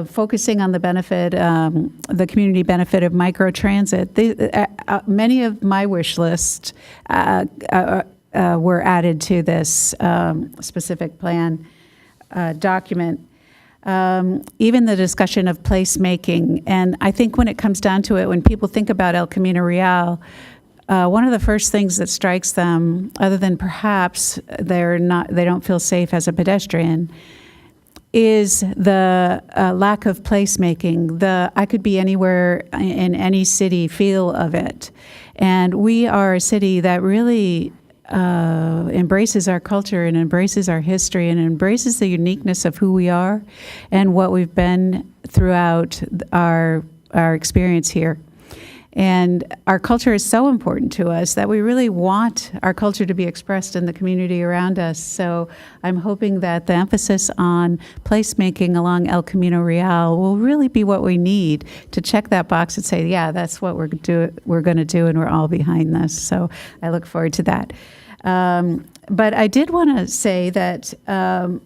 focusing on the benefit, the community benefit of microtransit. Many of my wish lists were added to this specific plan document. Even the discussion of placemaking. And I think when it comes down to it, when people think about El Camino Real, one of the first things that strikes them, other than perhaps they don't feel safe as a pedestrian, is the lack of placemaking, the I could be anywhere in any city feel of it. And we are a city that really embraces our culture and embraces our history and embraces the uniqueness of who we are and what we've been throughout our experience here. And our culture is so important to us that we really want our culture to be expressed in the community around us. So I'm hoping that the emphasis on placemaking along El Camino Real will really be what we need to check that box and say, yeah, that's what we're going to do, and we're all behind this. So I look forward to that. But I did want to say that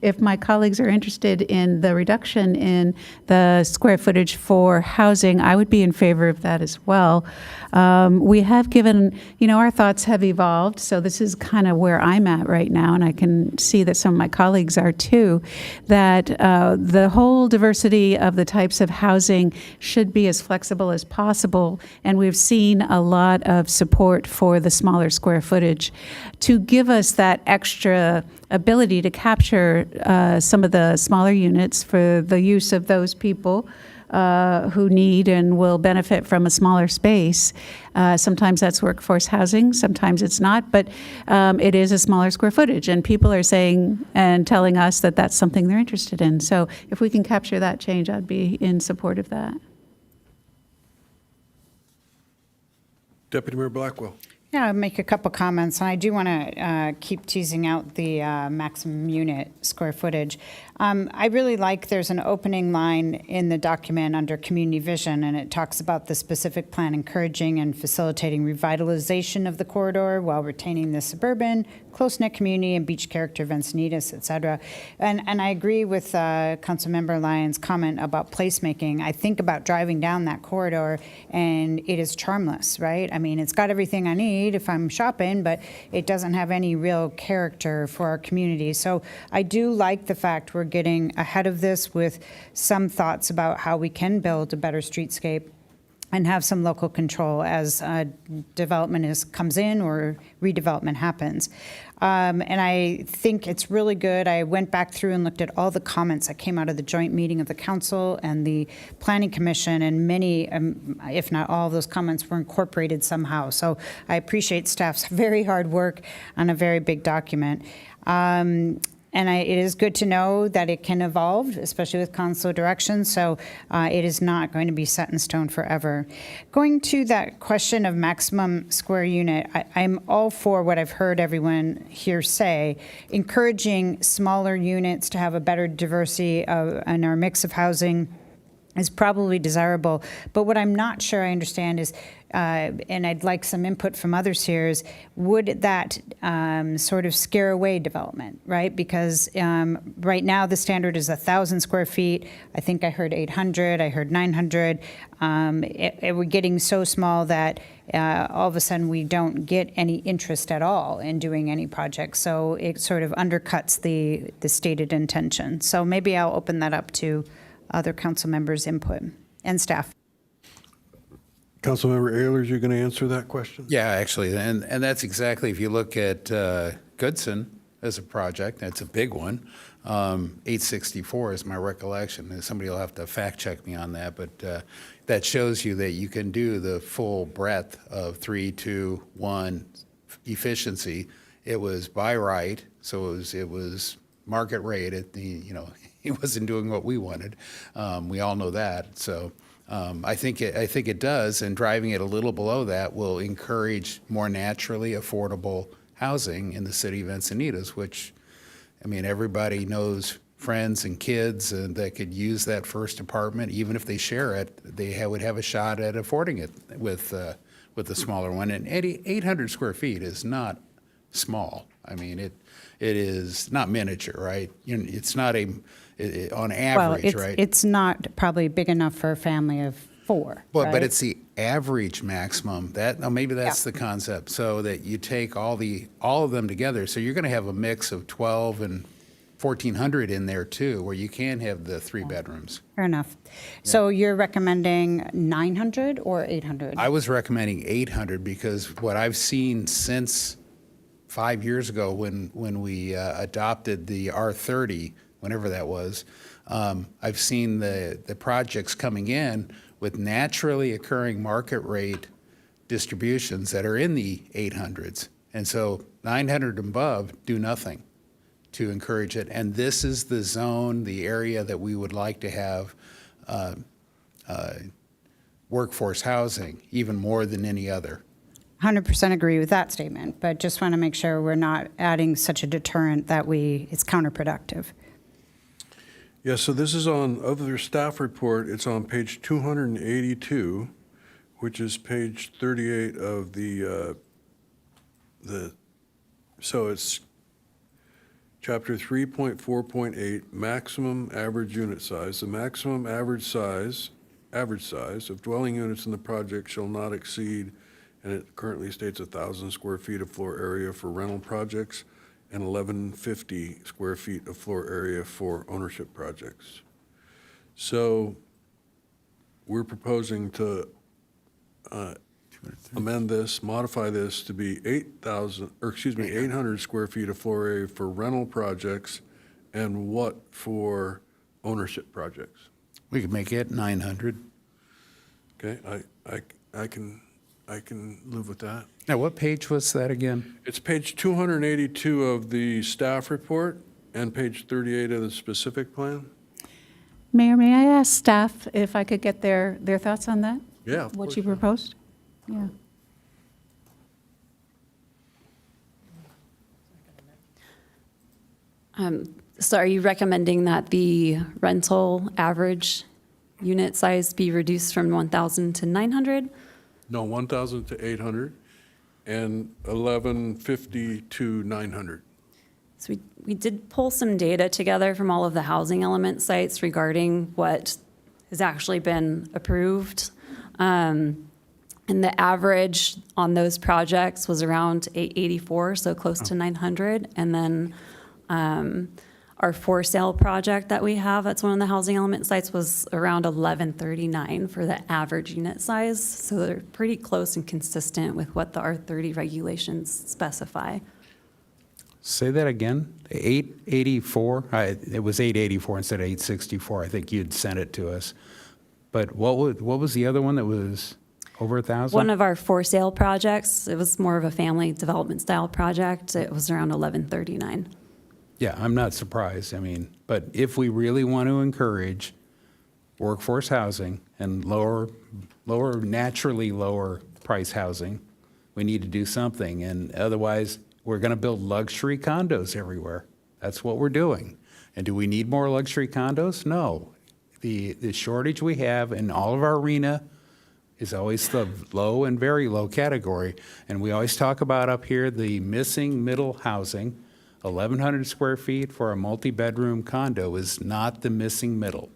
if my colleagues are interested in the reduction in the square footage for housing, I would be in favor of that as well. We have given, our thoughts have evolved, so this is kind of where I'm at right now, and I can see that some of my colleagues are too, that the whole diversity of the types of housing should be as flexible as possible, and we've seen a lot of support for the smaller square footage to give us that extra ability to capture some of the smaller units for the use of those people who need and will benefit from a smaller space. Sometimes that's workforce housing, sometimes it's not, but it is a smaller square footage, and people are saying and telling us that that's something they're interested in. So if we can capture that change, I'd be in support of that. Deputy Mayor Blackwell. Yeah, I'll make a couple comments, and I do want to keep teasing out the maximum unit square footage. I really like there's an opening line in the document under community vision, and it talks about the specific plan encouraging and facilitating revitalization of the corridor while retaining the suburban, close-knit community and beach character of Encinitas, et cetera. And I agree with Councilmember Lyons' comment about placemaking. I think about driving down that corridor, and it is charmless, right? I mean, it's got everything I need if I'm shopping, but it doesn't have any real character for our community. So I do like the fact we're getting ahead of this with some thoughts about how we can build a better streetscape. and have some local control as development comes in or redevelopment happens. And I think it's really good. I went back through and looked at all the comments that came out of the joint meeting of the council and the planning commission, and many, if not all of those comments were incorporated somehow. So I appreciate staff's very hard work on a very big document. And it is good to know that it can evolve, especially with council direction, so it is not going to be set in stone forever. Going to that question of maximum square unit, I'm all for what I've heard everyone here say, encouraging smaller units to have a better diversity in our mix of housing is probably desirable. But what I'm not sure I understand is, and I'd like some input from others here, is would that sort of scare away development, right? Because right now the standard is 1,000 square feet. I think I heard 800, I heard 900. We're getting so small that all of a sudden we don't get any interest at all in doing any project. So it sort of undercuts the stated intention. So maybe I'll open that up to other council members' input and staff. Councilmember Ehlers, you're going to answer that question? Yeah, actually, and that's exactly, if you look at Goodson as a project, that's a big one. 864 is my recollection, and somebody will have to fact check me on that, but that shows you that you can do the full breadth of 3, 2, 1 efficiency. It was by right, so it was market rate at the, he wasn't doing what we wanted. We all know that. So I think it does, and driving it a little below that will encourage more naturally affordable housing in the city of Encinitas, which, everybody knows friends and kids that could use that first apartment. Even if they share it, they would have a shot at affording it with a smaller one. And 800 square feet is not small. It is not miniature, right? It's not on average, right? It's not probably big enough for a family of 4. But it's the average maximum. Maybe that's the concept. So that you take all of them together. So you're going to have a mix of 12 and 1,400 in there too, where you can have the 3 bedrooms. Fair enough. So you're recommending 900 or 800? I was recommending 800 because what I've seen since 5 years ago when we adopted the R30, whenever that was, I've seen the projects coming in with naturally occurring market rate distributions that are in the 800s. And so 900 and above do nothing to encourage it. And this is the zone, the area that we would like to have workforce housing, even more than any other. 100% agree with that statement, but just want to make sure we're not adding such a deterrent that it's counterproductive. Yeah, so this is of their staff report, it's on page 282, which is page 38 of so it's chapter 3.4.8, maximum average unit size. The maximum average size of dwelling units in the project shall not exceed, and it currently states 1,000 square feet of floor area for rental projects and 1,150 square feet of floor area for ownership projects. So we're proposing to amend this, modify this to be 800 square feet of floor area for rental projects, and what for ownership projects? We could make it 900. Okay, I can live with that. Now, what page was that again? It's page 282 of the staff report and page 38 of the specific plan. Mayor, may I ask staff if I could get their thoughts on that? Yeah, of What course. you proposed? Yeah. So are you recommending that the rental average unit size be reduced from 1,000 to 900? No, 1,000 to 800 and 1,150 to 900. So we did pull some data together from all of the housing element sites regarding what has actually been approved. And the average on those projects was around 884, so close to 900. And then Our for sale project that we have, that's one of the housing element sites, was around 1139 for the average unit size. So they're pretty close and consistent with what the R30 regulations specify. Say that again. 884? It was 884 instead of 864. I think you'd sent it to us. But what was the other one that was over 1,000? One of our for sale projects, it was more of a family development style project. It was around 1139. Yeah, I'm not surprised. I mean, but if we really want to encourage workforce housing and naturally lower price housing, we need to do something. And otherwise, we're going to build luxury condos everywhere. That's what we're doing. And do we need more luxury condos? No. The shortage we have in all of our arena is always the low and very low category. And we always talk about up here the missing middle housing. 1,100 square feet for a multi-bedroom condo is not the missing middle.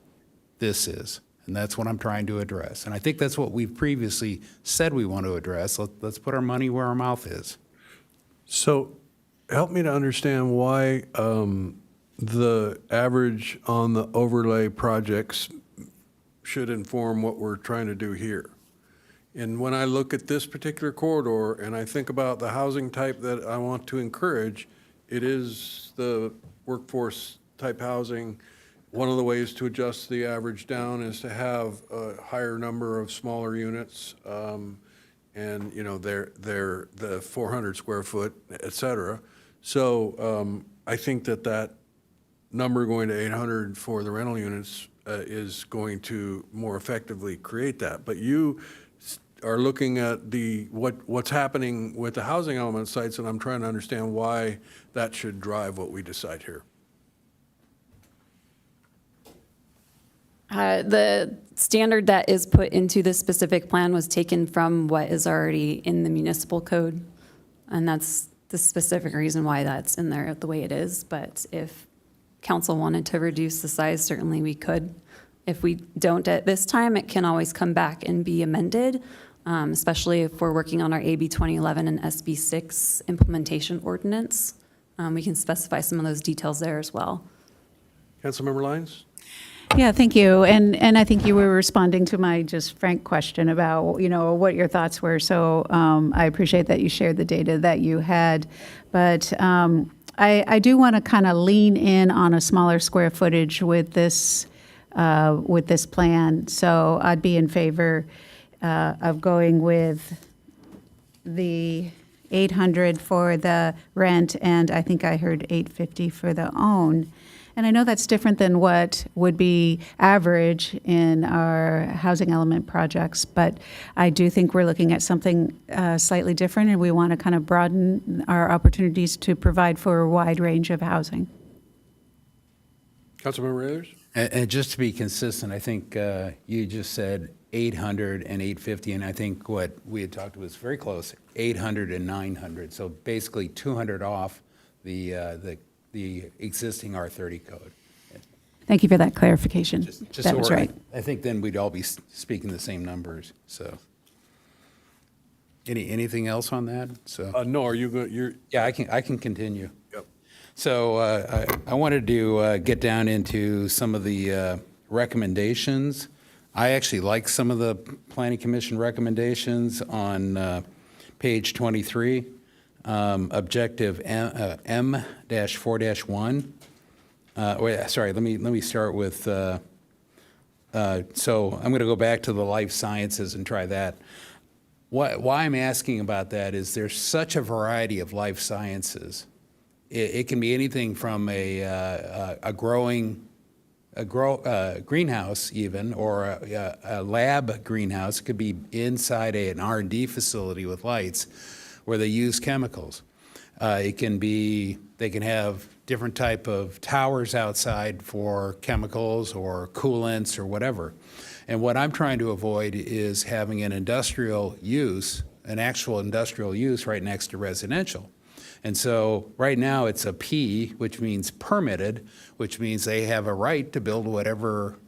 This is. And that's what I'm trying to address. And I think that's what we've previously said we want to address. Let's put our money where our mouth is. So help me to understand why the average on the overlay projects should inform what we're trying to do here. And when I look at this particular corridor and I think about the housing type that I want to encourage, it is the workforce type housing. One of the ways to adjust the average down is to have a higher number of smaller units. And you know, they're the 400 square foot, et cetera. So I think that number going to 800 for the rental units is going to more effectively create that. But you are looking at what's happening with the housing element sites, and I'm trying to understand why that should drive what we decide here. The standard that is put into this specific plan was taken from what is already in the municipal code. And that's the specific reason why that's in there the way it is. But if council wanted to reduce the size, certainly we could. If we don't at this time, it can always come back and be amended, especially if we're working on our AB 2011 and SB 6 implementation ordinance. We can specify some of those details there as well. Councilmember Lyons? Yeah, thank you. And I think you were responding to my just frank question about, you know, what your thoughts were. So I appreciate that you shared the data that you had. But I do want to kind of lean in on a smaller square footage with this plan. So I'd be in favor of going with the 800 for the rent, and I think I heard 850 for the own. And I know that's different than what would be average in our housing element projects, but I do think we're looking at something slightly different, and we want to kind of broaden our opportunities to provide for a wide range of housing. Councilmember Ayers? And just to be consistent, I think you just said 800 and 850, and I think what we had talked was very close, 800 and 900. So basically 200 off the existing R30 code. Thank you for that clarification. Just That so was we're- right. I think then we'd all be speaking the same numbers. So, anything else on that? So No, are you going? Yeah, I can continue. Yep. So I wanted to get down into some of the recommendations. I actually like some of the Planning Commission recommendations on page 23. Objective M-4-1. Sorry, let me start with, so I'm going to go back to the life sciences and try that. Why I'm asking about that is there's such a variety of life sciences. It can be anything from a greenhouse even, or a lab greenhouse. It could be inside an R&D facility with lights, where they use chemicals. It can be, they can have different type of towers outside for chemicals or coolants or whatever. And what I'm trying to avoid is having an industrial use, an actual industrial use right next to residential. And so right now it's a P, which means permitted, which means they have a right to build whatever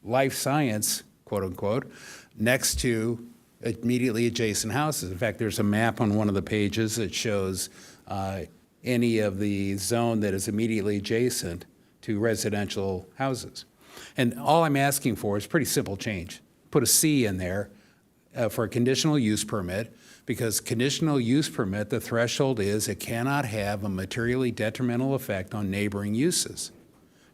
life science, quote unquote, next to immediately adjacent houses. In fact, there's a map on one of the pages that shows any of the zone that is immediately adjacent to residential houses. And all I'm asking for is pretty simple change. Put a C in there for a conditional use permit, because conditional use permit, the threshold is it cannot have a materially detrimental effect on neighboring uses.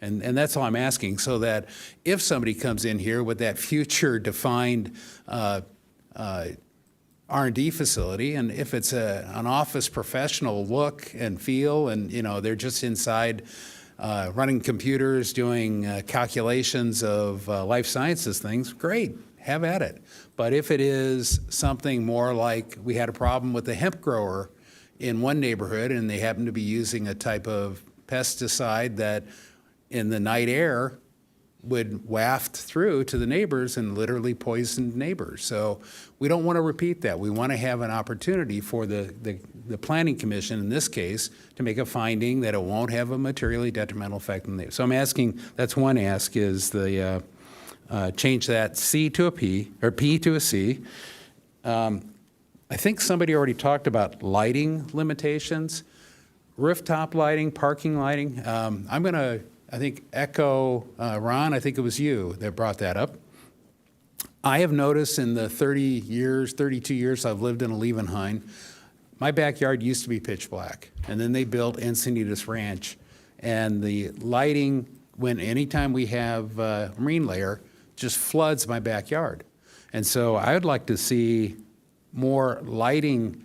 And that's all I'm asking, so that if somebody comes in here with that future defined R&D facility, and if it's an office professional look and feel, and they're just inside running computers, doing calculations of life sciences things, great, have at it. But if it is something more like we had a problem with the hemp grower in one neighborhood, and they happen to be using a type of pesticide that in the night air would waft through to the neighbors and literally poisoned neighbors. So we don't want to repeat that. We want to have an opportunity for the Planning Commission, in this case, to make a finding that it won't have a materially detrimental effect on the neighbors. So I'm asking, that's one ask, is the change that C to a P, or P to a C. I think somebody already talked about lighting limitations, rooftop lighting, parking lighting. I'm going to, I think, echo Ron. I think it was you that brought that up. I have noticed in the 32 years I've lived in Levenheim, my backyard used to be pitch black, and then they built Encinitas Ranch, and the lighting, anytime we have marine layer, just floods my backyard. And so I would like to see more lighting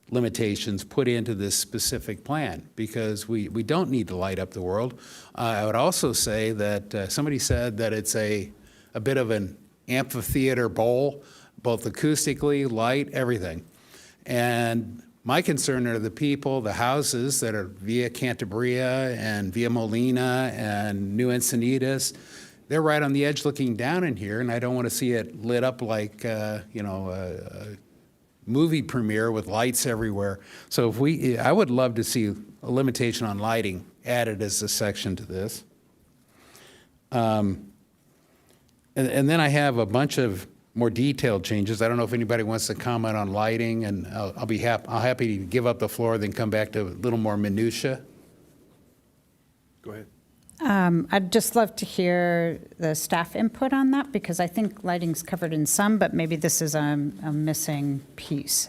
limitations put into this specific plan, because we don't need to light up the world. I would also say that somebody said that it's a bit of an amphitheater bowl, both acoustically, light, everything. And my concern are the people, the houses that are via Cantabria and via Molina and New Encinitas. They're right on the edge looking down in here, and I don't want to see it lit up like, a movie premiere with lights everywhere. So I would love to see a limitation on lighting added as a section to this. And then I have a bunch of more detailed changes. I don't know if anybody wants to comment on lighting, and I'll be happy to give up the floor, then come back to a little more minutia. Go ahead. I'd just love to hear the staff input on that, because I think lighting's covered in some, but maybe this is a missing piece.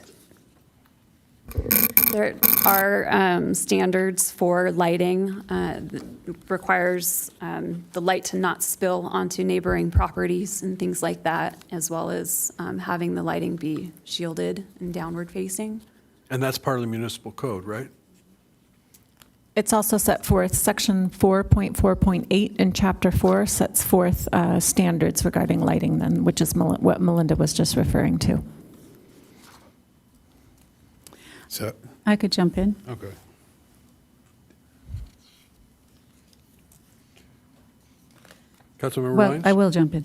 There are standards for lighting that requires the light to not spill onto neighboring properties and things like that, as well as having the lighting be shielded and downward facing. And that's part of the municipal code, right? It's also set forth, section 4.4.8 in chapter 4 sets forth standards regarding lighting then, which is what Melinda was just referring to. So I could jump in. okay. Councilmember Well, Lyons? I will jump in.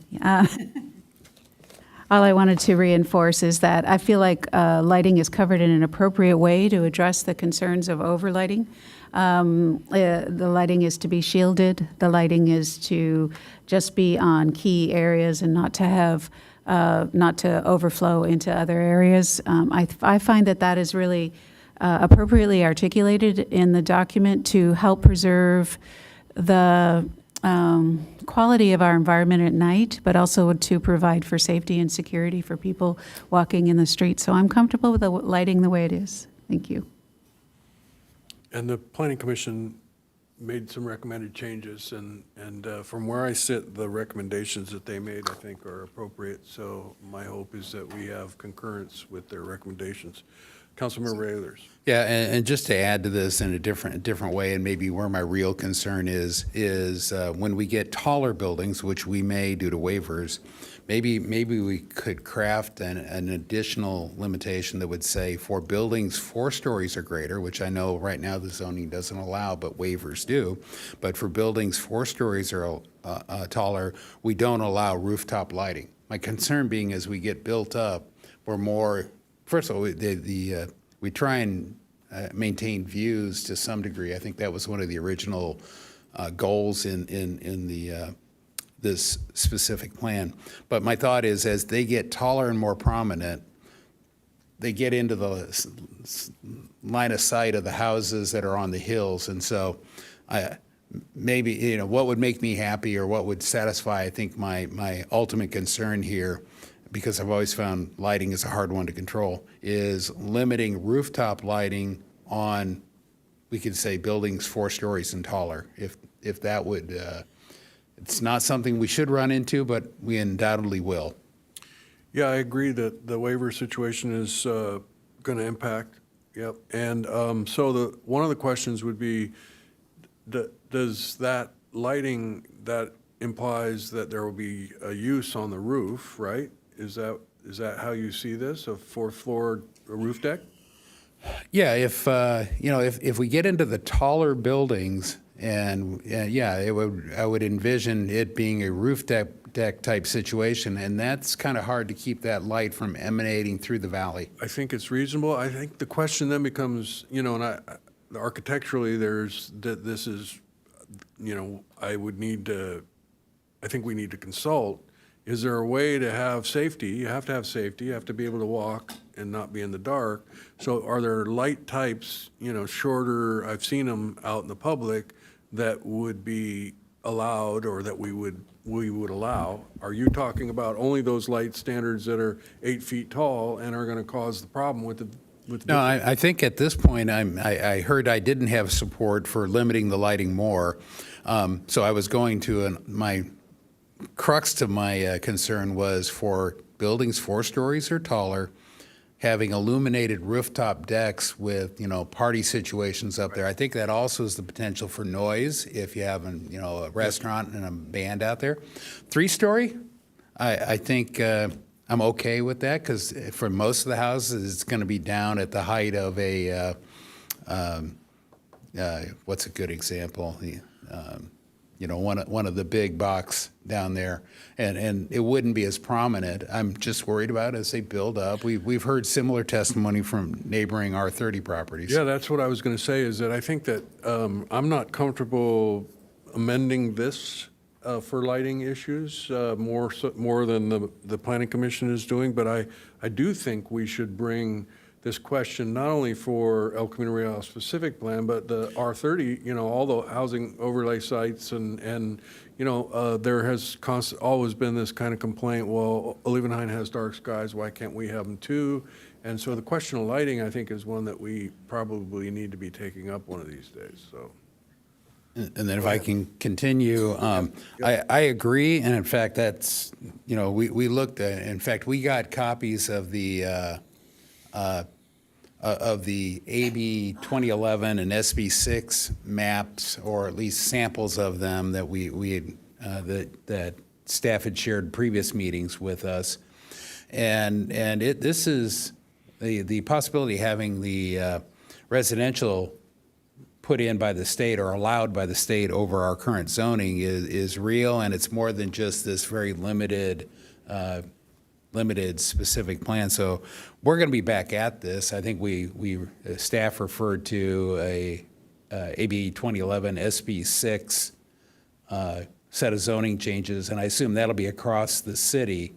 All I wanted to reinforce is that I feel like lighting is covered in an appropriate way to address the concerns of overlighting. The lighting is to be shielded. The lighting is to just be on key areas and not to have, not to overflow into other areas. I find that is really appropriately articulated in the document to help preserve the quality of our environment at night, but also to provide for safety and security for people walking in the street. So I'm comfortable with the lighting the way it is. Thank you. And the Planning Commission made some recommended changes, and from where I sit, the recommendations that they made, I think, are appropriate. So my hope is that we have concurrence with their recommendations. Councilmember Ehlers. Yeah, and just to add to this in a different way, and maybe where my real concern is when we get taller buildings, which we may due to waivers, maybe we could craft an additional limitation that would say for buildings 4 stories or greater, which I know right now the zoning doesn't allow, but waivers do. But for buildings 4 stories or taller, we don't allow rooftop lighting. My concern being as we get built up, we're more. First of all, we try and maintain views to some degree. I think that was one of the original goals in this specific plan. But my thought is, as they get taller and more prominent, they get into the line of sight of the houses that are on the hills. And so maybe, you know, what would make me happy or what would satisfy, I think, my ultimate concern here, because I've always found lighting is a hard one to control, is limiting rooftop lighting on, we could say, buildings 4 stories and taller. If that would, it's not something we should run into, but we undoubtedly will. Yeah, I agree that the waiver situation is going to impact. Yep. And so one of the questions would be, does that lighting, that implies that there will be a use on the roof, right? Is that how you see this, a 4th floor roof deck? Yeah, if you know, if we get into the taller buildings, and yeah, I would envision it being a roof deck type situation, and that's kind of hard to keep that light from emanating through the valley. I think it's reasonable. I think the question then becomes, you know, and architecturally, this is, you know, I think we need to consult. Is there a way to have safety? You have to have safety. You have to be able to walk and not be in the dark. So are there light types, you know, shorter, I've seen them out in the public, that would be allowed or that we would allow? Are you talking about only those light standards that are 8 feet tall and are going to cause the problem with the No, I think at this point, I heard I didn't have support for limiting the lighting more. So I was going to, my crux to my concern was for buildings 4 stories or taller, having illuminated rooftop decks with, you know, party situations up there. I think that also is the potential for noise if you have, you know, a restaurant and a band out there. 3-story, I think I'm okay with that, because for most of the houses, it's going to be down at the height of a, what's a good example? You know, one of the big box down there, and it wouldn't be as prominent. I'm just worried about as they build up. We've heard similar testimony from neighboring R30 properties. Yeah, that's what I was going to say, is that I think that I'm not comfortable amending this for lighting issues more than the Planning Commission is doing, but I do think we should bring this question not only for El Camino Real specific plan, but the R30, you know, all the housing overlay sites, and you know, there has always been this kind of complaint, well, Olivenhain has dark skies, why can't we have them too? And so the question of lighting, I think, is one that we probably need to be taking up one of these days, so. And then if I can continue, I agree, and in fact, that's, you know, we looked at, in fact, we got copies of the AB 2011 and SB 6 maps, or at least samples of them that we had, that staff had shared previous meetings with us, and this is the possibility of having the residential put in by the state or allowed by the state over our current zoning is real, and it's more than just this very limited specific plan. So we're going to be back at this. I think staff referred to a AB 2011 SB 6 set of zoning changes, and I assume that'll be across the city.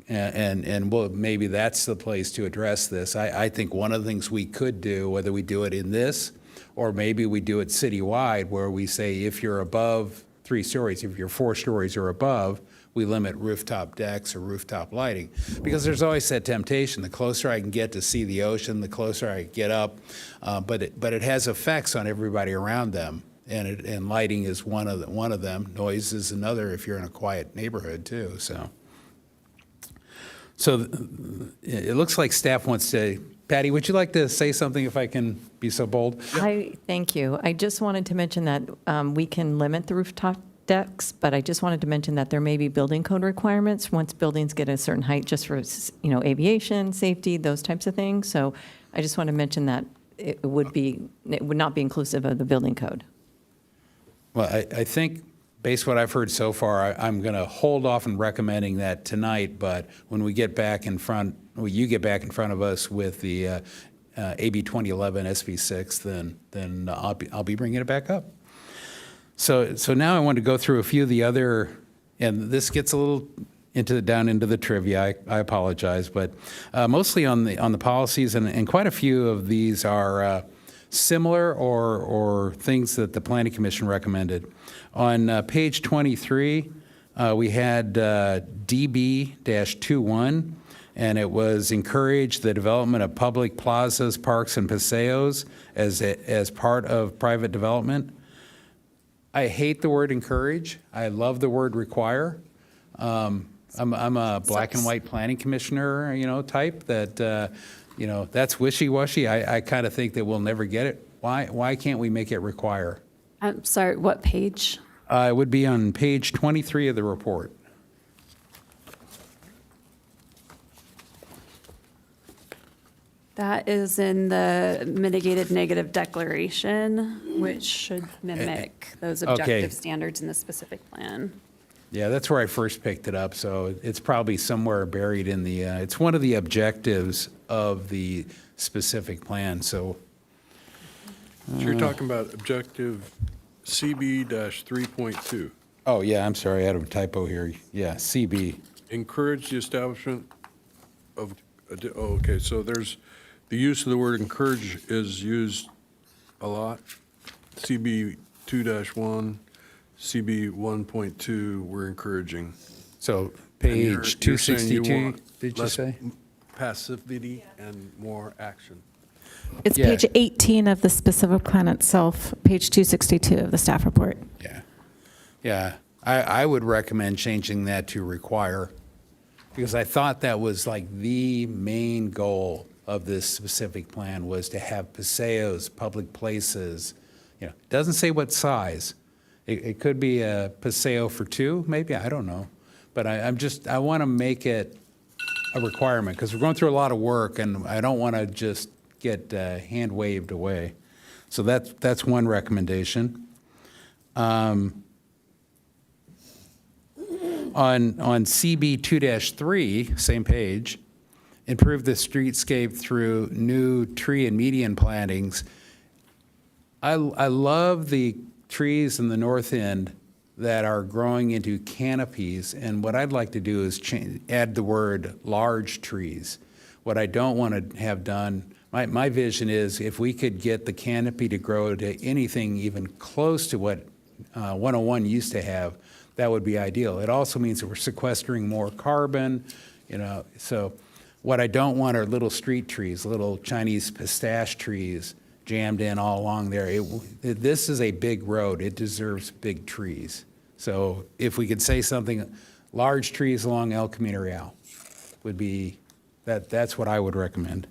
And maybe that's the place to address this. I think one of the things we could do, whether we do it in this or maybe we do it citywide, where we say if you're above 3 stories, if you're 4 stories or above, we limit rooftop decks or rooftop lighting. Because there's always that temptation. The closer I can get to see the ocean, the closer I get up. But it has effects on everybody around them. And lighting is one of them. Noise is another if you're in a quiet neighborhood too. So it looks like staff wants to. Patty, would you like to say something, if I can be so bold? Thank you. I just wanted to mention that we can limit the rooftop decks, but I just wanted to mention that there may be building code requirements once buildings get a certain height, just for, you know, aviation, safety, those types of things. So I just want to mention that it would not be inclusive of the building code. Well, I think, based on what I've heard so far, I'm going to hold off on recommending that tonight, but when we get back in front, you get back in front of us with the AB 2011 SB 6, then I'll be bringing it back up. So now I want to go through a few of the other, and this gets a little down into the trivia. I apologize, but mostly on the policies, and quite a few of these are similar or things that the Planning Commission recommended. On page 23, we had DB-21, and it was encourage the development of public plazas, parks, and paseos as part of private development. I hate the word encourage. I love the word require. I'm a black and white planning commissioner, type that, that's wishy-washy. I kind of think that we'll never get it. Why can't we make it require? I'm sorry, what page? It would be on page 23 of the report. That is in the mitigated negative declaration, which should mimic those objective standards in the specific plan. Yeah, that's where I first picked it up, so it's probably somewhere buried in the, it's one of the objectives of the specific plan, so. So you're talking about objective CB-3.2. Oh, yeah, I'm sorry, I had a typo here. Yeah, CB. Encourage the establishment of, okay, so there's, the use of the word encourage is used a lot. CB 2-1, CB 1.2, we're encouraging. So And you're page saying you 262, want did you less say? Passivity and more action. It's Yeah. page 18 of the specific plan itself, page 262 of the staff report. Yeah, I would recommend changing that to require, because I thought that was like the main goal of this specific plan was to have paseos, public places. It doesn't say what size. It could be a paseo for two, maybe, I don't know. But I want to make it a requirement, because we're going through a lot of work, and I don't want to just get hand waved away. So that's one recommendation. On CB 2-3, same page, improve the streetscape through new tree and median plantings. I love the trees in the north end that are growing into canopies, and what I'd like to do is add the word large trees. What I don't want to have done, my vision is if we could get the canopy to grow to anything even close to what 101 used to have, that would be ideal. It also means that we're sequestering more carbon, so what I don't want are little street trees, little Chinese pistache trees jammed in all along there. This is a big road. It deserves big trees. So if we could say something, large trees along El Camino Real would be, that's what I would recommend.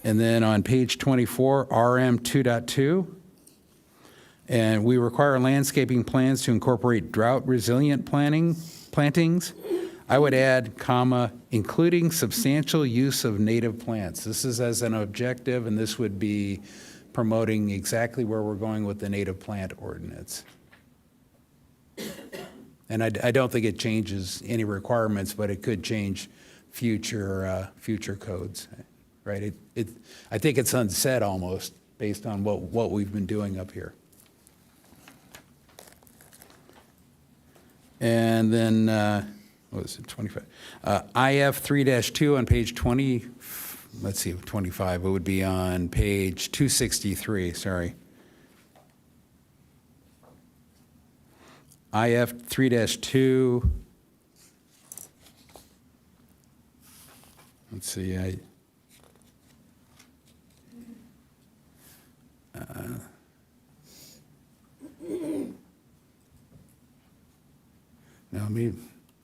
And then on page 24, RM 2.2, and we require landscaping plans to incorporate drought-resilient plantings. I would add, comma, including substantial use of native plants. This is as an objective, and this would be promoting exactly where we're going with the native plant ordinance. And I don't think it changes any requirements, but it could change future codes, right? I think it's unsaid almost based on what we've been doing up here. And then, what was it, 25? IF 3-2 on page 20, let's see, 25, it would be on page 263, sorry. IF 3-2, let's see, no, me.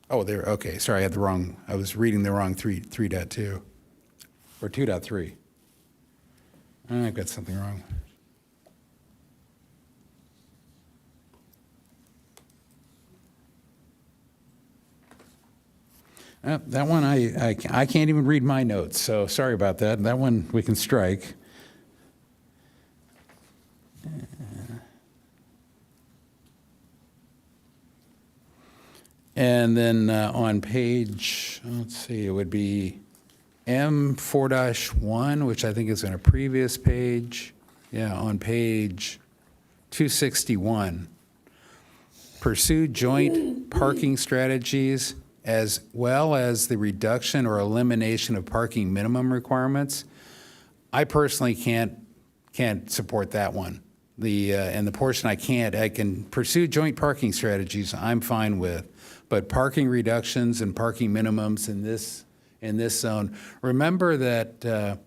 Oh, there. Okay, sorry, I was reading the wrong 3.2 or 2.3. I've got something wrong. That one I can't even read my notes, so sorry about that. That one we can strike. And then on page, let's see, it would be M4-1, which I think is on a previous page. Yeah, on page 261. pursue joint parking strategies as well as the reduction or elimination of parking minimum requirements. I personally can't support that one. And the portion I can pursue joint parking strategies, I'm fine with. But parking reductions and parking minimums in this zone, remember that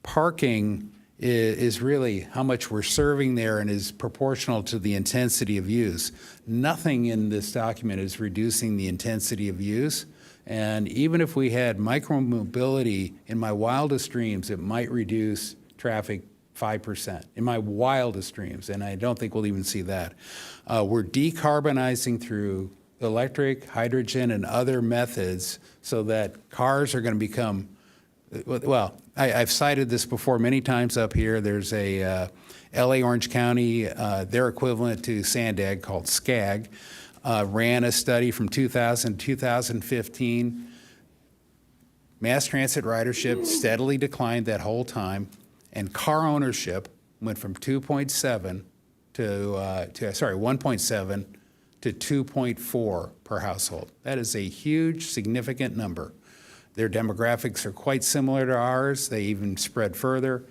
parking is really how much we're serving there and is proportional to the intensity of use. Nothing in this document is reducing the intensity of use. And even if we had micromobility, in my wildest dreams, it might reduce traffic 5%, in my wildest dreams, and I don't think we'll even see that. We're decarbonizing through electric, hydrogen, and other methods so that cars are going to become, well, I've cited this before many times up here. There's a LA Orange County, their equivalent to SANDAG called SCAG, ran a study from 2000 to 2015. Mass transit ridership steadily declined that whole time, and car ownership went from 1.7 to 2.4 per household. That is a huge, significant number. Their demographics are quite similar to ours. They even spread further.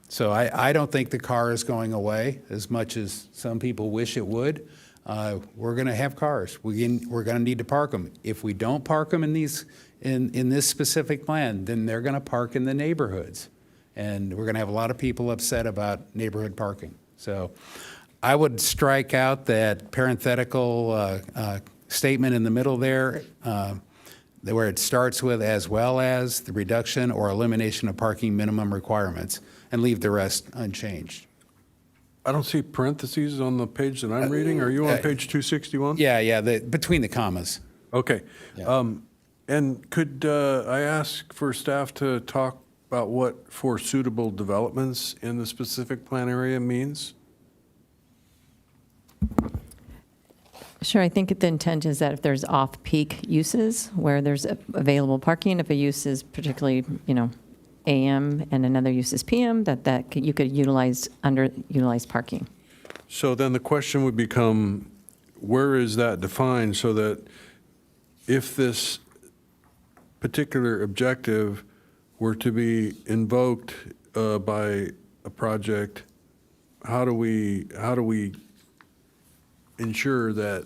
So I don't think the car is going away as much as some people wish it would. We're going to have cars. We're going to need to park them. If we don't park them in this specific plan, then they're going to park in the neighborhoods. And we're going to have a lot of people upset about neighborhood parking. So I would strike out that parenthetical statement in the middle there, where it starts with as well as the reduction or elimination of parking minimum requirements, and leave the rest unchanged. I don't see parentheses on the page that I'm reading. Are you on page 261? Yeah, between the commas. Okay. Yeah. And could I ask for staff to talk about what for suitable developments in the specific plan area means? Sure, I think the intent is that if there's off-peak uses where there's available parking, if a use is particularly, AM and another use is PM, that you could utilize underutilized parking. So then the question would become, where is that defined so that if this particular objective were to be invoked by a project, how do we ensure that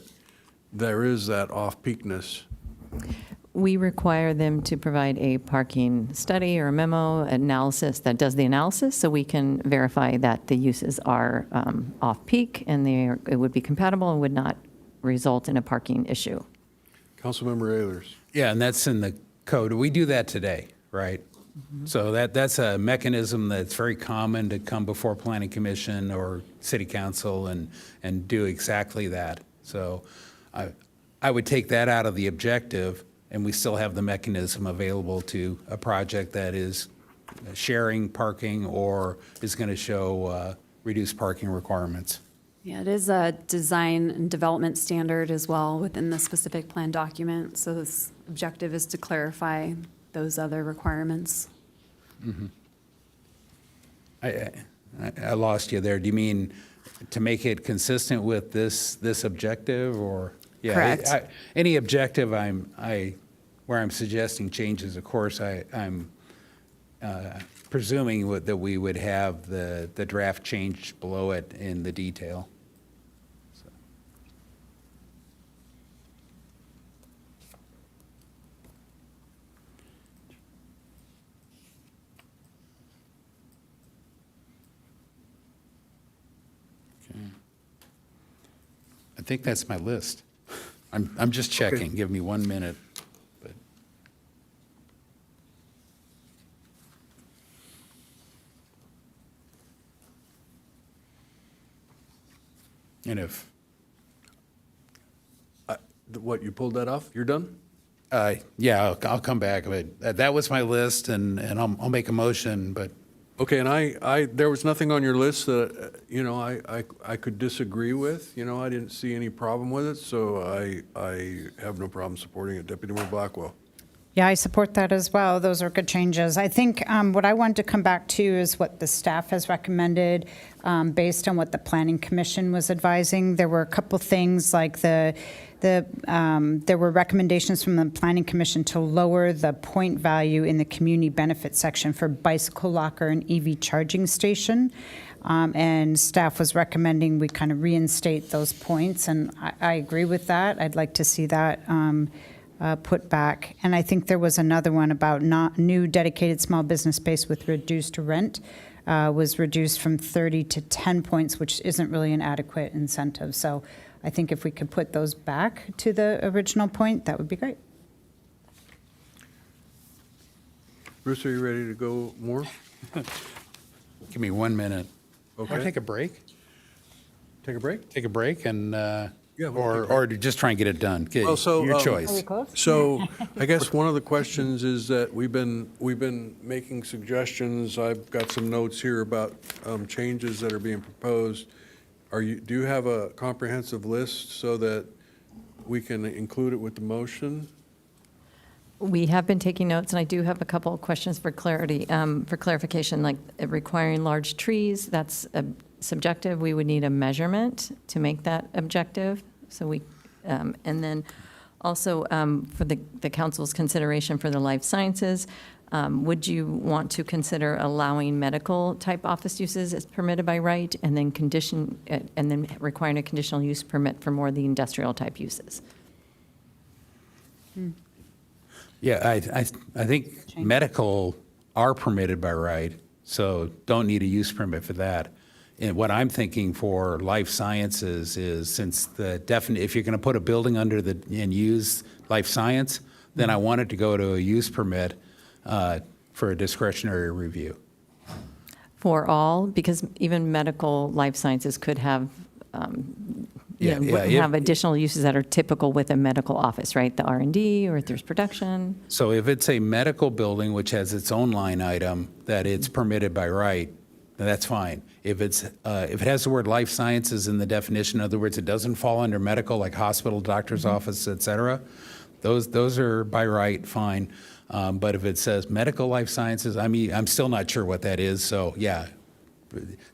there is that off-peakness? We require them to provide a parking study or a memo analysis that does the analysis so we can verify that the uses are off-peak and it would be compatible and would not result in a parking issue. Councilmember Ehlers. Yeah, and that's in the code. We do that today, right? Mm-hmm. So that's a mechanism that's very common to come before Planning Commission or City Council and do exactly that. So I would take that out of the objective, and we still have the mechanism available to a project that is sharing parking or is going to show reduced parking requirements. Yeah, it is a design and development standard as well within the specific plan document. So this objective is to clarify those other requirements. Mm-hmm. I lost you there. Do you mean to make it consistent with this objective, or? Yeah, Correct. Any objective where I'm suggesting changes, of course, I'm presuming that we would have the draft changed below it in the detail. So. Okay. I think that's my list. I'm just checking. Okay. Give me 1 minute. But. And if. What, you pulled that off? You're done? Yeah, I'll come back. But that was my list, and I'll make a motion, but. Okay, and there was nothing on your list that, I could disagree with. I didn't see any problem with it, so I have no problem supporting it. Deputy Mayor Blackwell. Yeah, I support that as well. Those are good changes. I think what I wanted to come back to is what the staff has recommended based on what the Planning Commission was advising. There were a couple things like there were recommendations from the Planning Commission to lower the point value in the community benefit section for bicycle locker and EV charging station. And staff was recommending we kind of reinstate those points, and I agree with that. I'd like to see that put back. And I think there was another one about not new dedicated small business space with reduced rent was reduced from 30 to 10 points, which isn't really an adequate incentive. So I think if we could put those back to the original point, that would be great. Bruce, are you ready to go more? Give me 1 minute. Okay. Or take a break. Take a break? Take a break and, Yeah, we'll take a or just try and get it done. Well, so, Your choice. So I guess one of the questions is that we've been making suggestions. I've got some notes here about changes that are being proposed. Do you have a comprehensive list so that we can include it with the motion? We have been taking notes, and I do have a couple of questions for clarity, for clarification, like requiring large trees, that's subjective. We would need a measurement to make that objective. So and then also for the council's consideration for the life sciences, would you want to consider allowing medical type office uses as permitted by right, and then requiring a conditional use permit for more of the industrial type uses? Yeah, I think medical are permitted by right, so don't need a use permit for that. And what I'm thinking for life sciences is, since if you're going to put a building under and use life science, then I want it to go to a use permit for a discretionary review. For all, because even medical life sciences could have, have additional uses that are typical with a medical office, right? The R&D, or if there's production. So if it's a medical building which has its own line item that it's permitted by right, then that's fine. If it has the word life sciences in the definition, in other words, it doesn't fall under medical, like hospital, doctor's office, et cetera, those are by right fine. But if it says medical life sciences, I'm still not sure what that is. So yeah,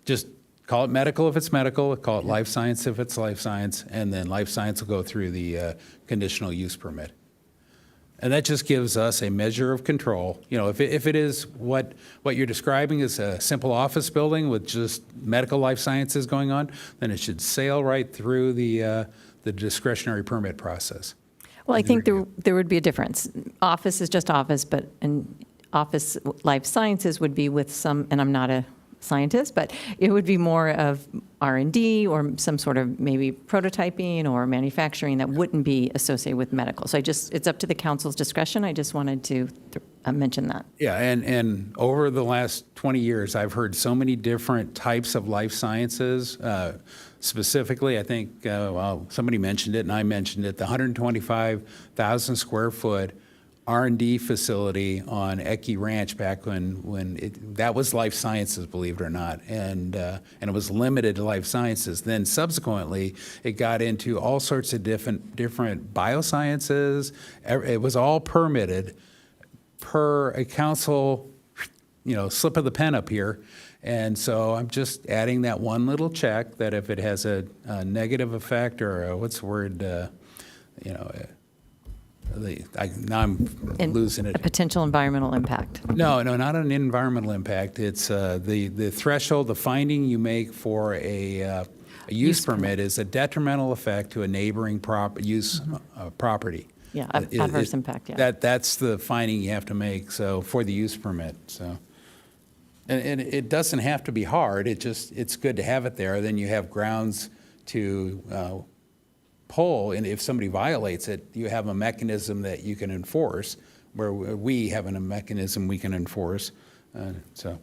just call it medical if it's medical, call it life science if it's life science, and then life science will go through the conditional use permit. And that just gives us a measure of control. You know, if it is what you're describing is a simple office building with just medical life sciences going on, then it should sail right through the discretionary permit process. Well, I think there would be a difference. Office is just office, but office life sciences would be with some, and I'm not a scientist, but it would be more of R&D or some sort of maybe prototyping or manufacturing that wouldn't be associated with medical. So it's up to the council's discretion. I just wanted to mention that. Yeah, and over the last 20 years, I've heard so many different types of life sciences. Specifically, I think, somebody mentioned it and I mentioned it, the 125,000 square foot R&D facility on Ecke Ranch back when that was life sciences, believe it or not, and it was limited to life sciences. Then subsequently, it got into all sorts of different biosciences. It was all permitted per a council, slip of the pen up here. And so I'm just adding that one little check that if it has a negative effect or what's the word, now I'm losing it. A potential environmental impact. No, not an environmental impact. It's the threshold, the finding you make for a use permit is a detrimental effect to a neighboring property. Yeah, adverse impact, yeah. That's the finding you have to make, so, for the use permit, so. And it doesn't have to be hard, it's good to have it there, then you have grounds to pull, and if somebody violates it, you have a mechanism that you can enforce, where we have a mechanism we can enforce, so.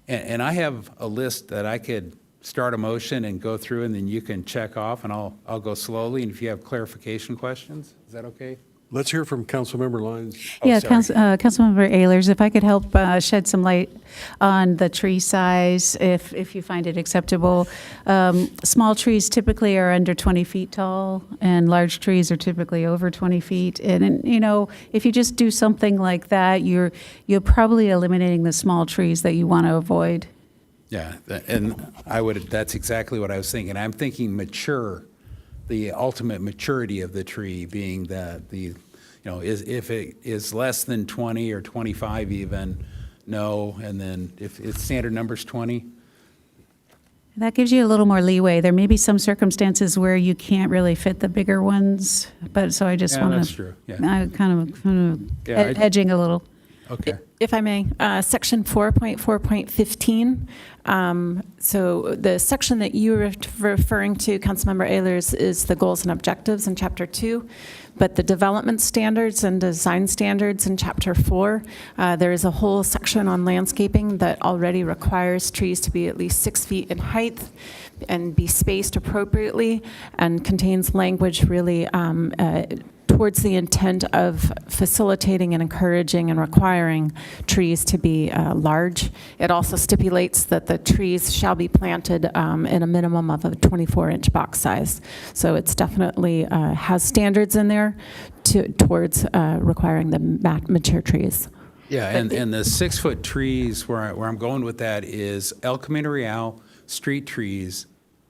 And I have a list that I could start a motion and go through, and then you can check off, and I'll go slowly, and if you have clarification questions, is that okay? Let's hear from Councilmember Lyons. Yeah, sorry. Councilmember Ehlers, if I could help shed some light on the tree size, if you find it acceptable. Small trees typically are under 20 feet tall, and large trees are typically over 20 feet. And you know, if you just do something like that, you're probably eliminating the small trees that you want to avoid. Yeah, and that's exactly what I was thinking. I'm thinking mature, the ultimate maturity of the tree being if it is less than 20 or 25 even, no, and then if its standard number's 20. That gives you a little more leeway. There may be some circumstances where you can't really fit the bigger ones, but so I just want to. That's true, yeah. I kind of hedging a little. Okay. If I may, section 4.4.15. So the section that you were referring to, Councilmember Ehlers, is the goals and objectives in Chapter 2. But the development standards and design standards in Chapter 4, there is a whole section on landscaping that already requires trees to be at least 6 feet in height and be spaced appropriately, and contains language really towards the intent of facilitating and encouraging and requiring trees to be large. It also stipulates that the trees shall be planted in a minimum of a 24-inch box size. So it's definitely has standards in there towards requiring the mature trees. Yeah, and the 6-foot trees, where I'm going with that is El Camino Real street trees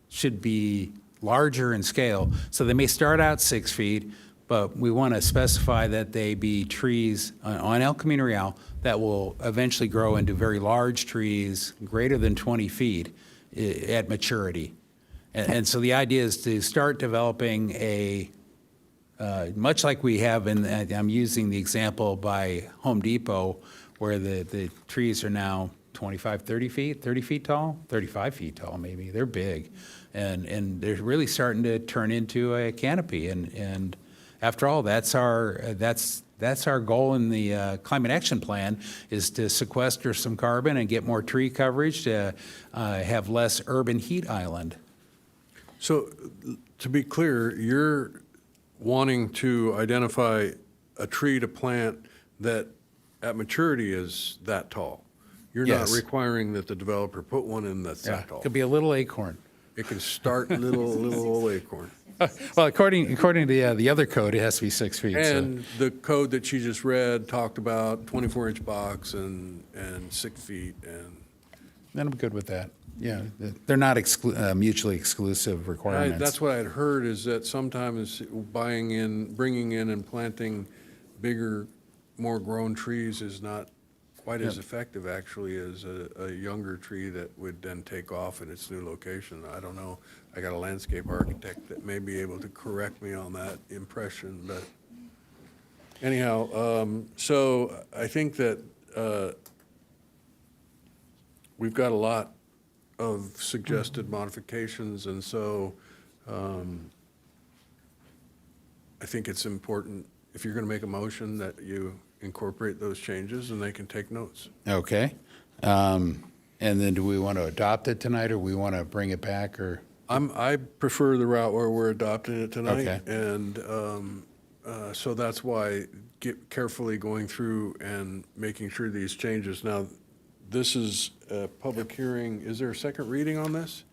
should be larger in scale. So they may start out 6 feet, but we want to specify that they be trees on El Camino Real that will eventually grow into very large trees, greater than 20 feet at maturity. And so the idea is to start developing much like we have I'm using the example by Home Depot, where the trees are now 25, 30 feet tall, 35 feet tall maybe. They're big. And they're really starting to turn into a canopy. And after all, that's our goal in the Climate Action Plan, is to sequester some carbon and get more tree coverage to have less urban heat island. So to be clear, you're wanting to identify a tree to plant that at maturity is that tall. You're Yes. not requiring that the developer put one in that's that tall. Could be a little acorn. It can start little acorn. Well, according to the other code, it has to be 6 feet. And the code that you just read talked about 24-inch box and 6 feet and. Then I'm good with that. Yeah, they're not mutually exclusive requirements. That's what I'd heard, is that sometimes bringing in and planting bigger, more grown trees is not quite as effective actually as a younger tree that would then take off in its new location. I don't know. I got a landscape architect that may be able to correct me on that impression, but anyhow, so I think that we've got a lot of suggested modifications, and so I think it's important, if you're going to make a motion, that you incorporate those changes and they can take notes. Okay. And then do we want to adopt it tonight, or we want to bring it back, or? I prefer the route where we're adopting it tonight. Okay. And so that's why carefully going through and making sure these changes. Now, this is a public hearing. Is there a second reading on this?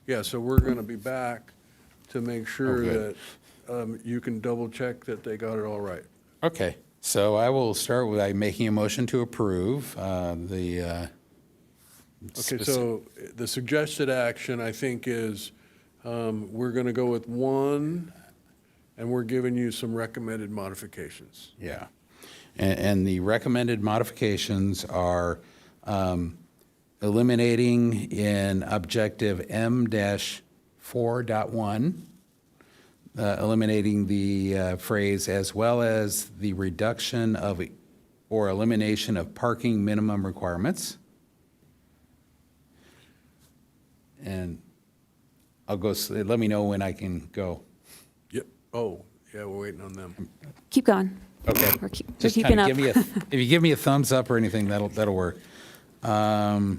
Yeah, so we're going to be back to make sure that you can double check that they got it all right. Okay, so I will start by making a motion to approve the. Okay, so the suggested action, I think, is we're going to go with 1, and we're giving you some recommended modifications. Yeah. And the recommended modifications are eliminating in objective M-4.1, eliminating the phrase "as well as the reduction of or elimination of parking minimum requirements." And I'll go, let me know when I can go. Yep. Oh, yeah, we're waiting on them. Keep going. Okay. We're Just keeping kinda up. if you give me a thumbs up or anything, that'll work. The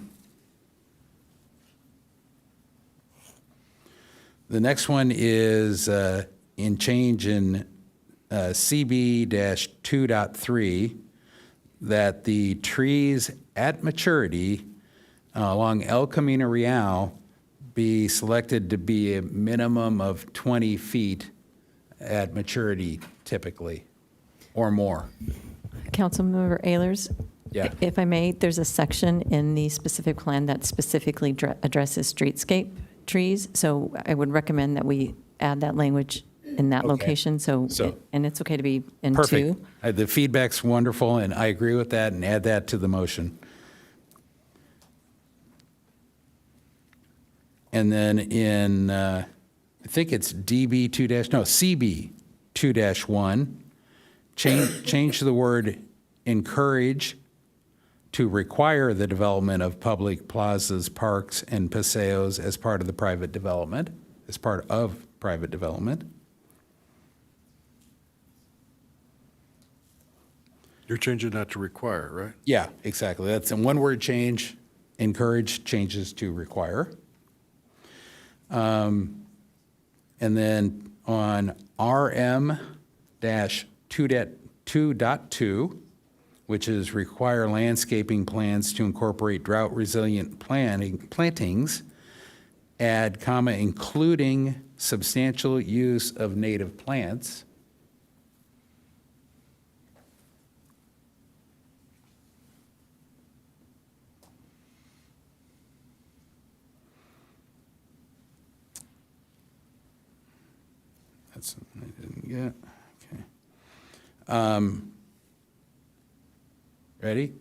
next one is in change in CB-2.3, that the trees at maturity along El Camino Real be selected to be a minimum of 20 feet at maturity typically, or more. Councilmember Ehlers? Yeah. If I may, there's a section in the specific plan that specifically addresses streetscape trees, so I would recommend that we add that language in that Okay. location, and it's okay to be in Perfect. two. The feedback's wonderful, and I agree with that, and add that to the motion. And then in, I think it's CB2-1, change the word encourage to require the development of public plazas, parks, and paseos as part of private development. You're changing that to require, right? Yeah, exactly. That's a one-word change. Encourage changes to require. And then on RM-2.2, which is require landscaping plans to incorporate drought-resilient plantings, add comma, including substantial use of native plants. That's, I didn't get, okay. Ready?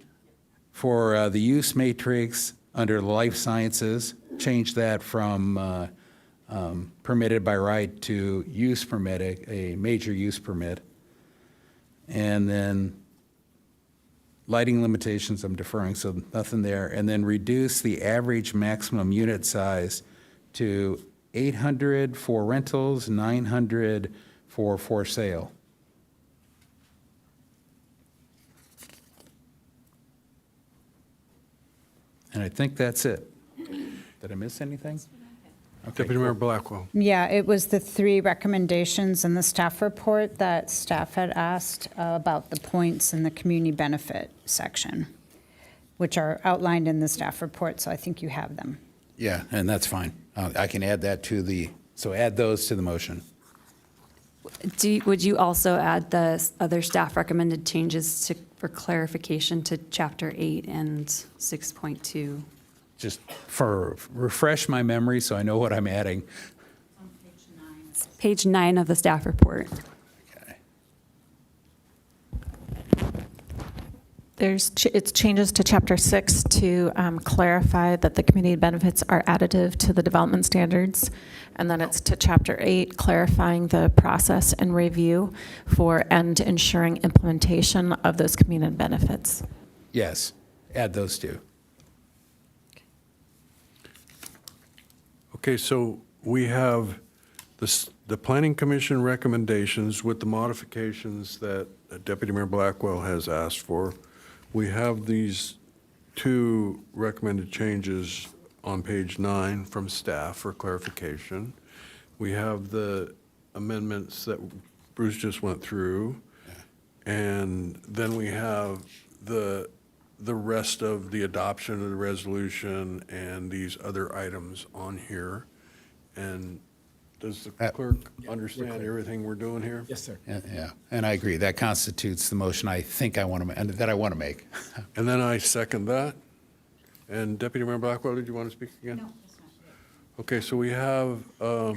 For the use matrix under life sciences, change that from permitted by right to use permit, a major use permit. And then lighting limitations, I'm deferring, so nothing there. And then reduce the average maximum unit size to 800 for rentals, 900 for sale. And I think that's it. Did I miss anything? Okay, Deputy Mayor Blackwell. Yeah, it was the 3 recommendations in the staff report that staff had asked about the points in the community benefit section, which are outlined in the staff report, so I think you have them. Yeah, and that's fine. I can add that so add those to the motion. Would you also add the other staff recommended changes for clarification to Chapter 8 and 6.2? Just refresh my memory so I know what I'm adding. Page 9 of the staff report. It's changes to Chapter 6 to clarify that the community benefits are additive to the development standards. And then it's to Chapter 8, clarifying the process and review and ensuring implementation of those community benefits. Yes, add those two. Okay, so we have the Planning Commission recommendations with the modifications that Deputy Mayor Blackwell has asked for. We have these 2 recommended changes on page 9 from staff for clarification. We have the amendments that Bruce just went through. And then we have the rest of the adoption of the resolution and these other items on here. And does the clerk understand everything we're doing here? Yes, sir. Yeah, and I agree. That constitutes the motion I want to make. And then I second that. And Deputy Mayor Blackwell, did you want to speak again? No, that's not it. Okay, so we have a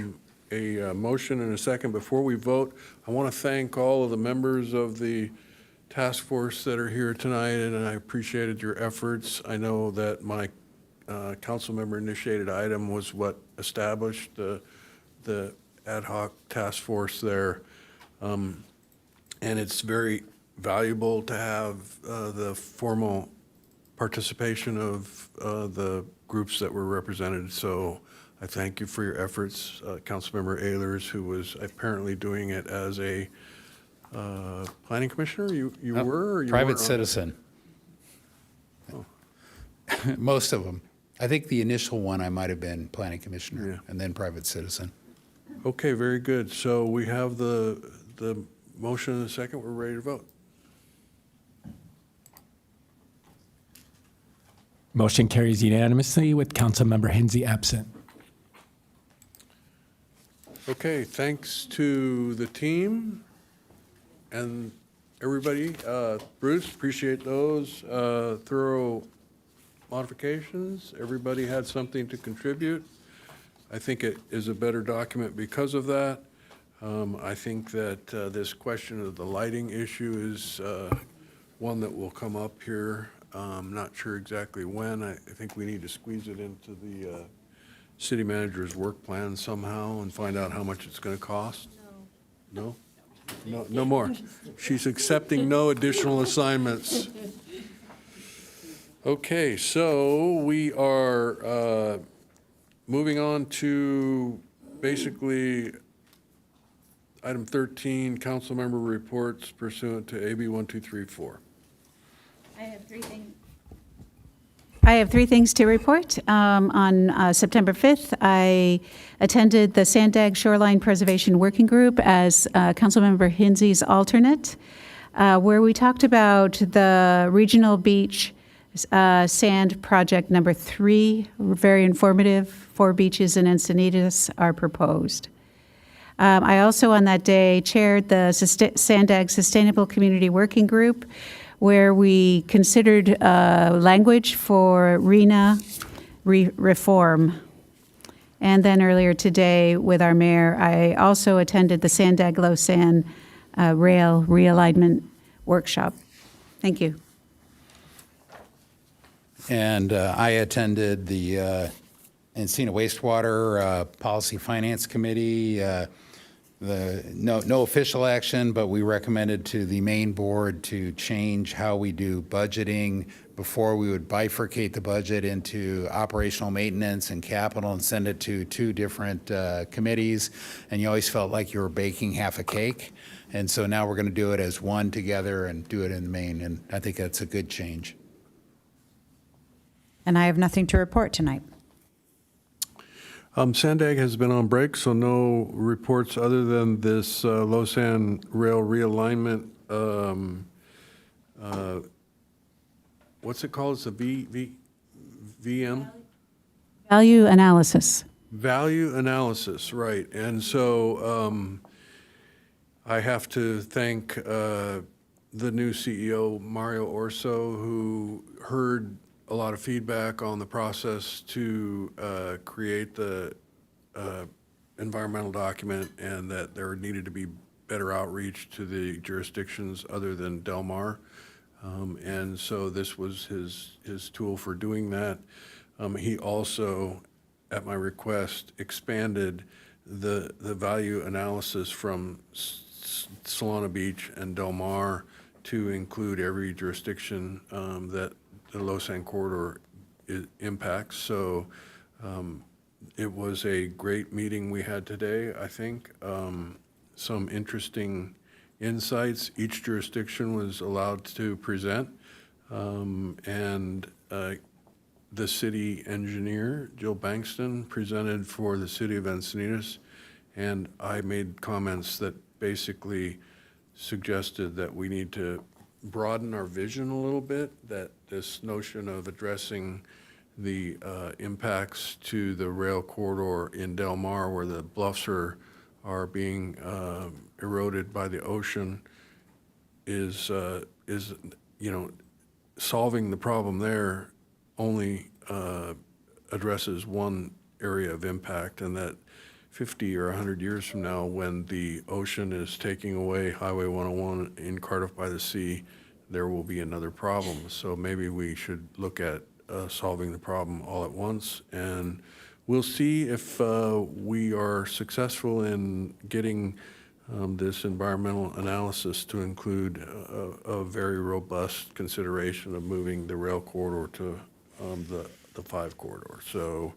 motion and a second. Before we vote, I want to thank all of the members of the task force that are here tonight, and I appreciated your efforts. I know that my council member initiated item was what established the ad hoc task force there. And it's very valuable to have the formal participation of the groups that were represented. So I thank you for your efforts. Councilmember Ehlers, who was apparently doing it as a planning commissioner, you were? Or you Private weren't on? citizen. Most of them. I think the initial one I might have been planning commissioner and then private citizen. Okay, very good. So we have the motion and a second, we're ready to vote. Motion carries unanimously with Councilmember Hensy absent. Okay, thanks to the team and everybody. Bruce, appreciate those thorough modifications. Everybody had something to contribute. I think it is a better document because of that. I think that this question of the lighting issue is one that will come up here. Not sure exactly when. I think we need to squeeze it into the city manager's work plan somehow and find out how much it's going to cost. No? No, no more. She's accepting no additional assignments. Okay, so we are moving on to basically item 13, council member reports pursuant to AB 1234. I have three things to report. On September 5th, I attended the Sandag Shoreline Preservation Working Group as Councilmember Hensy's alternate, where we talked about the Regional Beach Sand Project number 3, very informative. 4 beaches in Encinitas are proposed. I also on that day chaired the Sandag Sustainable Community Working Group, where we considered language for RENA reform. And then earlier today with our mayor, I also attended the Sandag Low Sand Rail Realignment Workshop. Thank you. And I attended the Encina Wastewater Policy Finance Committee. No official action, but we recommended to the main board to change how we do budgeting. Before, we would bifurcate the budget into operational maintenance and capital and send it to 2 different committees, and you always felt like you were baking half a cake. And so now we're going to do it as one together and do it in the main, and I think that's a good change. And I have nothing to report tonight. Sandag has been on break, so no reports other than this low sand rail realignment. What's it called? It's a VM? Value analysis. Value analysis, right. And so I have to thank the new CEO, Mario Orso, who heard a lot of feedback on the process to create the environmental document, and that there needed to be better outreach to the jurisdictions other than Del Mar. And so this was his tool for doing that. He also, at my request, expanded the value analysis from Solana Beach and Del Mar to include every jurisdiction that the low sand corridor impacts. So it was a great meeting we had today, I think. Some interesting insights. Each jurisdiction was allowed to present. And the city engineer, Jill Bankston, presented for the city of Encinitas. And I made comments that basically suggested that we need to broaden our vision a little bit, that this notion of addressing the impacts to the rail corridor in Del Mar, where the bluffs are being eroded by the ocean, is solving the problem there only addresses one area of impact, and that 50 or 100 years from now, when the ocean is taking away Highway 101 in Cardiff by the Sea, there will be another problem. So maybe we should look at solving the problem all at once, and we'll see if we are successful in getting this environmental analysis to include a very robust consideration of moving the rail corridor to the 5 corridor. So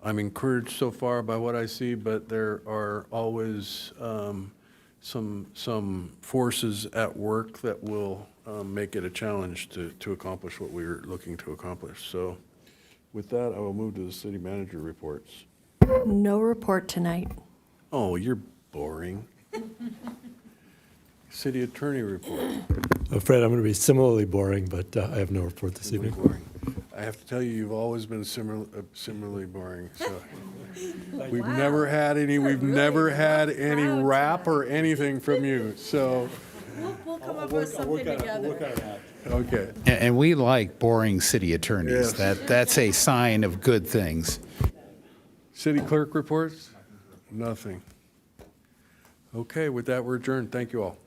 I'm encouraged so far by what I see, but there are always some forces at work that will make it a challenge to accomplish what we're looking to accomplish. So with that, I will move to the city manager reports. No report tonight. Oh, you're boring. City Attorney report. I'm afraid I'm going to be similarly boring, but I have no report this evening. I have to tell you, you've always been similarly boring, so. We've never had any rap or anything from you, so. We'll come up with something together. Okay. And we like boring city attorneys. Yes. That's a sign of good things. City clerk reports? Nothing. Okay, with that, we're adjourned. Thank you all.